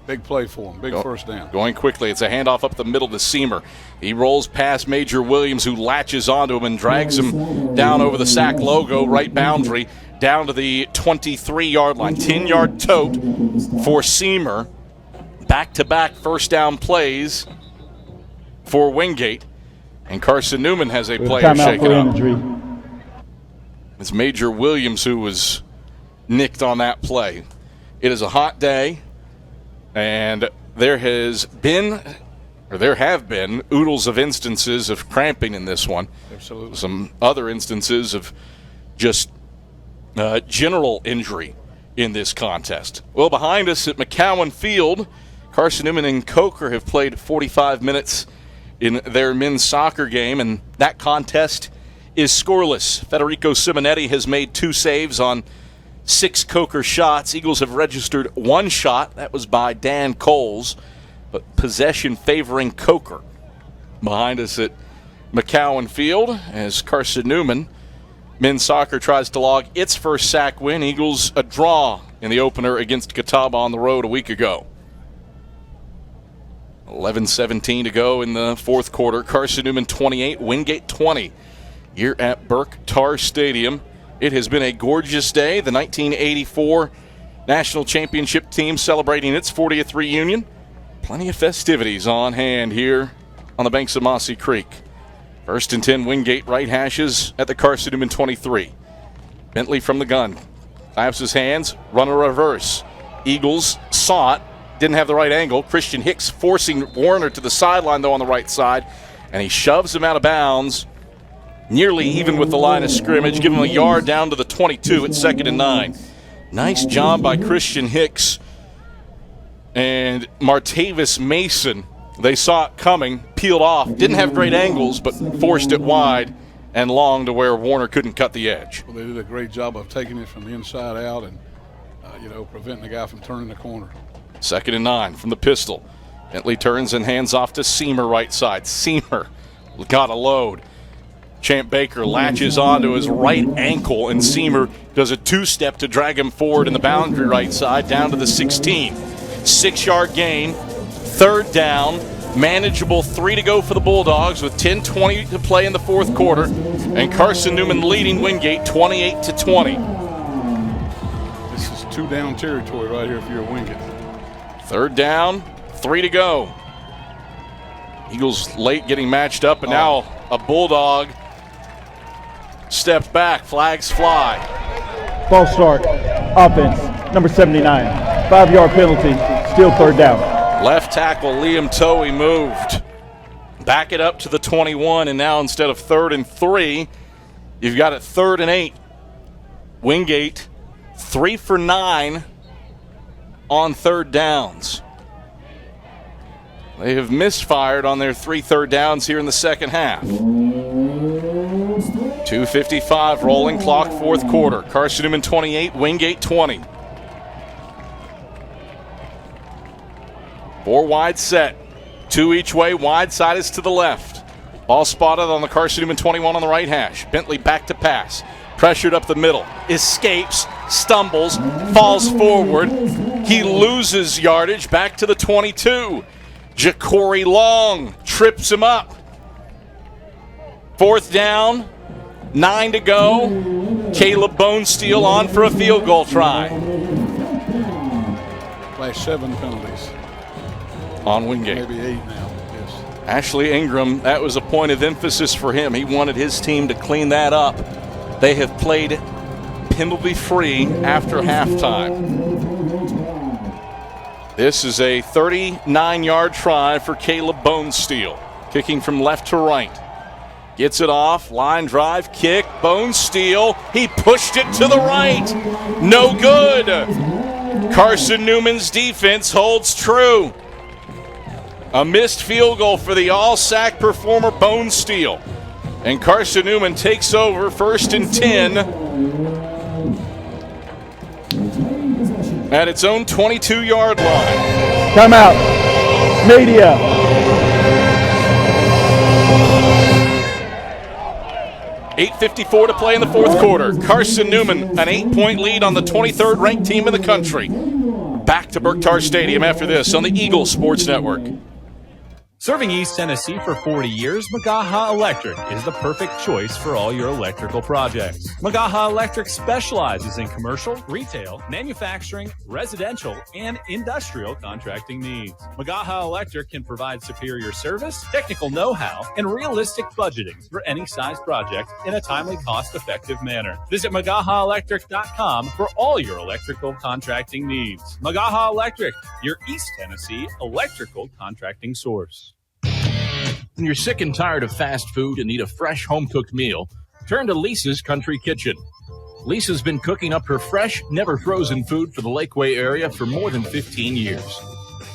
Big play for him, big first down. Going quickly, it's a handoff up the middle to Seamer. He rolls past Major Williams, who latches onto him and drags him down over the sack logo, right boundary, down to the 23-yard line. 10-yard tote for Seamer. Back-to-back first down plays for Wingate. And Carson-Newman has a player shaken up. It's Major Williams who was nicked on that play. It is a hot day. And there have been oodles of instances of cramping in this one. Absolutely. Some other instances of just general injury in this contest. Well, behind us at McCowan Field, Carson-Newman and Coker have played 45 minutes in their men's soccer game, and that contest is scoreless. Federico Simonetti has made 2 saves on 6 Coker shots. Eagles have registered 1 shot. That was by Dan Coles, but possession favoring Coker. Behind us at McCowan Field as Carson-Newman men's soccer tries to log its first SAC win. Eagles a draw in the opener against Catawba on the road a week ago. 11:17 to go in the fourth quarter. Carson-Newman 28, Wingate 20 here at Burke Tar Stadium. It has been a gorgeous day. The 1984 National Championship team celebrating its 40th reunion. Plenty of festivities on hand here on the banks of Mossy Creek. 1st and 10 Wingate right hashes at the Carson-Newman 23. Bentley from the gun. Claps his hands, run a reverse. Eagles saw it, didn't have the right angle. Christian Hicks forcing Warner to the sideline, though, on the right side, and he shoves him out of bounds. Nearly even with the line of scrimmage, give him a yard down to the 22 at 2nd and 9. Nice job by Christian Hicks and Martavis Mason. They saw it coming, peeled off, didn't have great angles, but forced it wide and long to where Warner couldn't cut the edge. Well, they did a great job of taking it from the inside out and, preventing the guy from turning the corner. 2nd and 9 from the pistol. Bentley turns and hands off to Seamer right side. Seamer got a load. Champ Baker latches onto his right ankle, and Seamer does a 2-step to drag him forward in the boundary right side down to the 16. 6-yard gain, 3rd down, manageable 3 to go for the Bulldogs with 10:20 to play in the fourth quarter, and Carson-Newman leading Wingate 28-20. This is 2-down territory right here if you're a Wingate. 3rd down, 3 to go. Eagles late getting matched up, and now a Bulldog steps back, flags fly. False start, offense, number 79, 5-yard penalty, still 3rd down. Left tackle Liam Towie moved. Back it up to the 21, and now instead of 3rd and 3, you've got it 3rd and 8. Wingate 3 for 9 on 3rd downs. They have misfired on their 3 third downs here in the second half. 2:55 rolling clock, fourth quarter. Carson-Newman 28, Wingate 20. 4 wide set. 2 each way, wide side is to the left. Ball spotted on the Carson-Newman 21 on the right hash. Bentley back to pass. Pressured up the middle. Escapes, stumbles, falls forward. He loses yardage back to the 22. Ja'Cory Long trips him up. 4th down, 9 to go. Caleb Bonesteel on for a field goal try. Last 7 penalties. On Wingate. Maybe 8 now, yes. Ashley Ingram, that was a point of emphasis for him. He wanted his team to clean that up. They have played penalty-free after halftime. This is a 39-yard try for Caleb Bonesteel. Kicking from left to right. Gets it off, line drive, kick, Bonesteel. He pushed it to the right. No good. Carson-Newman's defense holds true. A missed field goal for the all-sack performer Bonesteel. And Carson-Newman takes over 1st and 10 at its own 22-yard line. Timeout. Media. $8:54 to play in the fourth quarter. Carson-Newman, an 8-point lead on the 23rd ranked team in the country. Back to Berktar Stadium after this on the Eagle Sports Network. Serving East Tennessee for 40 years, Magaha Electric is the perfect choice for all your electrical projects. Magaha Electric specializes in commercial, retail, manufacturing, residential, and industrial contracting needs. Magaha Electric can provide superior service, technical know-how, and realistic budgeting for any size project in a timely, cost-effective manner. Visit MagahaElectric.com for all your electrical contracting needs. Magaha Electric, your East Tennessee electrical contracting source. When you're sick and tired of fast food and need a fresh home-cooked meal, turn to Lisa's Country Kitchen. Lisa's been cooking up her fresh, never-frozen food for the Lakeway area for more than 15 years.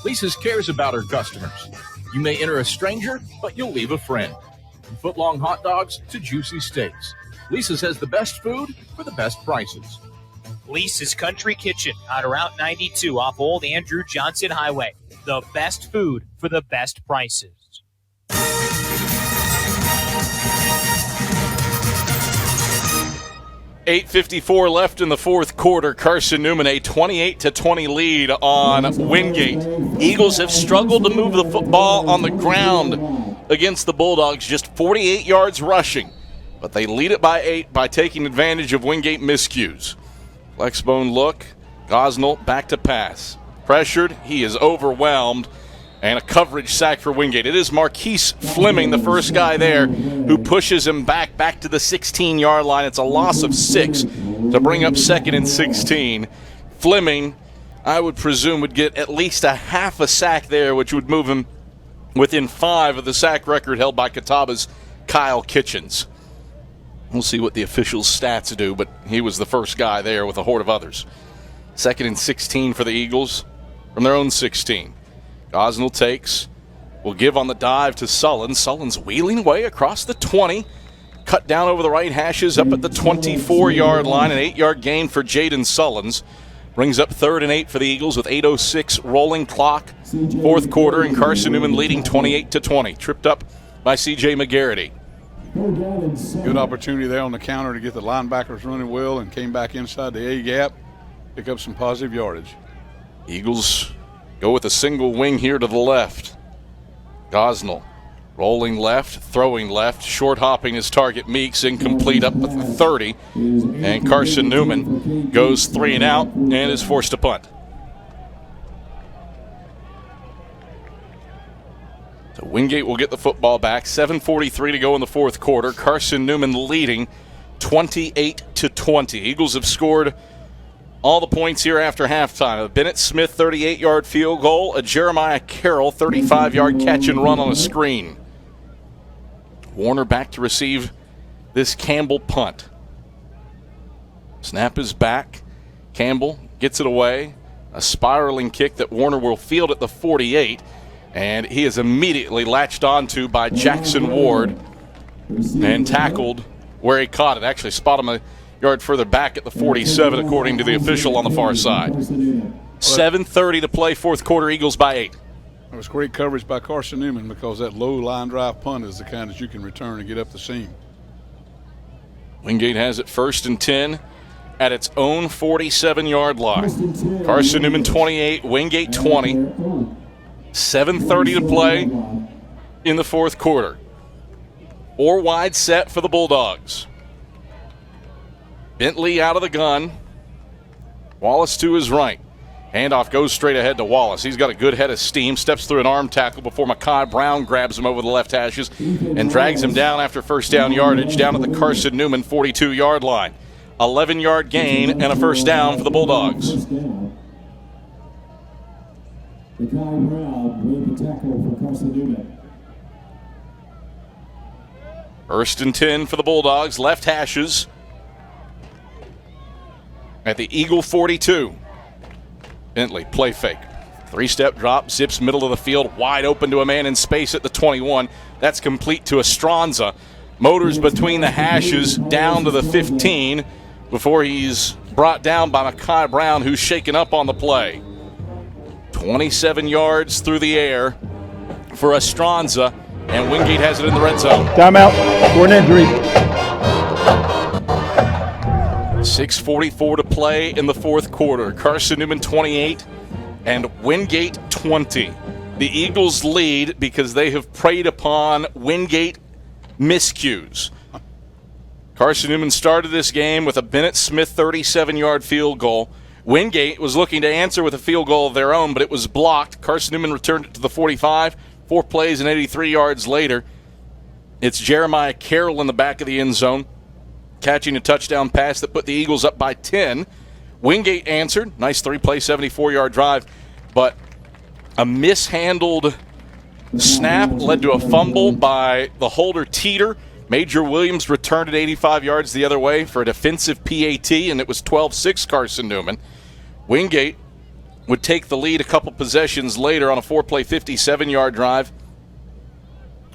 Lisa's cares about her customers. You may enter a stranger, but you'll leave a friend. From foot-long hot dogs to juicy steaks, Lisa's has the best food for the best prices. Lisa's Country Kitchen on Route 92 off Old Andrew Johnson Highway. The best food for the best prices. 8:54 left in the fourth quarter. Carson-Newman a 28-20 lead on Wingate. Eagles have struggled to move the football on the ground against the Bulldogs, just 48 yards rushing. But they lead it by 8 by taking advantage of Wingate miscues. Flexbone look, Gosnell back to pass. Pressured, he is overwhelmed, and a coverage sack for Wingate. It is Marquise Fleming, the first guy there, who pushes him back to the 16-yard line. It's a loss of 6 to bring up 2nd and 16. Fleming, I would presume, would get at least a half a sack there, which would move him within 5 of the sack record held by Catawba's Kyle Kitchens. We'll see what the officials' stats do, but he was the first guy there with a horde of others. 2nd and 16 for the Eagles from their own 16. Gosnell takes, will give on the dive to Sullins. Sullins wheeling away across the 20, cut down over the right hashes up at the 24-yard line, an 8-yard gain for Jaden Sullins. Brings up 3rd and 8 for the Eagles with 8:06 rolling clock. Fourth quarter, and Carson-Newman leading 28-20. Tripped up by C.J. McGarity. Good opportunity there on the counter to get the linebackers running well and came back inside the A-gap, pick up some positive yardage. Eagles go with a single wing here to the left. Gosnell rolling left, throwing left, short hopping his target Meeks, incomplete up at the 30. And Carson-Newman goes 3 and out and is forced to punt. So Wingate will get the football back. 7:43 to go in the fourth quarter. Carson-Newman leading 28-20. Eagles have scored all the points here after halftime. A Bennett Smith 38-yard field goal, a Jeremiah Carroll 35-yard catch and run on a screen. Warner back to receive this Campbell punt. Snap is back. Campbell gets it away. A spiraling kick that Warner will field at the 48, and he is immediately latched onto by Jackson Ward and tackled where he caught it. Actually spot him a yard further back at the 47, according to the official on the far side. 7:30 to play, fourth quarter, Eagles by 8. It was great coverage by Carson-Newman because that low line drive punt is the kind that you can return and get up the seam. Wingate has it 1st and 10 at its own 47-yard line. Carson-Newman 28, Wingate 20. 7:30 to play in the fourth quarter. 4 wide set for the Bulldogs. Bentley out of the gun. Wallace to his right. Handoff goes straight ahead to Wallace. He's got a good head of steam. Steps through an arm tackle before Makai Brown grabs him over the left hashes and drags him down after first down yardage down at the Carson-Newman 42-yard line. 11-yard gain and a first down for the Bulldogs. Makai Brown with the tackle for Carson-Newman. 1st and 10 for the Bulldogs. Left hashes at the Eagle 42. Bentley, play fake. 3-step drop, zips middle of the field, wide open to a man in space at the 21. That's complete to Estranza. Motors between the hashes down to the 15 before he's brought down by Mekhi Brown, who's shaken up on the play. 27 yards through the air for Estranza, and Wingate has it in the red zone. Timeout for an injury. 6:44 to play in the fourth quarter. Carson-Newman 28 and Wingate 20. The Eagles lead because they have preyed upon Wingate miscues. Carson-Newman started this game with a Bennett Smith 37-yard field goal. Wingate was looking to answer with a field goal of their own, but it was blocked. Carson-Newman returned it to the 45. 4 plays and 83 yards later, it's Jeremiah Carroll in the back of the end zone, catching a touchdown pass that put the Eagles up by 10. Wingate answered. Nice 3-play, 74-yard drive, but a mishandled snap led to a fumble by the holder Teeter. Major Williams returned it 85 yards the other way for a defensive PAT, and it was 12-6 Carson-Newman. Wingate would take the lead a couple possessions later on a 4-play, 57-yard drive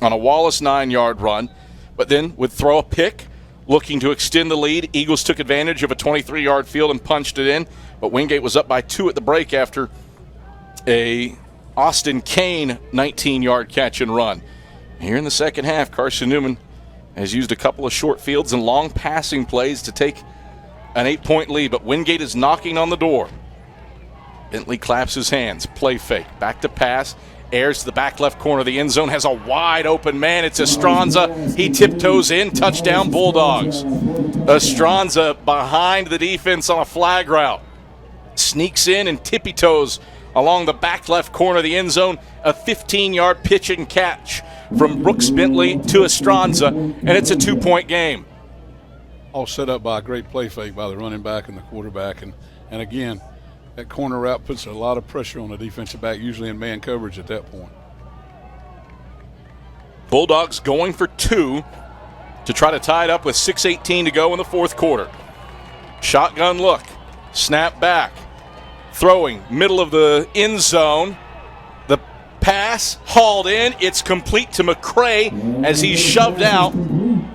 on a Wallace 9-yard run, but then would throw a pick, looking to extend the lead. Eagles took advantage of a 23-yard field and punched it in, but Wingate was up by 2 at the break after a Austin Kane 19-yard catch and run. Here in the second half, Carson-Newman has used a couple of short fields and long passing plays to take an 8-point lead, but Wingate is knocking on the door. Bentley claps his hands, play fake, back to pass, airs to the back left corner of the end zone, has a wide open man. It's Estranza. He tiptoes in, touchdown Bulldogs. Estranza behind the defense on a flag route. Sneaks in and tippy-toes along the back left corner of the end zone. A 15-yard pitch and catch from Brooks Bentley to Estranza, and it's a 2-point game. All set up by a great play fake by the running back and the quarterback. And again, that corner route puts a lot of pressure on the defensive back, usually in man coverage at that point. Bulldogs going for 2 to try to tie it up with 6:18 to go in the fourth quarter. Shotgun look, snap back, throwing, middle of the end zone. The pass hauled in. It's complete to McCray as he's shoved out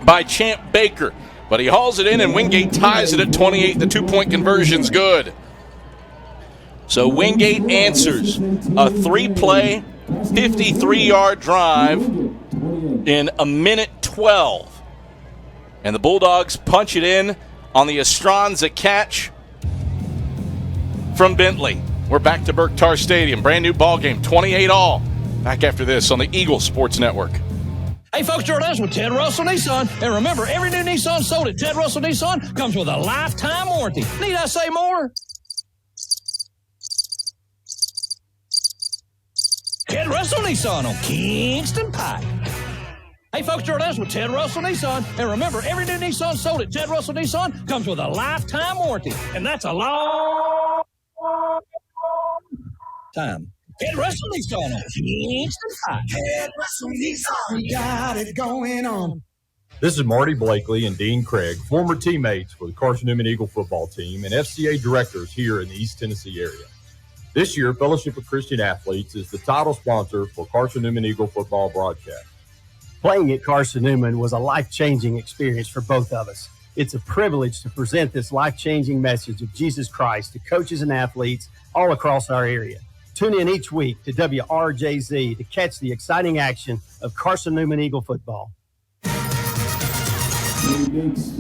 by Champ Baker. But he hauls it in, and Wingate ties it at 28. The 2-point conversion's good. So Wingate answers a 3-play, 53-yard drive in a minute 12. And the Bulldogs punch it in on the Estranza catch from Bentley. We're back to Berktar Stadium. Brand new ball game, 28-all. Back after this on the Eagle Sports Network. Hey, folks, Jordan's with Ted Russell Nissan. And remember, every new Nissan sold at Ted Russell Nissan comes with a lifetime warranty. Need I say more? Ted Russell Nissan on Kingston Pike. Hey, folks, Jordan's with Ted Russell Nissan. And remember, every new Nissan sold at Ted Russell Nissan comes with a lifetime warranty. And that's a long time. Ted Russell Nissan on Kingston Pike. Ted Russell Nissan, we got it going on. This is Marty Blakely and Dean Craig, former teammates for the Carson-Newman Eagle football team and FCA directors here in the East Tennessee area. This year, Fellowship of Christian Athletes is the title sponsor for Carson-Newman Eagle football broadcast. Playing at Carson-Newman was a life-changing experience for both of us. It's a privilege to present this life-changing message of Jesus Christ to coaches and athletes all across our area. Tune in each week to WRJZ to catch the exciting action of Carson-Newman Eagle football.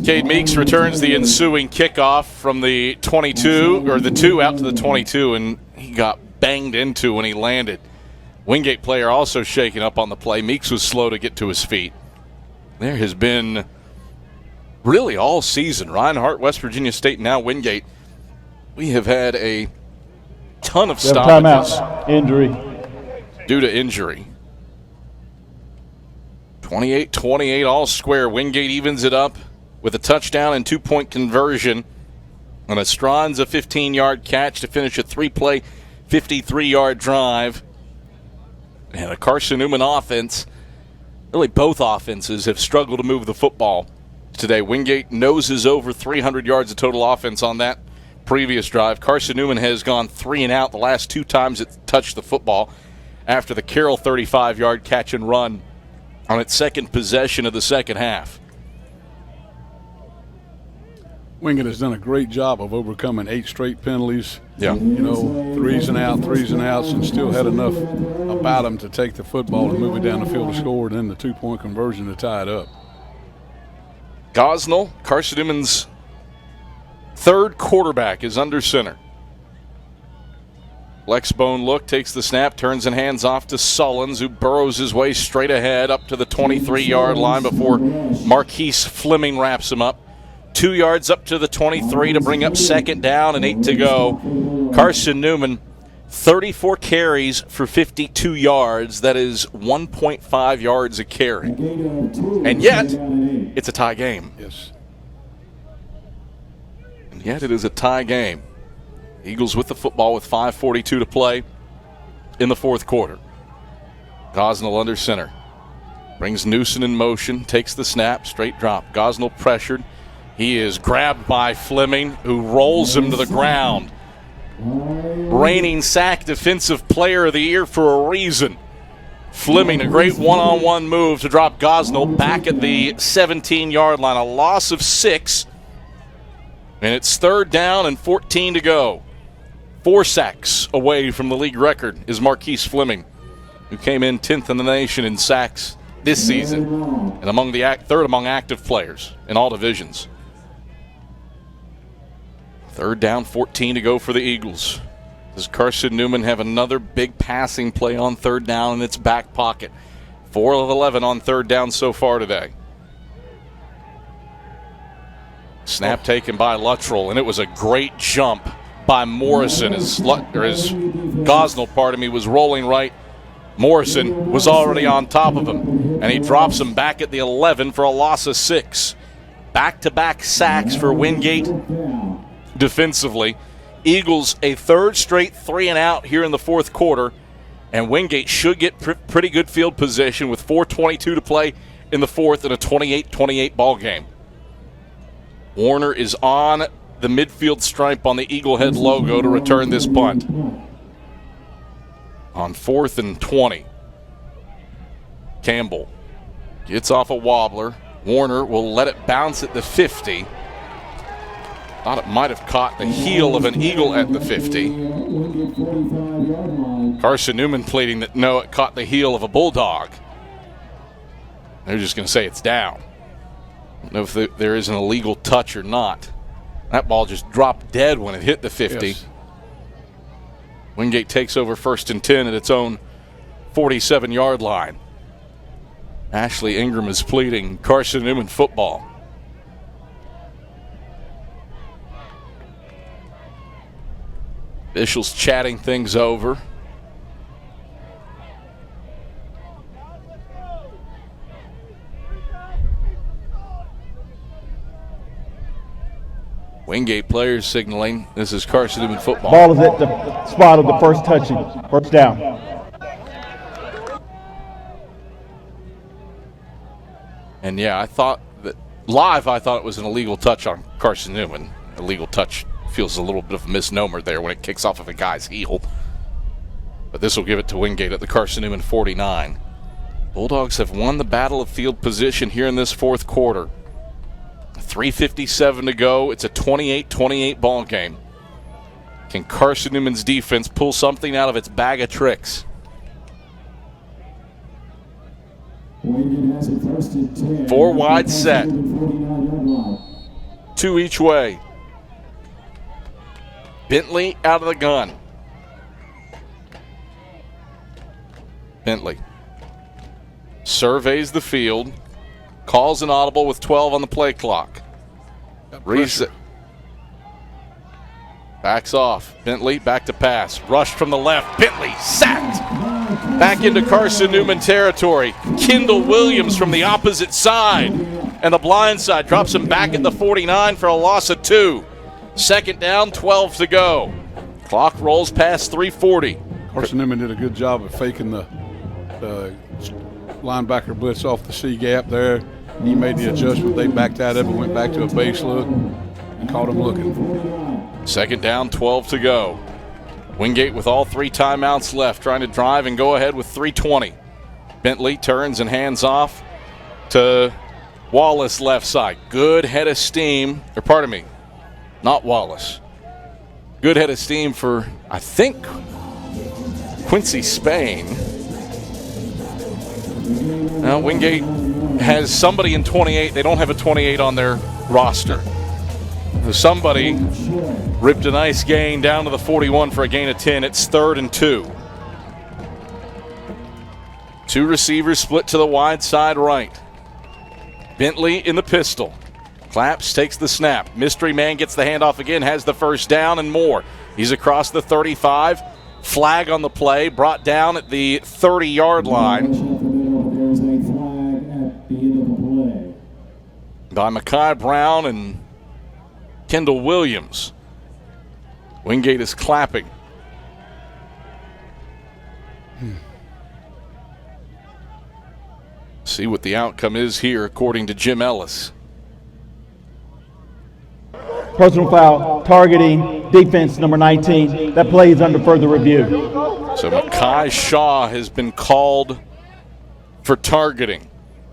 Cade Meeks returns the ensuing kickoff from the 22, or the 2 out to the 22, and he got banged into when he landed. Wingate player also shaken up on the play. Meeks was slow to get to his feet. There has been really all season, Reinhardt, West Virginia State, now Wingate, we have had a ton of stoppages. Timeout. Injury. Due to injury. 28-28 all square. Wingate evens it up with a touchdown and 2-point conversion. And Estranza 15-yard catch to finish a 3-play, 53-yard drive. And a Carson-Newman offense, really both offenses have struggled to move the football today. Wingate noses over 300 yards of total offense on that previous drive. Carson-Newman has gone 3 and out the last 2 times it touched the football after the Carroll 35-yard catch and run on its second possession of the second half. Wingate has done a great job of overcoming 8 straight penalties. Yeah. You know, threes and outs, and still had enough about them to take the football and move it down the field to score, and then the 2-point conversion to tie it up. Gosnell, Carson-Newman's third quarterback, is under center. Lexbone look, takes the snap, turns and hands off to Sullins, who burrows his way straight ahead up to the 23-yard line before Marquise Fleming wraps him up. 2 yards up to the 23 to bring up second down and 8 to go. Carson-Newman, 34 carries for 52 yards. That is 1.5 yards a carry. And yet, it's a tie game. Yes. And yet it is a tie game. Eagles with the football with 5:42 to play in the fourth quarter. Gosnell under center. Brings Newsom in motion, takes the snap, straight drop. Gosnell pressured. He is grabbed by Fleming, who rolls him to the ground. Reigning SAC Defensive Player of the Year for a reason. Fleming, a great one-on-one move to drop Gosnell back at the 17-yard line. A loss of 6. And it's third down and 14 to go. 4 sacks away from the league record is Marquise Fleming, who came in 10th in the nation in sacks this season and among the third among active players in all divisions. Third down, 14 to go for the Eagles. Does Carson-Newman have another big passing play on third down in its back pocket? 4 of 11 on third down so far today. Snap taken by Luttrell, and it was a great jump by Morrison as Gosnell, was rolling right. Morrison was already on top of him, and he drops him back at the 11 for a loss of 6. Back-to-back sacks for Wingate defensively. Eagles a third straight 3-and-out here in the fourth quarter, and Wingate should get pretty good field position with 4:22 to play in the fourth in a 28-28 ball game. Warner is on the midfield stripe on the Eaglehead logo to return this punt. On 4th and 20. Campbell gets off a wobbler. Warner will let it bounce at the 50. Thought it might have caught the heel of an Eagle at the 50. Carson-Newman pleading that no, it caught the heel of a Bulldog. They're just going to say it's down. I don't know if there is an illegal touch or not. That ball just dropped dead when it hit the 50. Yes. Wingate takes over 1st and 10 at its own 47-yard line. Ashley Ingram is pleading Carson-Newman football. Officials chatting things over. Wingate players signaling this is Carson-Newman football. Ball is at the spot of the first touching. First down. And yeah, I thought it was an illegal touch on Carson-Newman. Illegal touch feels a little bit of a misnomer there when it kicks off of a guy's heel. But this will give it to Wingate at the Carson-Newman 49. Bulldogs have won the battle of field position here in this fourth quarter. 3:57 to go. It's a 28-28 ball game. Can Carson-Newman's defense pull something out of its bag of tricks? Four wide set. 2 each way. Bentley out of the gun. Bentley surveys the field. Calls an audible with 12 on the play clock. Reset. Backs off. Bentley back to pass. Rushed from the left. Bentley sacked. Back into Carson-Newman territory. Kendall Williams from the opposite side. And the blind side drops him back at the 49 for a loss of 2. Second down, 12 to go. Clock rolls past 3:40. Carson-Newman did a good job of faking the linebacker blitz off the C gap there. He made the adjustment. They backed out of it, went back to a base look, and caught him looking. Second down, 12 to go. Wingate with all 3 timeouts left, trying to drive and go ahead with 3:20. Bentley turns and hands off to Wallace left side. Good head of steam, not Wallace. Good head of steam for, I think, Quincy Spain. Now, Wingate has somebody in 28. They don't have a 28 on their roster. Somebody ripped a nice gain down to the 41 for a gain of 10. It's 3rd and 2. Two receivers split to the wide side right. Bentley in the pistol. Claps, takes the snap. Mystery man gets the handoff again, has the first down and more. He's across the 35. Flag on the play, brought down at the 30-yard line by Mekhi Brown and Kendall Williams. Wingate is clapping. See what the outcome is here, according to Jim Ellis. Personal foul, targeting, defense number 19. That play is under further review. So Mekhi Shaw has been called for targeting.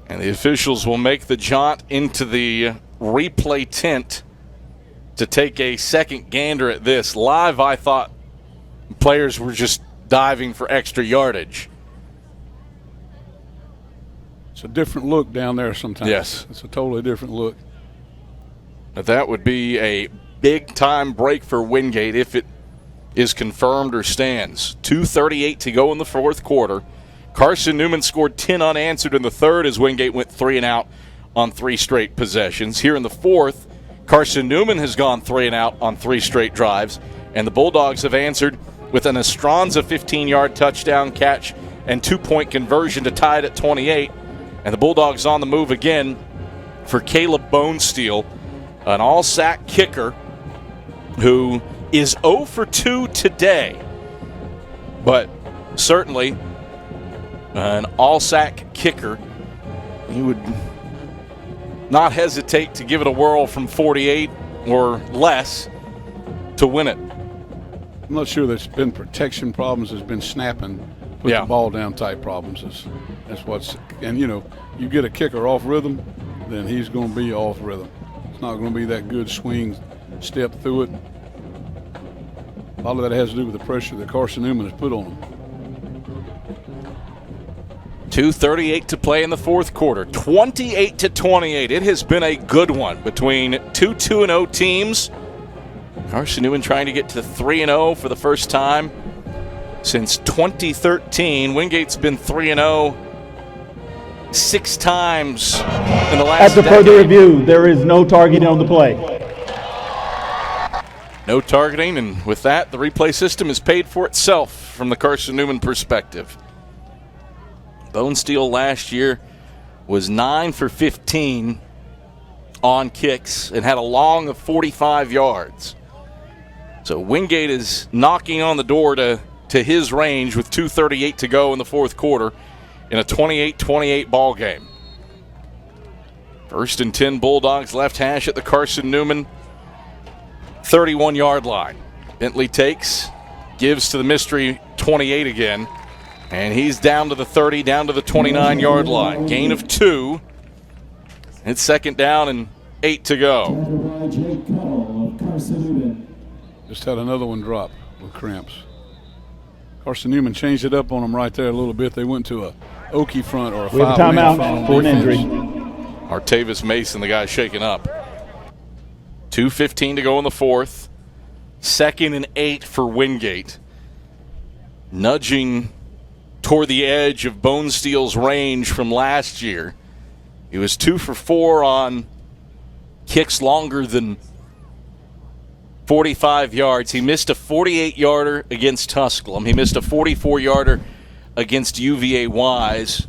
And the officials will make the jaunt into the replay tent to take a second gander at this. Live, I thought players were just diving for extra yardage. It's a different look down there sometimes. Yes. It's a totally different look. But that would be a big-time break for Wingate if it is confirmed or stands. 2:38 to go in the fourth quarter. Carson-Newman scored 10 unanswered in the third as Wingate went 3 and out on 3 straight possessions. Here in the fourth, Carson-Newman has gone 3 and out on 3 straight drives, and the Bulldogs have answered with an Estranza 15-yard touchdown catch and 2-point conversion to tie it at 28. And the Bulldogs on the move again for Caleb Bonesteel, an all-sack kicker who is 0 for 2 today, but certainly an all-sack kicker. He would not hesitate to give it a whirl from 48 or less to win it. I'm not sure there's been protection problems. There's been snapping, put the ball down type problems. That's what's, and you get a kicker off rhythm, then he's going to be off rhythm. It's not going to be that good swing step through it. A lot of that has to do with the pressure that Carson-Newman has put on him. 2:38 to play in the fourth quarter. 28-28. It has been a good one between two 2-0 teams. Carson-Newman trying to get to 3-0 for the first time since 2013. Wingate's been 3-0 6 times in the last At the decade. further review, there is no targeting on the play. No targeting, and with that, the replay system is paid for itself from the Carson-Newman perspective. Bonesteel last year was 9 for 15 on kicks and had a long of 45 yards. So Wingate is knocking on the door to his range with 2:38 to go in the fourth quarter in a 28-28 ball game. 1st and 10 Bulldogs left hash at the Carson-Newman 31-yard line. Bentley takes, gives to the mystery 28 again, and he's down to the 30, down to the 29-yard line. Gain of 2. It's 2nd down and 8 to go. Just had another one drop with cramps. Carson-Newman changed it up on them right there a little bit. They went to a Okie front or a we have a timeout for an injury. Artavis Mason, the guy shaken up. 2:15 to go in the fourth. 2nd and 8 for Wingate. Nudging toward the edge of Bonesteel's range from last year. He was 2 for 4 on kicks longer than 45 yards. He missed a 48-yarder against Tusculum. He missed a 44-yarder against UVA Wise,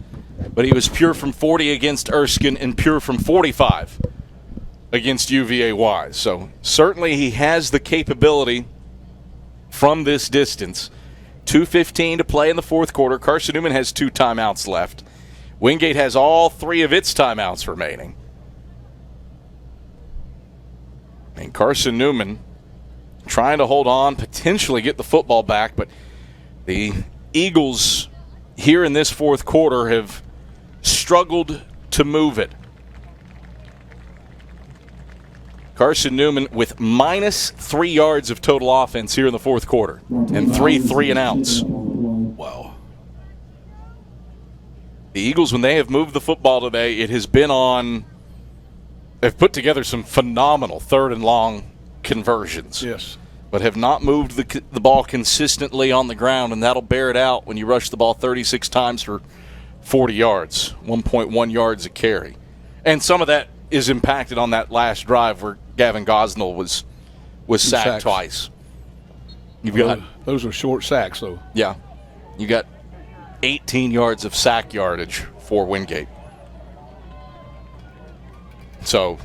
but he was pure from 40 against Erskine and pure from 45 against UVA Wise. So certainly he has the capability from this distance. 2:15 to play in the fourth quarter. Carson-Newman has 2 timeouts left. Wingate has all 3 of its timeouts remaining. And Carson-Newman trying to hold on, potentially get the football back, but the Eagles here in this fourth quarter have struggled to move it. Carson-Newman with minus 3 yards of total offense here in the fourth quarter and 3 3-and-outs. Wow. The Eagles, when they have moved the football today, it has been on – they've put together some phenomenal third-and-long conversions. Yes. But have not moved the ball consistently on the ground, and that'll bear it out when you rush the ball 36 times for 40 yards, 1.1 yards a carry. And some of that is impacted on that last drive where Gavin Gosnell was sacked twice. You've got those are short sacks, though. Yeah. You got 18 yards of sack yardage for Wingate. So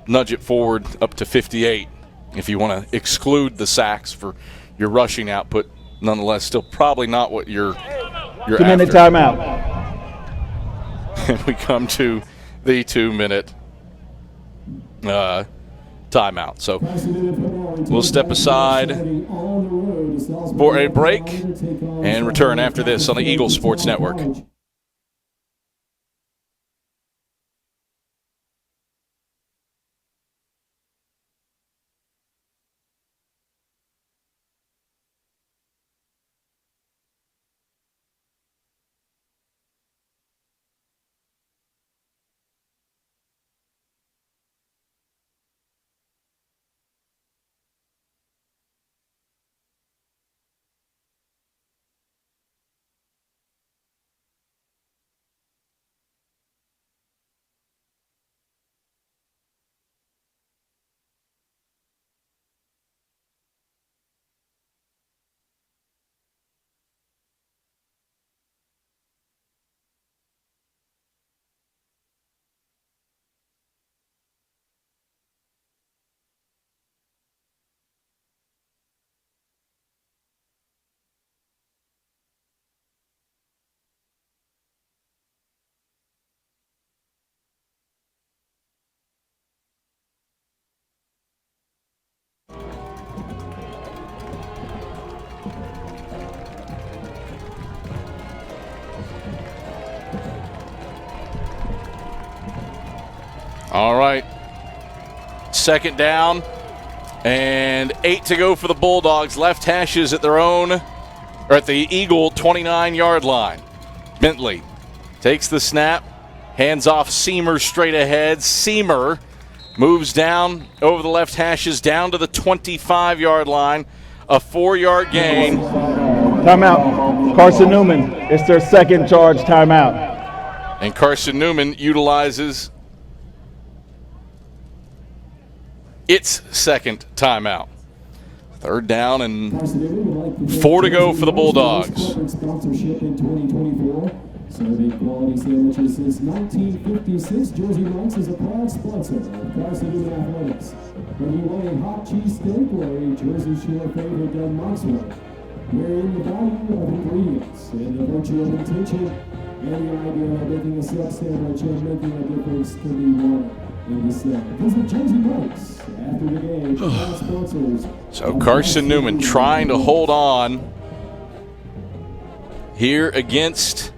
nudge it forward up to 58 if you want to exclude the sacks for your rushing output. Nonetheless, still probably not what you're 2-minute timeout. And we come to the 2-minute timeout. So we'll step aside for a break and return after this on the Eagles Sports Network. All right. Second down and 8 to go for the Bulldogs. Left hashes at their own, or at the Eagle 29-yard line. Bentley takes the snap, hands off Seamer straight ahead. Seamer moves down over the left hashes down to the 25-yard line. A 4-yard gain. Timeout. Carson-Newman. It's their second charge timeout. And Carson-Newman utilizes its second timeout. Third down and 4 to go for the Bulldogs. Serving quality sandwiches since 1956, Jersey Mike's is a proud sponsor of Carson-Newman Athletics. Whether you want a hot cheese steak or a Jersey Shore favorite done Mike's way, we're in the value of ingredients and the virtue of intention and the idea of making a sub sandwich and making a difference can be one in the set. Visit Jersey Mike's after the game. Proud sponsors. So Carson-Newman trying to hold on here against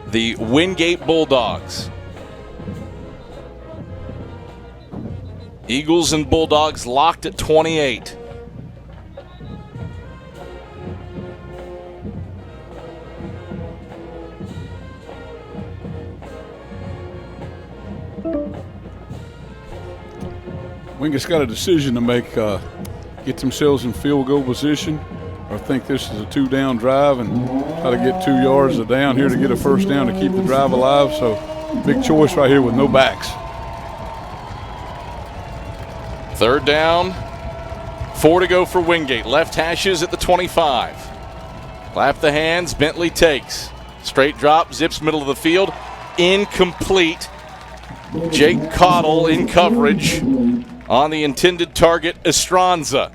the Wingate Bulldogs. Eagles and Bulldogs locked at 28. Wingate's got a decision to make, get themselves in field goal position. I think this is a 2-down drive and try to get 2 yards of down here to get a first down to keep the drive alive. So big choice right here with no backs. Third down, 4 to go for Wingate. Left hashes at the 25. Clap the hands, Bentley takes. Straight drop, zips middle of the field. Incomplete. Jake Cottle in coverage on the intended target, Estranza.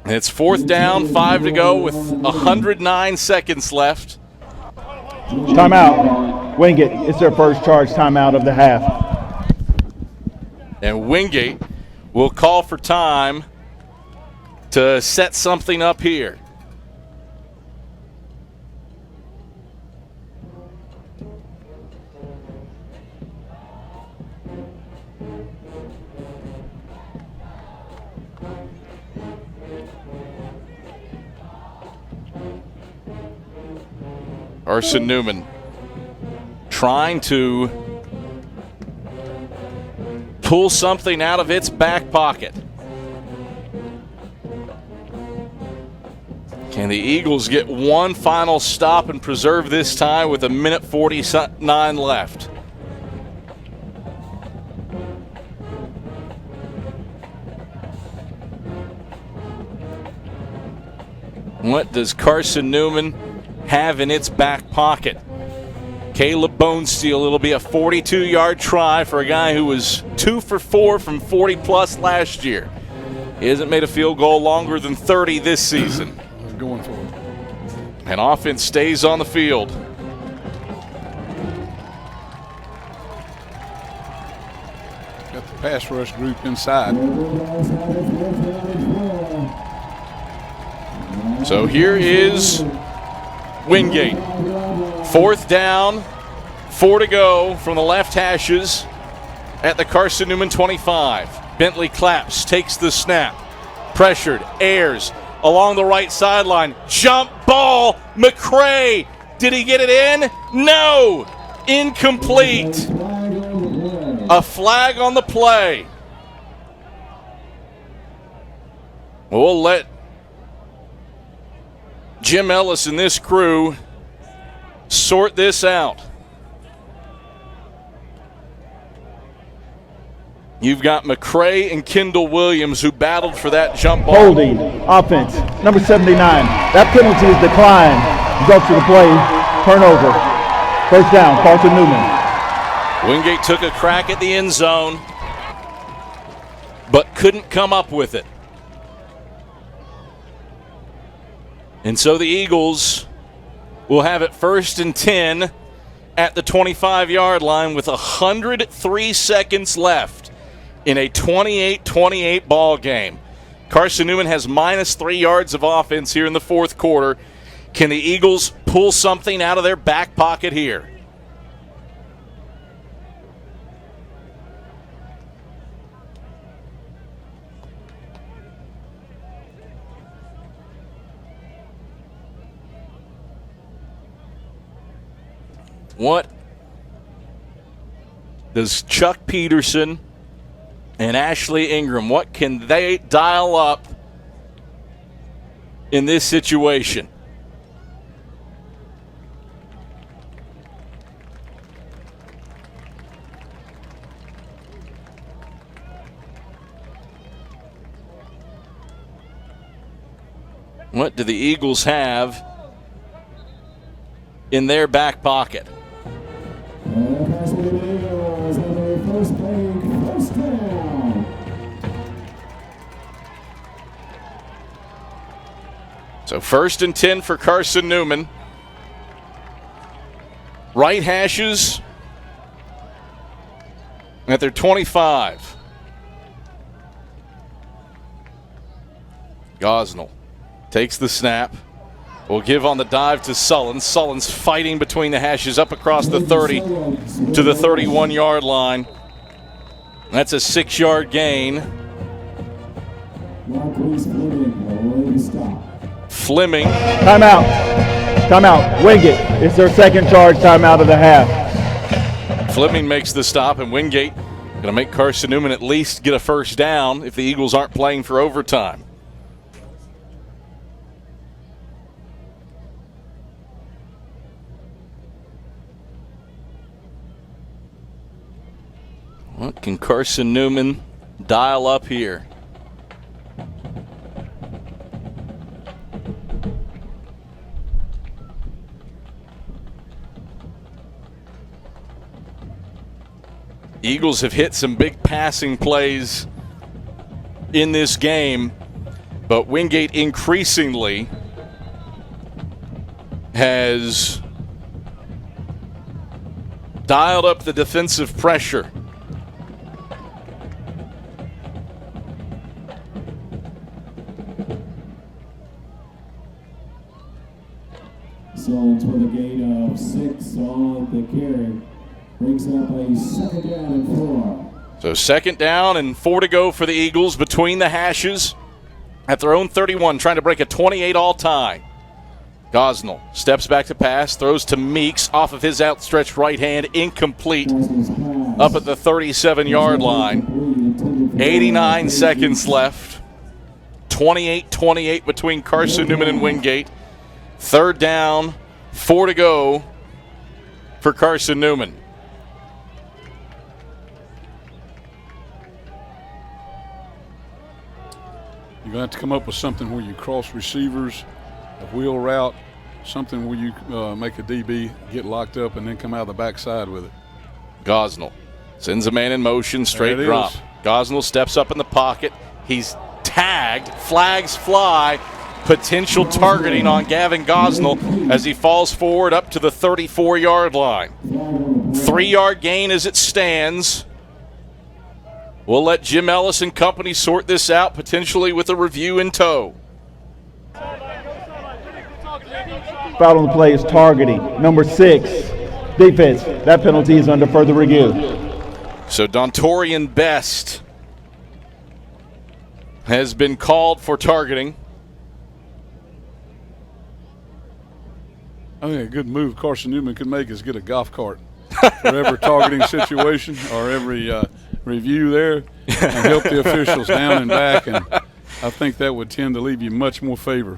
It's fourth down, 5 to go with 109 seconds left. Timeout. Wingate. It's their first charge timeout of the half. And Wingate will call for time to set something up here. Carson-Newman trying to pull something out of its back pocket. Can the Eagles get one final stop and preserve this tie with 1:49 left? What does Carson-Newman have in its back pocket? Caleb Bonesteel, it'll be a 42-yard try for a guy who was 2 for 4 from 40-plus last year. He hasn't made a field goal longer than 30 this season. Going for it. And offense stays on the field. Got the pass rush group inside. So here is Wingate. 4th down, 4 to go from the left hashes at the Carson-Newman 25. Bentley Claps takes the snap. Pressured, airs along the right sideline. Jump ball, McCray. Did he get it in? No. Incomplete. A flag on the play. We'll let Jim Ellis and this crew sort this out. You've got McCray and Kendall Williams who battled for that jump ball. Holding, offense, number 79. That penalty is declined. Go to the play, turnover. First down, Carson-Newman. Wingate took a crack at the end zone, but couldn't come up with it. And so the Eagles will have it 1st and 10 at the 25-yard line with 103 seconds left in a 28-28 ball game. Carson-Newman has -3 yards of offense here in the 4th quarter. Can the Eagles pull something out of their back pocket here? What does Chuck Peterson and Ashley Ingram, what can they dial up in this situation? What do the Eagles have in their back pocket? So 1st and 10 for Carson-Newman. Right hashes at their 25. Gosnell takes the snap. Will give on the dive to Sullins. Sullins fighting between the hashes up across the 30 to the 31-yard line. That's a 6-yard gain. Fleming. Timeout. Timeout. Wingate. It's their second charge timeout of the half. Fleming makes the stop, and Wingate going to make Carson-Newman at least get a first down if the Eagles aren't playing for overtime. What can Carson-Newman dial up here? Eagles have hit some big passing plays in this game, but Wingate increasingly has dialed up the defensive pressure. Sullins with a gain of 6 on the carry. Brings up a 2nd down and 4. So 2nd down and 4 to go for the Eagles between the hashes at their own 31, trying to break a 28-all tie. Gosnell steps back to pass, throws to Meeks off of his outstretched right hand, incomplete, up at the 37-yard line. 89 seconds left. 28-28 between Carson-Newman and Wingate. Third down, 4 to go for Carson-Newman. You're going to have to come up with something where you cross receivers, a wheel route, something where you make a DB get locked up and then come out of the backside with it. Gosnell sends a man in motion, straight drop. Gosnell steps up in the pocket. He's tagged, flags fly, potential targeting on Gavin Gosnell as he falls forward up to the 34-yard line. 3-yard gain as it stands. We'll let Jim Ellis and company sort this out, potentially with a review in tow. Foul on the play is targeting. Number 6, defense. That penalty is under further review. So Dontorian Best has been called for targeting. I think a good move Carson-Newman could make is get a golf cart for every targeting situation or every review there and help the officials down and back, and I think that would tend to leave you much more favor.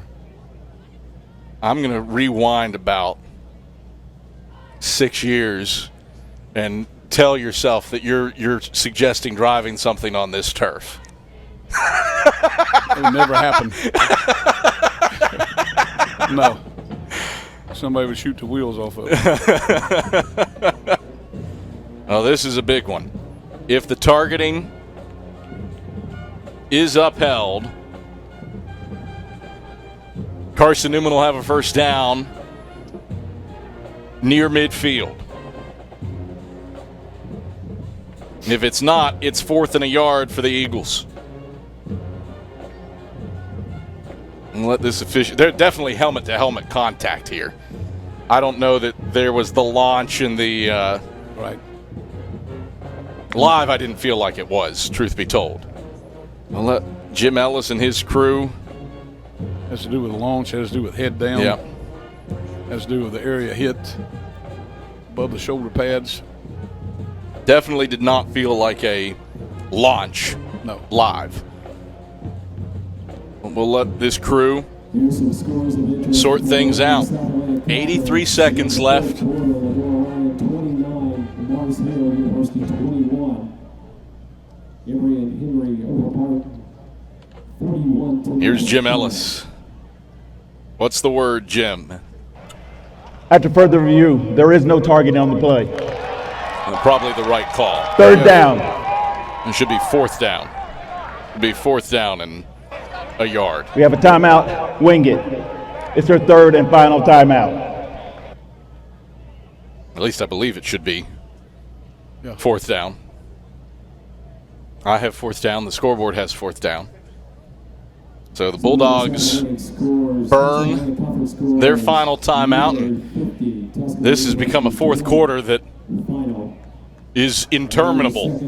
I'm going to rewind about 6 years and tell yourself that you're suggesting driving something on this turf. It would never happen. No. Somebody would shoot the wheels off of it. Oh, this is a big one. If the targeting is upheld, Carson-Newman will have a first down near midfield. If it's not, it's 4th and a yard for the Eagles. And let this official. There's definitely helmet-to-helmet contact here. I don't know that there was the launch and the right. Live, I didn't feel like it was, truth be told. I'll let Jim Ellis and his crew. Has to do with the launch, has to do with head down. Yeah. Has to do with the area hit above the shoulder pads. Definitely did not feel like a launch. No. Live. We'll let this crew sort things out. 83 seconds left. Here's Jim Ellis. What's the word, Jim? After further review, there is no targeting on the play. Probably the right call. Third down. It should be 4th down. It'd be 4th down and a yard. We have a timeout. Wingate. It's their third and final timeout. At least I believe it should be 4th down. I have 4th down. The scoreboard has 4th down. So the Bulldogs burn their final timeout. And this has become a fourth quarter that is interminable.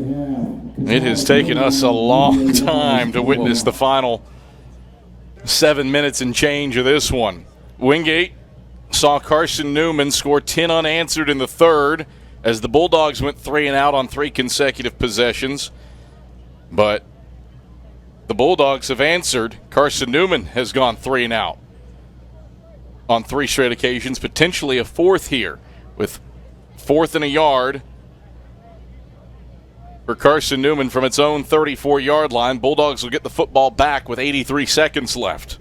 It has taken us a long time to witness the final 7 minutes and change of this one. Wingate saw Carson-Newman score 10 unanswered in the third as the Bulldogs went 3 and out on 3 consecutive possessions. But the Bulldogs have answered. Carson-Newman has gone 3 and out on 3 straight occasions, potentially a fourth here with 4th and a yard for Carson-Newman from its own 34-yard line. Bulldogs will get the football back with 83 seconds left.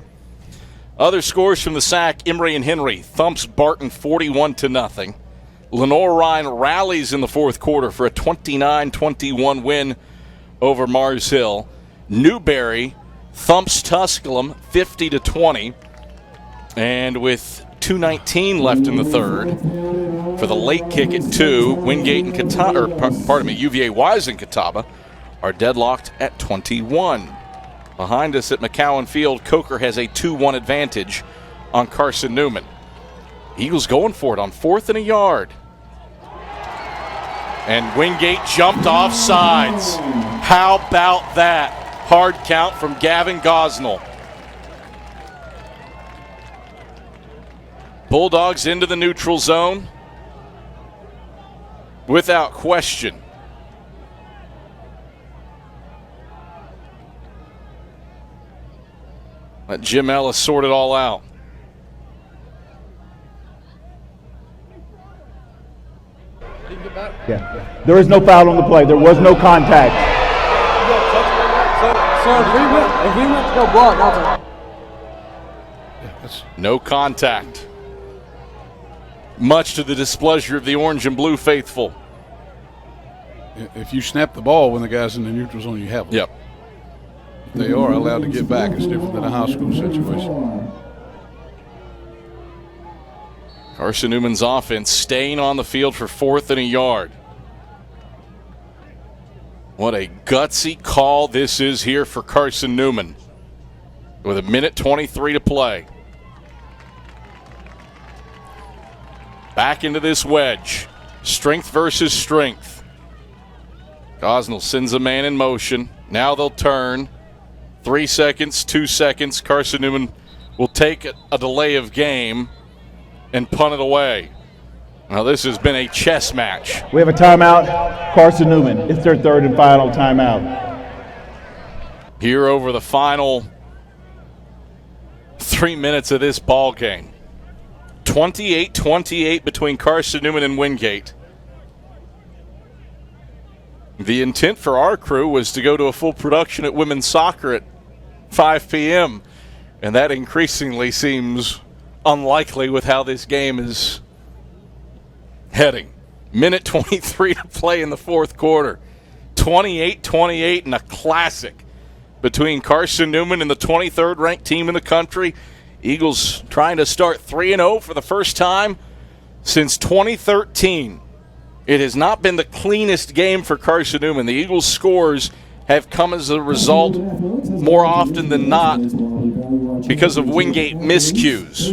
Other scores from the sack: Emery and Henry thumps Barton 41-0. Lenore Ryan rallies in the fourth quarter for a 29-21 win over Mars Hill. Newberry thumps Tusculum 50-20. And with 2:19 left in the third, for the late kick at 2, Wingate and UVA Wise and Catawba are deadlocked at 21. Behind us at McCowan Field, Coker has a 2-1 advantage on Carson-Newman. Eagles going for it on 4th and a yard. And Wingate jumped off sides. How about that? Hard count from Gavin Gosnell. Bulldogs into the neutral zone without question. Let Jim Ellis sort it all out. Yeah. There is no foul on the play. There was no contact. So if we went to go block, that's no contact. Much to the displeasure of the orange and blue faithful. If you snap the ball when the guy's in the neutral zone, you have them. Yep. If they are allowed to get back. It's different than a high school situation. Carson-Newman's offense staying on the field for 4th and a yard. What a gutsy call this is here for Carson-Newman with 1:23 to play. Back into this wedge. Strength versus strength. Gosnell sends a man in motion. Now they'll turn. 3 seconds, 2 seconds. Carson-Newman will take a delay of game and punt it away. Now this has been a chess match. We have a timeout. Carson-Newman. It's their 3rd and final timeout. Here over the final 3 minutes of this ball game. 28-28 between Carson-Newman and Wingate. The intent for our crew was to go to a full production at women's soccer at 5 p.m., and that increasingly seems unlikely with how this game is heading. 1:23 to play in the 4th quarter. 28-28 in a classic between Carson-Newman and the 23rd ranked team in the country. Eagles trying to start 3-0 for the first time since 2013. It has not been the cleanest game for Carson-Newman. The Eagles' scores have come as a result more often than not because of Wingate miscues.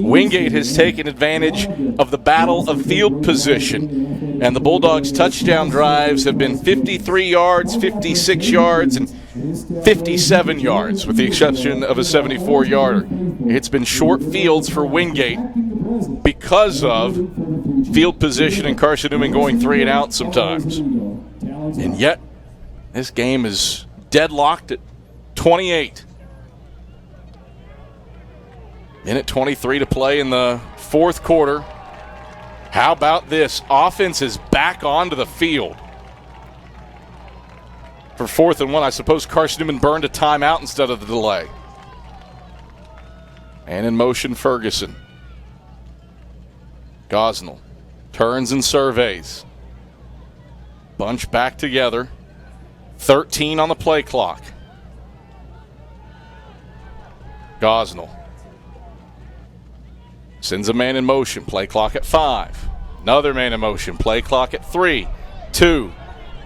Wingate has taken advantage of the battle of field position, and the Bulldogs' touchdown drives have been 53 yards, 56 yards, and 57 yards, with the exception of a 74-yarder. It's been short fields for Wingate because of field position and Carson-Newman going 3 and out sometimes. And yet, this game is deadlocked at 28. 1:23 to play in the 4th quarter. How about this? Offense is back onto the field. For 4th and 1, I suppose Carson-Newman burned a timeout instead of the delay. And in motion, Ferguson. Gosnell turns and surveys. Bunch back together. 13 on the play clock. Gosnell sends a man in motion. Play clock at 5. Another man in motion. Play clock at 3, 2.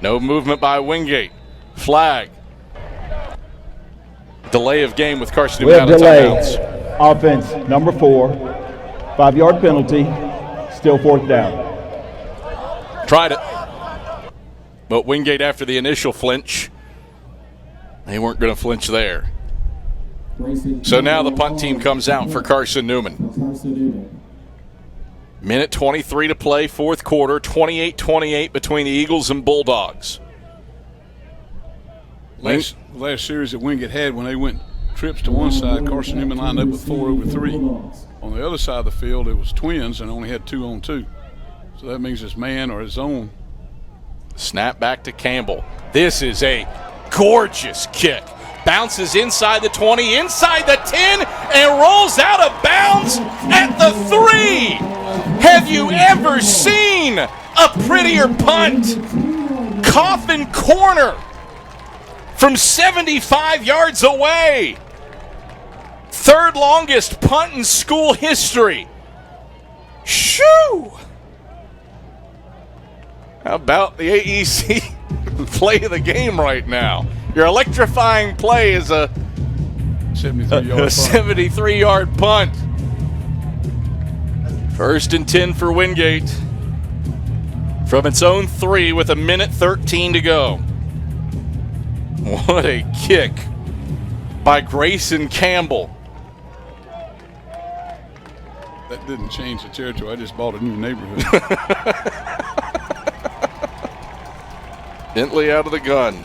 No movement by Wingate. Flag. Delay of game with Carson-Newman out of timeouts. Offense, number 4. 5-yard penalty. Still 4th down. Tried it. But Wingate, after the initial flinch, they weren't going to flinch there. So now the punt team comes out for Carson-Newman. 1:23 to play, 4th quarter, 28-28 between the Eagles and Bulldogs. Last series that Wingate had, when they went trips to one side, Carson-Newman lined up with 4 over 3. On the other side of the field, it was twins and only had 2 on 2. So that means it's man or his own. Snap back to Campbell. This is a gorgeous kick. Bounces inside the 20, inside the 10, and rolls out of bounds at the 3. Have you ever seen a prettier punt? Coffin corner from 75 yards away. 3rd longest punt in school history. Shoo! How about the AEC play of the game right now? Your electrifying play is a 73-yard punt. 1st and 10 for Wingate from its own 3 with 1:13 to go. What a kick by Grayson Campbell. That didn't change the territory. I just bought a new neighborhood. Bentley out of the gun.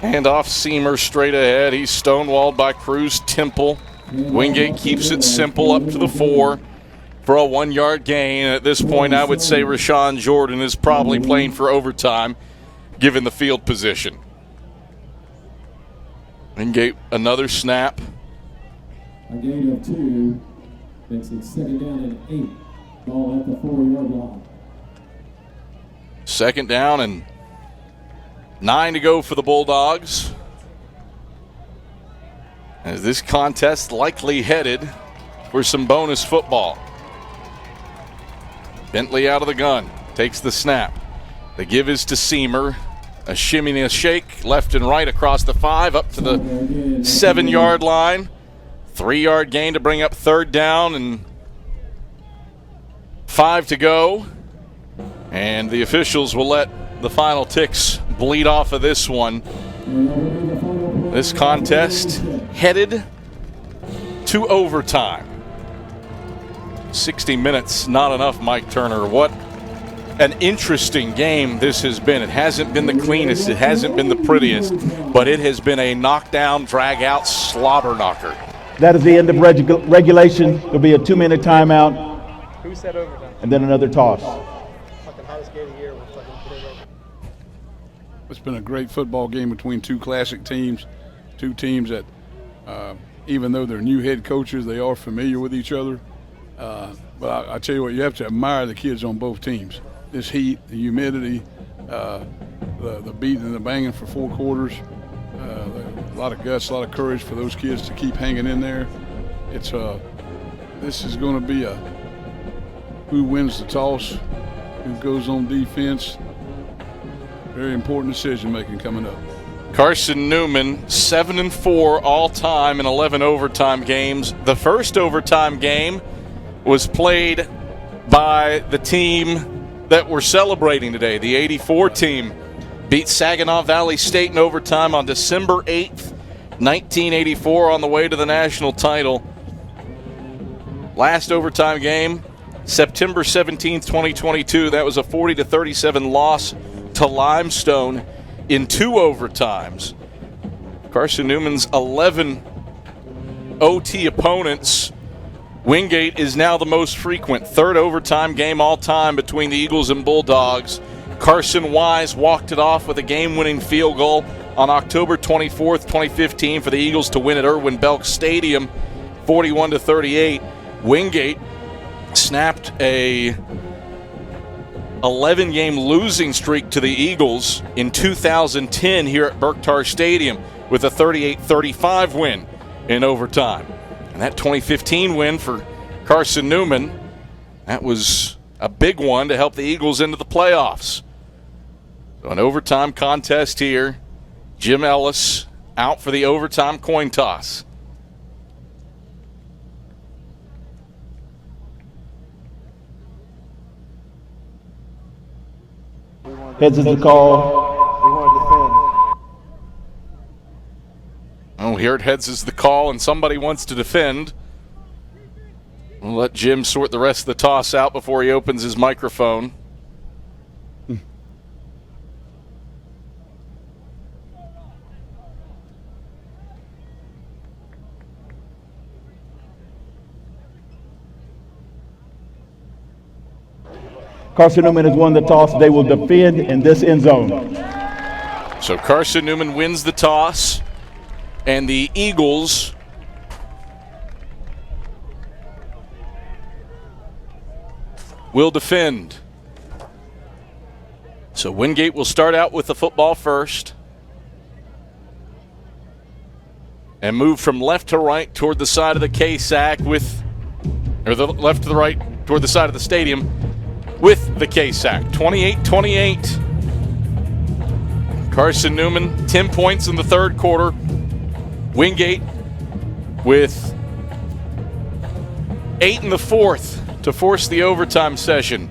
Hand off Seamer straight ahead. He's stonewalled by Cruz Temple. Wingate keeps it simple up to the 4 for a 1-yard gain. At this point, I would say Rashawn Jordan is probably playing for overtime, given the field position. Wingate, another snap. A gain of 2 makes it 2nd down and 8. Ball at the 4-yard line. 2nd down and 9 to go for the Bulldogs. As this contest likely headed for some bonus football. Bentley out of the gun, takes the snap. The give is to Seamer. A shimmy and a shake, left and right across the 5, up to the 7-yard line. 3-yard gain to bring up 3rd down and 5 to go. And the officials will let the final ticks bleed off of this one. This contest headed to overtime. 60 minutes, not enough, Mike Turner. What an interesting game this has been. It hasn't been the cleanest, it hasn't been the prettiest, but it has been a knockdown, drag-out, slobber knocker. That is the end of regulation. There'll be a 2-minute timeout. Who said overtime? And then another toss. Fucking hottest game of the year. It's been a great football game between two classic teams, two teams that, even though they're new head coaches, they are familiar with each other. But I tell you what, you have to admire the kids on both teams. This heat, the humidity, the beating and the banging for 4 quarters, a lot of guts, a lot of courage for those kids to keep hanging in there. This is going to be a who wins the toss, who goes on defense. Very important decision-making coming up. Carson-Newman, 7-4 all-time in 11 overtime games. The first overtime game was played by the team that we're celebrating today. The 84 team beat Saginaw Valley State in overtime on December 8th, 1984, on the way to the national title. Last overtime game, September 17th, 2022. That was a 40-37 loss to Limestone in 2 overtimes. Carson-Newman's 11 OT opponents. Wingate is now the most frequent. 3rd overtime game all time between the Eagles and Bulldogs. Carson Wise walked it off with a game-winning field goal on October 24th, 2015 for the Eagles to win at Irwin Belk Stadium, 41-38. Wingate snapped a 11-game losing streak to the Eagles in 2010 here at Berktar Stadium with a 38-35 win in overtime. And that 2015 win for Carson-Newman, that was a big one to help the Eagles into the playoffs. So an overtime contest here. Jim Ellis out for the overtime coin toss. Heads is the call. We want to defend. Oh, here it heads is the call, and somebody wants to defend. We'll let Jim sort the rest of the toss out before he opens his microphone. Carson-Newman has won the toss. They will defend in this end zone. So Carson-Newman wins the toss, and the Eagles will defend. So Wingate will start out with the football first and move from left to right toward the side of the K-Sack or the left to the right toward the side of the stadium with the K-Sack. 28-28. Carson-Newman, 10 points in the 3rd quarter. Wingate with 8 in the 4th to force the overtime session.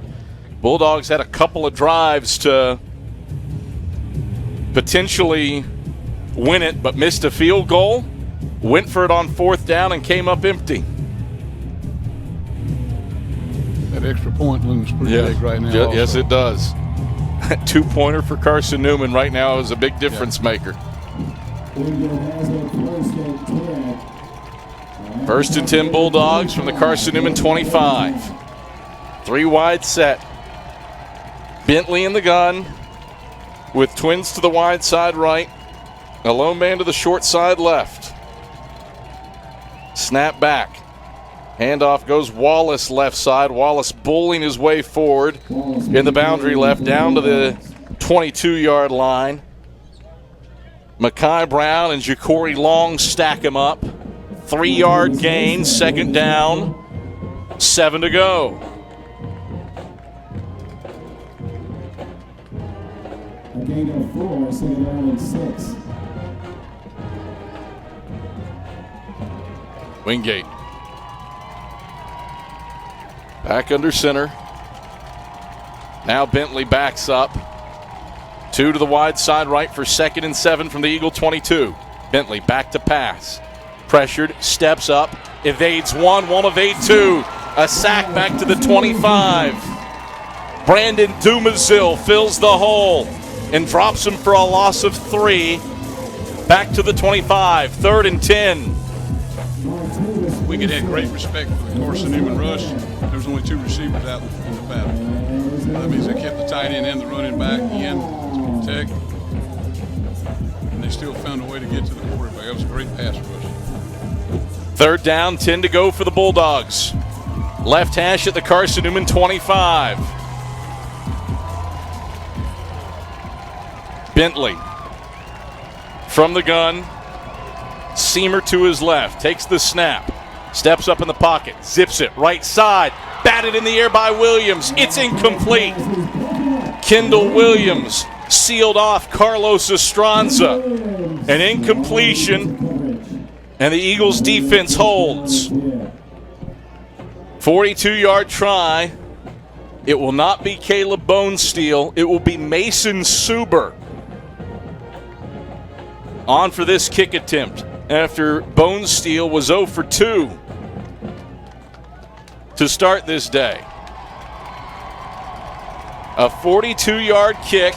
Bulldogs had a couple of drives to potentially win it, but missed a field goal. Went for it on 4th down and came up empty. That extra point looms pretty big right now. Yeah, yes, it does. 2-pointer for Carson-Newman right now is a big difference maker. First and 10 Bulldogs from the Carson-Newman 25. 3 wide set. Bentley in the gun with twins to the wide side right. A lone man to the short side left. Snap back. Handoff goes Wallace left side. Wallace bullying his way forward in the boundary left down to the 22-yard line. Makai Brown and Ja'Cory Long stack him up. 3-yard gain, second down, 7 to go. A gain of 4, second down and 6. Wingate. Back under center. Now Bentley backs up. 2 to the wide side right for second and 7 from the Eagle 22. Bentley back to pass. Pressured, steps up, evades 1, won't evade 2. A sack back to the 25. Brandon Dumazil fills the hole and drops him for a loss of 3. Back to the 25, 3rd and 10. Wingate had great respect for the Carson-Newman rush. There was only 2 receivers out in the battle. That means they kept the tight end and the running back in to protect. And they still found a way to get to the quarterback. That was a great pass rush. 3rd down, 10 to go for the Bulldogs. Left hash at the Carson-Newman 25. Bentley from the gun. Seamer to his left, takes the snap. Steps up in the pocket, zips it right side. Batted in the air by Williams. It's incomplete. Kendall Williams sealed off Carlos Estranza. An incompletion, and the Eagles defense holds. 42-yard try. It will not be Caleb Bonesteel. It will be Mason Suber on for this kick attempt after Bonesteel was 0 for 2 to start this day. A 42-yard kick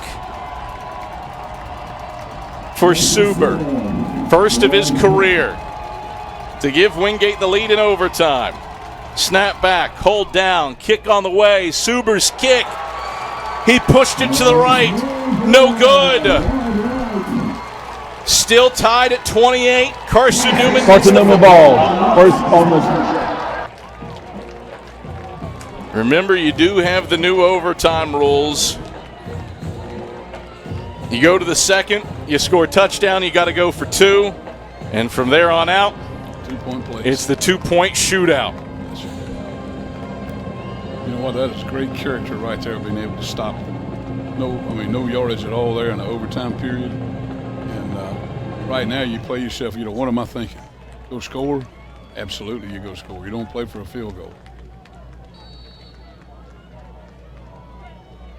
for Suber, first of his career, to give Wingate the lead in overtime. Snap back, hold down, kick on the way. Suber's kick. He pushed it to the right. No good. Still tied at 28. Carson-Newman. Carson-Newman ball. First on the. Remember, you do have the new overtime rules. You go to the second, you score a touchdown, you got to go for 2. And from there on out, 2-point play. It's the 2-point shootout. You know what? That is great character right there, being able to stop. No yardage at all there in the overtime period. And right now, you play yourself. What am I thinking? Go score? Absolutely, you go score. You don't play for a field goal.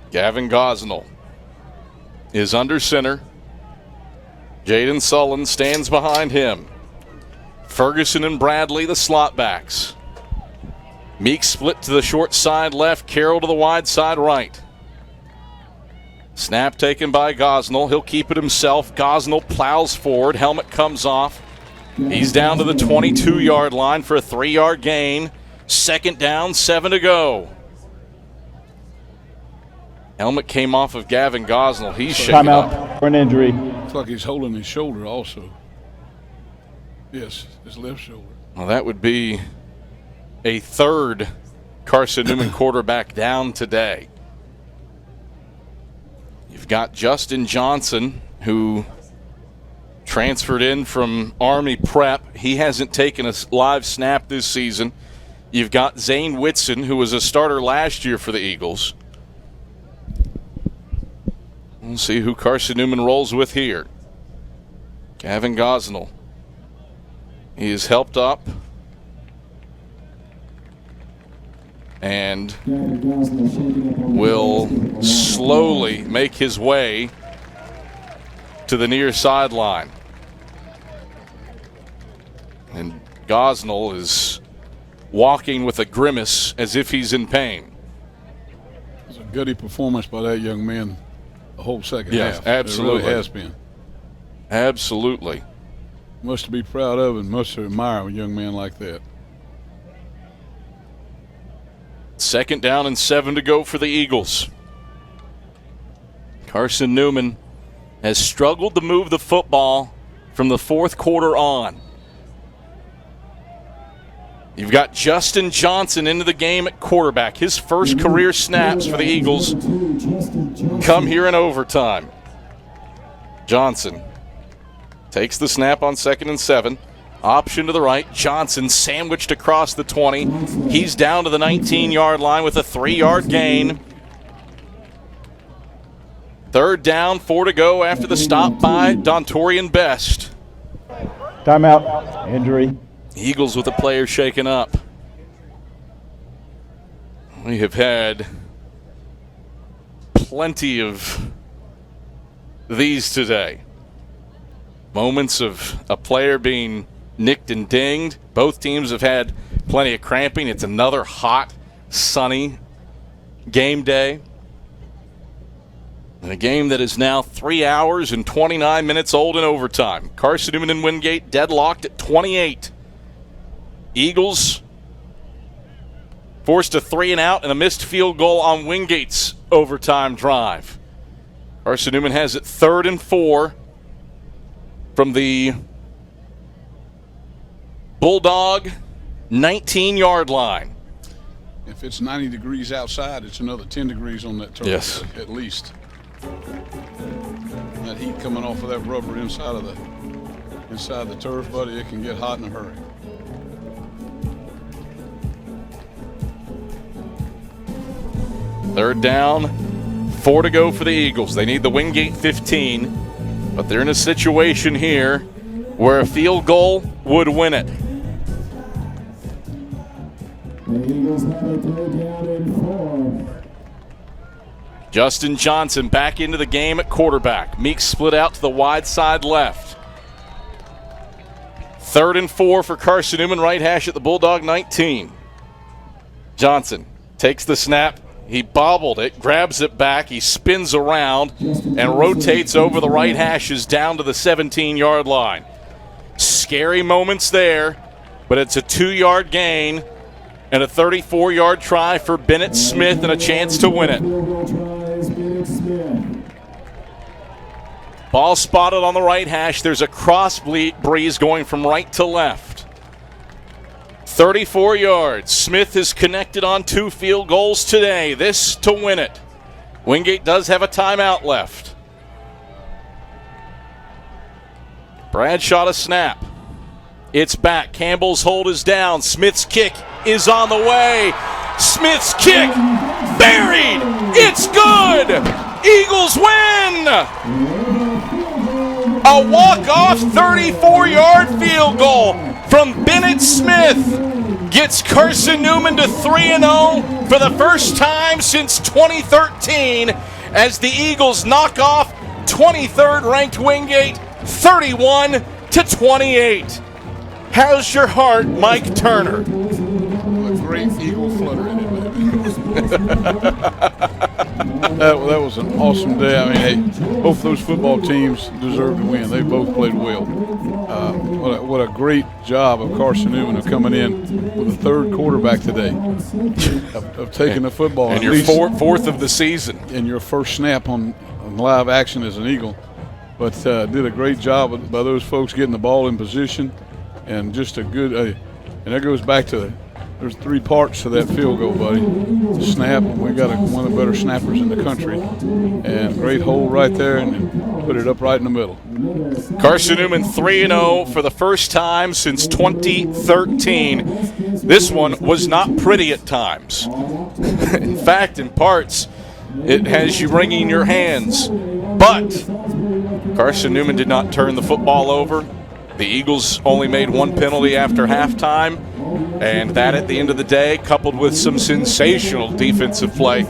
Gavin Gosnell is under center. Jaden Sullen stands behind him. Ferguson and Bradley, the slot backs. Meek split to the short side left, Carroll to the wide side right. Snap taken by Gosnell. He'll keep it himself. Gosnell plows forward. Helmet comes off. He's down to the 22-yard line for a 3-yard gain. 2nd down, 7 to go. Helmet came off of Gavin Gosnell. He's shaken up. Timeout for an injury. Looks like he's holding his shoulder also. Yes, his left shoulder. Well, that would be a 3rd Carson-Newman quarterback down today. You've got Justin Johnson, who transferred in from Army Prep. He hasn't taken a live snap this season. You've got Zane Whitson, who was a starter last year for the Eagles. We'll see who Carson-Newman rolls with here. Gavin Gosnell. He is helped up and will slowly make his way to the near sideline. And Gosnell is walking with a grimace as if he's in pain. It was a goody performance by that young man the whole second half. Yes, absolutely. It really has been. Absolutely. Much to be proud of and much to admire a young man like that. 2nd down and 7 to go for the Eagles. Carson-Newman has struggled to move the football from the 4th quarter on. You've got Justin Johnson into the game at quarterback. His first career snaps for the Eagles come here in overtime. Johnson takes the snap on 2nd and 7. Option to the right. Johnson sandwiched across the 20. He's down to the 19-yard line with a 3-yard gain. 3rd down, 4 to go after the stop by Dontorian Best. Timeout. Injury. Eagles with a player shaken up. We have had plenty of these today. Moments of a player being nicked and dinged. Both teams have had plenty of cramping. It's another hot, sunny game day. And a game that is now 3 hours and 29 minutes old in overtime. Carson-Newman and Wingate deadlocked at 28. Eagles forced a 3-and-out and a missed field goal on Wingate's overtime drive. Carson-Newman has it 3rd and 4 from the Bulldog 19-yard line. If it's 90 degrees outside, it's another 10 degrees on that turf. Yes. At least. That heat coming off of that rubber inside the turf, buddy, it can get hot in a hurry. Third down, 4 to go for the Eagles. They need the Wingate 15, but they're in a situation here where a field goal would win it. The Eagles have a 3rd down and 4. Justin Johnson back into the game at quarterback. Meeks split out to the wide side left. 3rd and 4 for Carson-Newman, right hash at the Bulldog 19. Johnson takes the snap. He bobbled it, grabs it back, he spins around, and rotates over the right hashes down to the 17-yard line. Scary moments there, but it's a 2-yard gain and a 34-yard try for Bennett Smith and a chance to win it. Ball spotted on the right hash. There's a cross breeze going from right to left. 34 yards. Smith has connected on 2 field goals today. This to win it. Wingate does have a timeout left. Bradshaw to snap. It's back. Campbell's hold is down. Smith's kick is on the way. Smith's kick buried. It's good. Eagles win. A walk-off 34-yard field goal from Bennett Smith gets Carson-Newman to 3-0 for the first time since 2013 as the Eagles knock off 23rd ranked Wingate 31-28. How's your heart, Mike Turner? A great Eagle flutter in it, that was an awesome day. I mean, hey, both those football teams deserve to win. They both played well. What a great job of Carson-Newman of coming in with a 3rd quarterback today, of taking the football. And your fourth of the season. And your first snap on live action as an Eagle. But did a great job by those folks getting the ball in position. And just a good, and that goes back to, there's 3 parts to that field goal, buddy. The snap, and we got one of the better snappers in the country. And great hole right there, and put it up right in the middle. Carson-Newman 3-0 for the first time since 2013. This one was not pretty at times. In fact, in parts, it has you wringing your hands. But Carson-Newman did not turn the football over. The Eagles only made 1 penalty after halftime, and that at the end of the day, coupled with some sensational defensive play,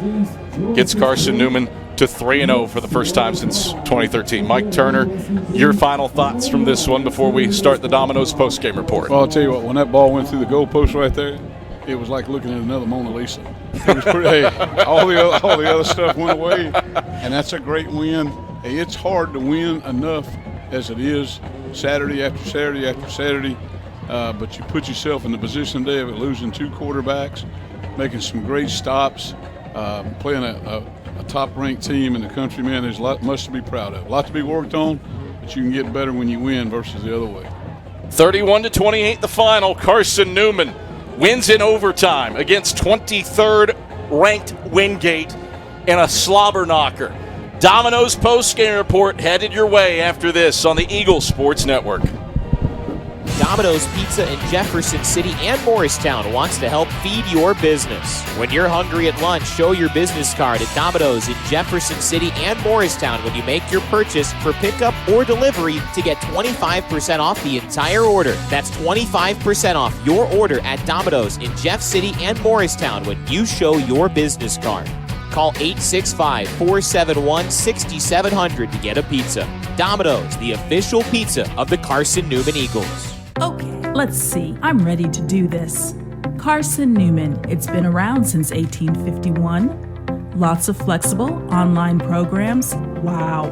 gets Carson-Newman to 3-0 for the first time since 2013. Mike Turner, your final thoughts from this one before we start the Domino's postgame report. Well, I'll tell you what, when that ball went through the goalpost right there, it was like looking at another Mona Lisa. It was pretty. Hey, all the other stuff went away, and that's a great win. Hey, it's hard to win enough as it is Saturday after Saturday after Saturday, but you put yourself in the position today of losing 2 quarterbacks, making some great stops, playing a top-ranked team in the country. Man, there's much to be proud of. A lot to be worked on, but you can get better when you win versus the other way. 31-28 the final. Carson-Newman wins in overtime against 23rd ranked Wingate in a slobber knocker. Domino's post-game report headed your way after this on the Eagle Sports Network. Domino's Pizza in Jefferson City and Morristown wants to help feed your business. When you're hungry at lunch, show your business card at Domino's in Jefferson City and Morristown when you make your purchase for pickup or delivery to get 25% off the entire order. That's 25% off your order at Domino's in Jeff City and Morristown when you show your business card. Call 865-471-6700 to get a pizza. Domino's, the official pizza of the Carson-Newman Eagles. Okay, let's see. I'm ready to do this. Carson-Newman. It's been around since 1851. Lots of flexible online programs. Wow.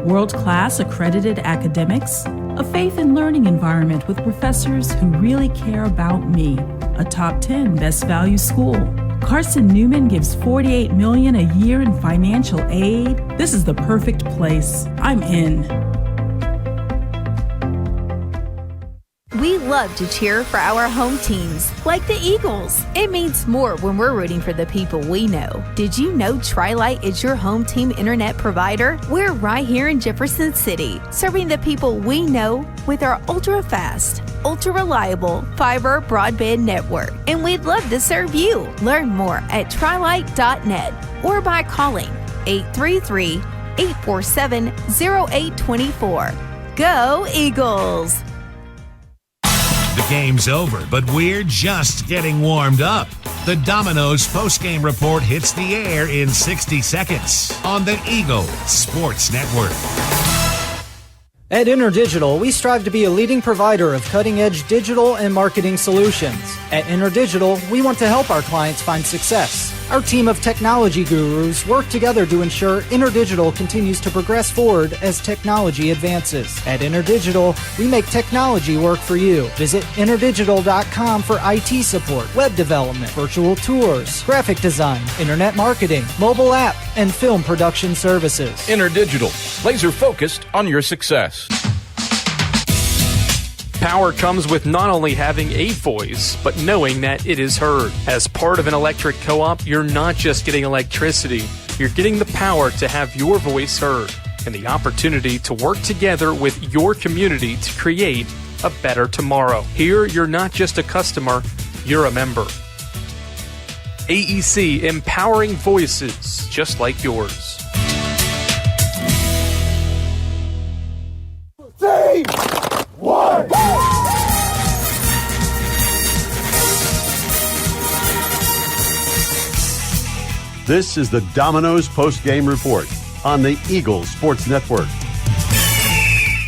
World-class accredited academics. A faith and learning environment with professors who really care about me. A top 10 best value school. Carson-Newman gives $48 million a year in financial aid. This is the perfect place. I'm in. We love to cheer for our home teams, like the Eagles. It means more when we're rooting for the people we know. Did you know Tri-Lite is your home team internet provider? We're right here in Jefferson City, serving the people we know with our ultra-fast, ultra-reliable fiber broadband network. And we'd love to serve you. Learn more at trilite.net or by calling 833-847-0824. Go Eagles! The game's over, but we're just getting warmed up. The Domino's postgame report hits the air in 60 seconds on the Eagle Sports Network. At InterDigital, we strive to be a leading provider of cutting-edge digital and marketing solutions. At InterDigital, we want to help our clients find success. Our team of technology gurus work together to ensure InterDigital continues to progress forward as technology advances. At InterDigital, we make technology work for you. Visit interdigital.com for IT support, web development, virtual tours, graphic design, internet marketing, mobile app, and film production services. InterDigital, laser focused on your success. Power comes with not only having a voice, but knowing that it is heard. As part of an electric co-op, you're not just getting electricity, you're getting the power to have your voice heard and the opportunity to work together with your community to create a better tomorrow. Here, you're not just a customer, you're a member. AEC, empowering voices just like yours. 3, 1. This is the Domino's post-game report on the Eagle Sports Network.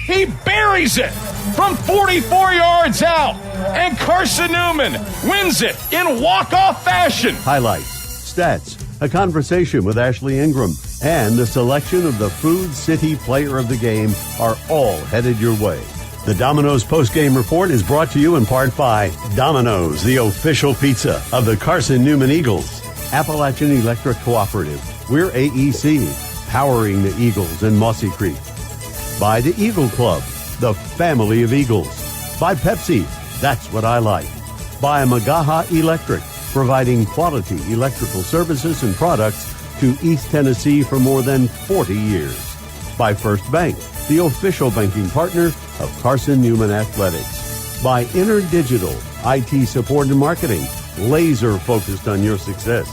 He buries it from 44 yards out, and Carson-Newman wins it in walk-off fashion. Highlights, stats, a conversation with Ashley Ingram, and the selection of the Food City Player of the Game are all headed your way. The Domino's post-game report is brought to you in part by Domino's, the official pizza of the Carson-Newman Eagles. Appalachian Electric Cooperative. We're AEC, powering the Eagles in Mossy Creek. By the Eagle Club, the family of Eagles. By Pepsi, that's what I like. By Magaha Electric, providing quality electrical services and products to East Tennessee for more than 40 years. By First Bank, the official banking partner of Carson-Newman Athletics. By InterDigital, IT support and marketing, laser focused on your success.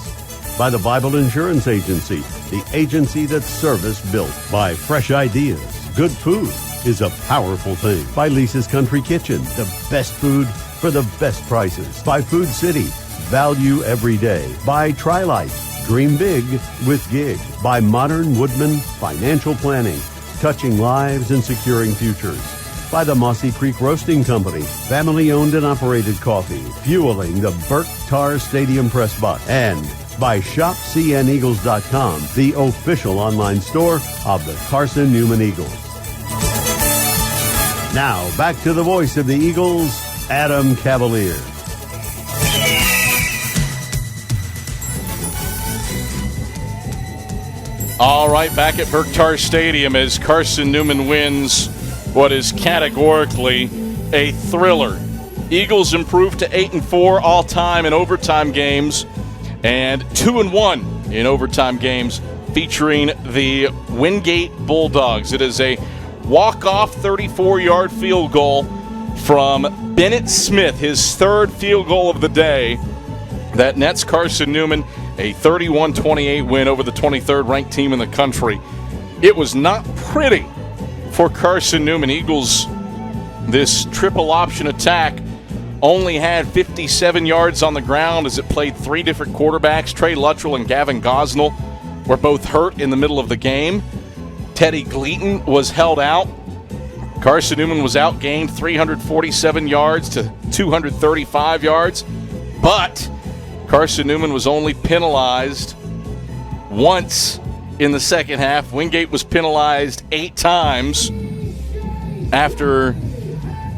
By the Bible Insurance Agency, the agency that's service built. By Fresh Ideas, good food is a powerful thing. By Lisa's Country Kitchen, the best food for the best prices. By Food City, value every day. By Tri-Lite, dream big with Gig. By Modern Woodman Financial Planning, touching lives and securing futures. by the Mossy Creek Roasting Company, family-owned and operated coffee, fueling the Burt Tar Stadium press box, and by ShopCNEagles.com, the official online store of the Carson-Newman Eagles. Now, back to the voice of the Eagles, Adam Cavalier. All right, back at Burt Tar Stadium as Carson-Newman wins what is categorically a thriller. Eagles improved to 8-4 all-time in overtime games and 2-1 in overtime games featuring the Wingate Bulldogs. It is a walk-off 34-yard field goal from Bennett Smith, his third field goal of the day, that nets Carson-Newman a 31-28 win over the 23rd ranked team in the country. It was not pretty for Carson-Newman. Eagles, this triple option attack, only had 57 yards on the ground as it played three different quarterbacks. Trey Luttrell and Gavin Gosnell were both hurt in the middle of the game. Teddy Gleaton was held out. Carson-Newman was outgained 347 yards to 235 yards, but Carson-Newman was only penalized once in the second half. Wingate was penalized 8 times after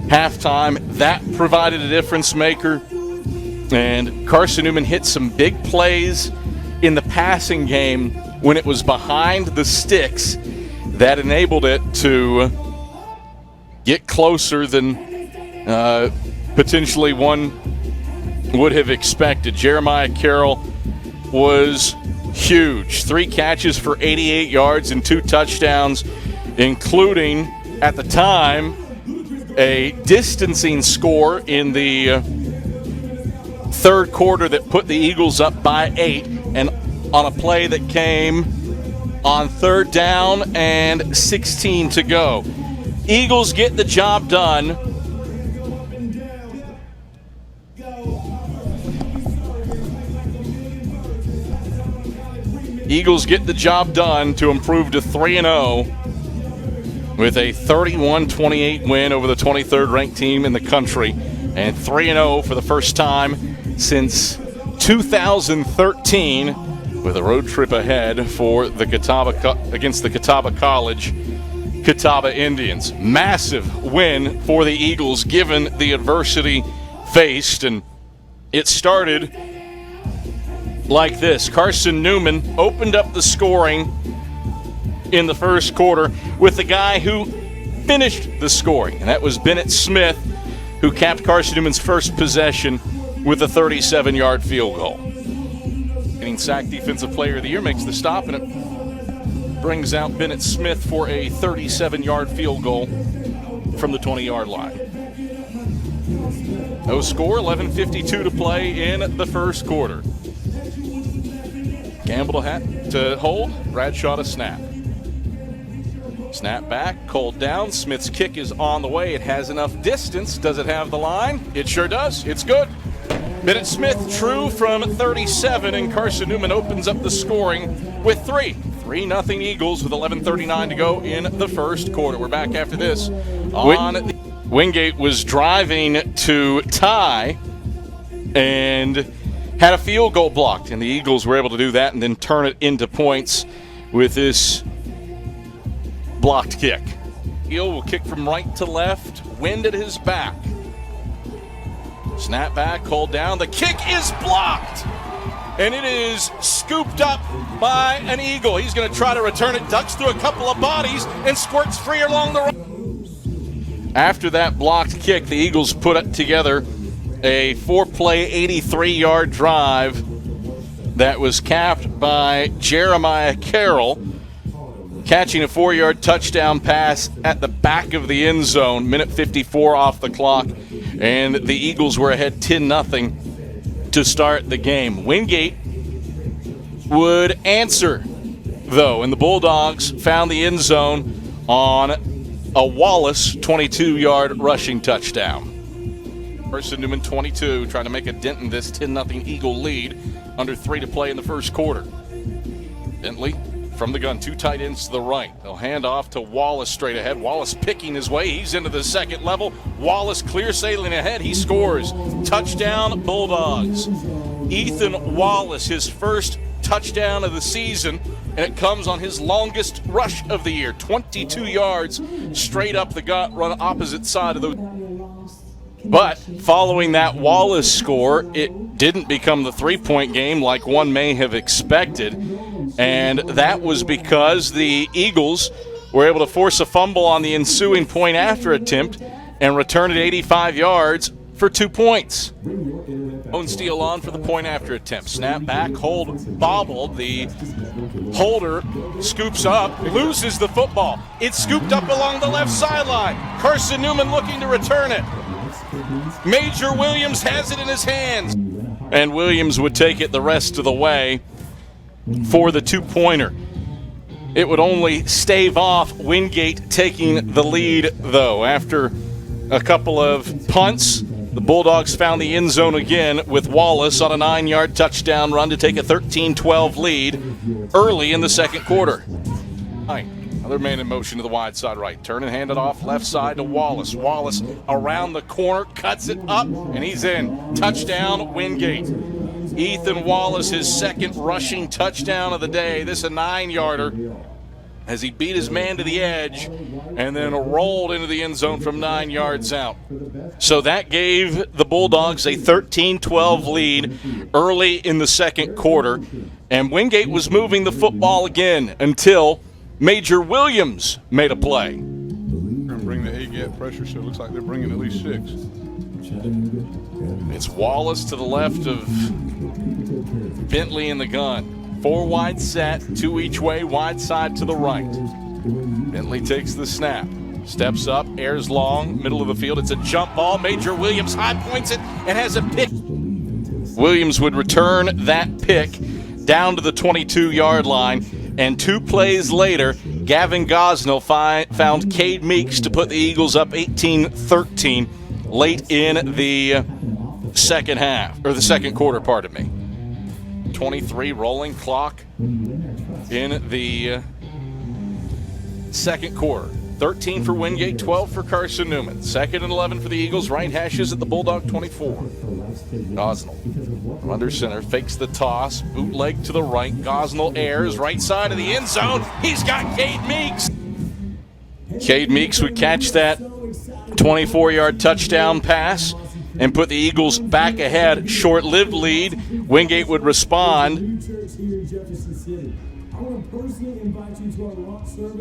halftime. That provided a difference maker. And Carson-Newman hit some big plays in the passing game when it was behind the sticks that enabled it to get closer than potentially one would have expected. Jeremiah Carroll was huge. 3 catches for 88 yards and 2 touchdowns, including, at the time, a distancing score in the third quarter that put the Eagles up by 8, and on a play that came on 3rd down and 16 to go. Eagles get the job done. Eagles get the job done to improve to 3-0 with a 31-28 win over the 23rd ranked team in the country, and 3-0 for the first time since 2013, with a road trip ahead for the against the Catawba College Catawba Indians. Massive win for the Eagles given the adversity faced, and it started like this. Carson-Newman opened up the scoring in the first quarter with the guy who finished the scoring, and that was Bennett Smith, who capped Carson-Newman's first possession with a 37-yard field goal. Getting SAC Defensive Player of the Year makes the stop, and it brings out Bennett Smith for a 37-yard field goal from the 20-yard line. No score, 11:52 to play in the first quarter. Gamble to hold, Bradshaw to snap. Snap back, Cole down, Smith's kick is on the way. It has enough distance. Does it have the line? It sure does. It's good. Bennett Smith true from 37, and Carson-Newman opens up the scoring with 3. 3-0 Eagles with 11:39 to go in the first quarter. We're back after this. Wingate was driving to tie and had a field goal blocked, and the Eagles were able to do that and then turn it into points with this blocked kick. Eel will kick from right to left, wind at his back. Snap back, hold down. The kick is blocked, and it is scooped up by an Eagle. He's going to try to return it, ducks through a couple of bodies, and squirts free along the right. After that blocked kick, the Eagles put together a 4-play, 83-yard drive that was capped by Jeremiah Carroll catching a 4-yard touchdown pass at the back of the end zone, minute 54 off the clock, and the Eagles were ahead 10-0 to start the game. Wingate would answer, though, and the Bulldogs found the end zone on a Wallace 22-yard rushing touchdown. Carson-Newman 22, trying to make a dent in this 10-0 Eagle lead. Under 3 to play in the first quarter. Bentley from the gun, 2 tight ends to the right. They'll hand off to Wallace straight ahead. Wallace picking his way. He's into the second level. Wallace clear sailing ahead. He scores. Touchdown, Bulldogs. Ethan Wallace, his first touchdown of the season, and it comes on his longest rush of the year. 22 yards straight up the gut, run opposite side of the... But following that Wallace score, it didn't become the 3-point game like one may have expected. And that was because the Eagles were able to force a fumble on the ensuing point after attempt and return it 85 yards for 2 points. Own steal on for the point after attempt. Snap back, hold, bobbled. The holder scoops up, loses the football. It's scooped up along the left sideline. Carson-Newman looking to return it. Major Williams has it in his hands. And Williams would take it the rest of the way for the 2-pointer. It would only stave off Wingate taking the lead, though. After a couple of punts, the Bulldogs found the end zone again with Wallace on a 9-yard touchdown run to take a 13-12 lead early in the second quarter. Another man in motion to the wide side right. Turn and hand it off left side to Wallace. Wallace around the corner, cuts it up, and he's in. Touchdown, Wingate. Ethan Wallace, his second rushing touchdown of the day. This a 9-yarder as he beat his man to the edge and then rolled into the end zone from 9 yards out. So that gave the Bulldogs a 13-12 lead early in the second quarter, and Wingate was moving the football again until Major Williams made a play. Bring the A-gap pressure, so it looks like they're bringing at least 6. It's Wallace to the left of Bentley in the gun. 4 wide set, 2 each way, wide side to the right. Bentley takes the snap, steps up, airs long, middle of the field. It's a jump ball. Major Williams high points it and has a pick. Williams would return that pick down to the 22-yard line. And 2 plays later, Gavin Gosnell found Cade Meeks to put the Eagles up 18-13 late in the second half, or the second quarter, pardon me. 23 rolling clock in the second quarter. 13 for Wingate, 12 for Carson-Newman. 2nd and 11 for the Eagles. Right hashes at the Bulldog 24. Gosnell from under center, fakes the toss, bootleg to the right. Gosnell airs, right side of the end zone. He's got Cade Meeks. Cade Meeks would catch that 24-yard touchdown pass and put the Eagles back ahead. Short-lived lead. Wingate would respond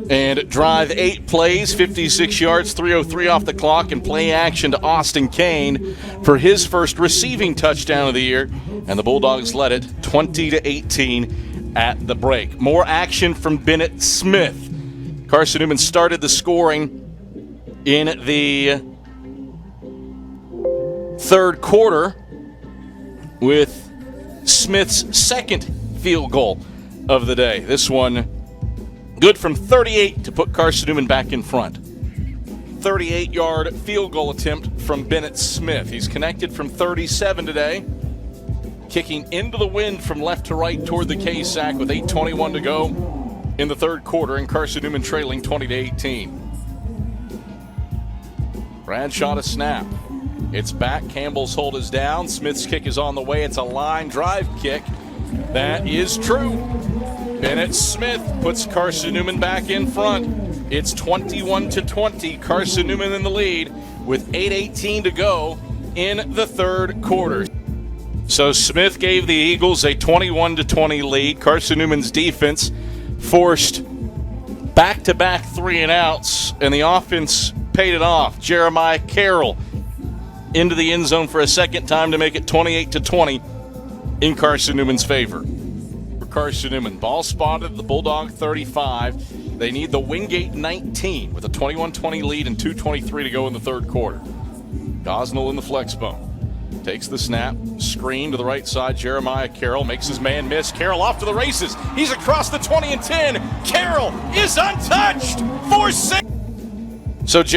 and drive 8 plays, 56 yards, 3:03 off the clock, and play action to Austin Kane for his first receiving touchdown of the year. And the Bulldogs led it 20-18 at the break. More action from Bennett Smith. Carson-Newman started the scoring in the third quarter with Smith's second field goal of the day. This one good from 38 to put Carson-Newman back in front. 38-yard field goal attempt from Bennett Smith. He's connected from 37 today, kicking into the wind from left to right toward the K-Sack with 8:21 to go in the third quarter, and Carson-Newman trailing 20-18. Bradshaw to snap. It's back. Campbell's hold is down. Smith's kick is on the way. It's a line drive kick. That is true. Bennett Smith puts Carson-Newman back in front. It's 21-20. Carson-Newman in the lead with 8:18 to go in the third quarter. So Smith gave the Eagles a 21-20 lead. Carson-Newman's defense forced back-to-back 3-and-outs, and the offense paid it off. Jeremiah Carroll into the end zone for a second time to make it 28-20 in Carson-Newman's favor. For Carson-Newman, ball spotted at the Bulldog 35. They need the Wingate 19 with a 21-20 lead and 2:23 to go in the third quarter. Gosnell in the flex bone. Takes the snap, screen to the right side. Jeremiah Carroll makes his man miss. Carroll off to the races. He's across the 20 and 10. Carroll is untouched for 6. So Jerry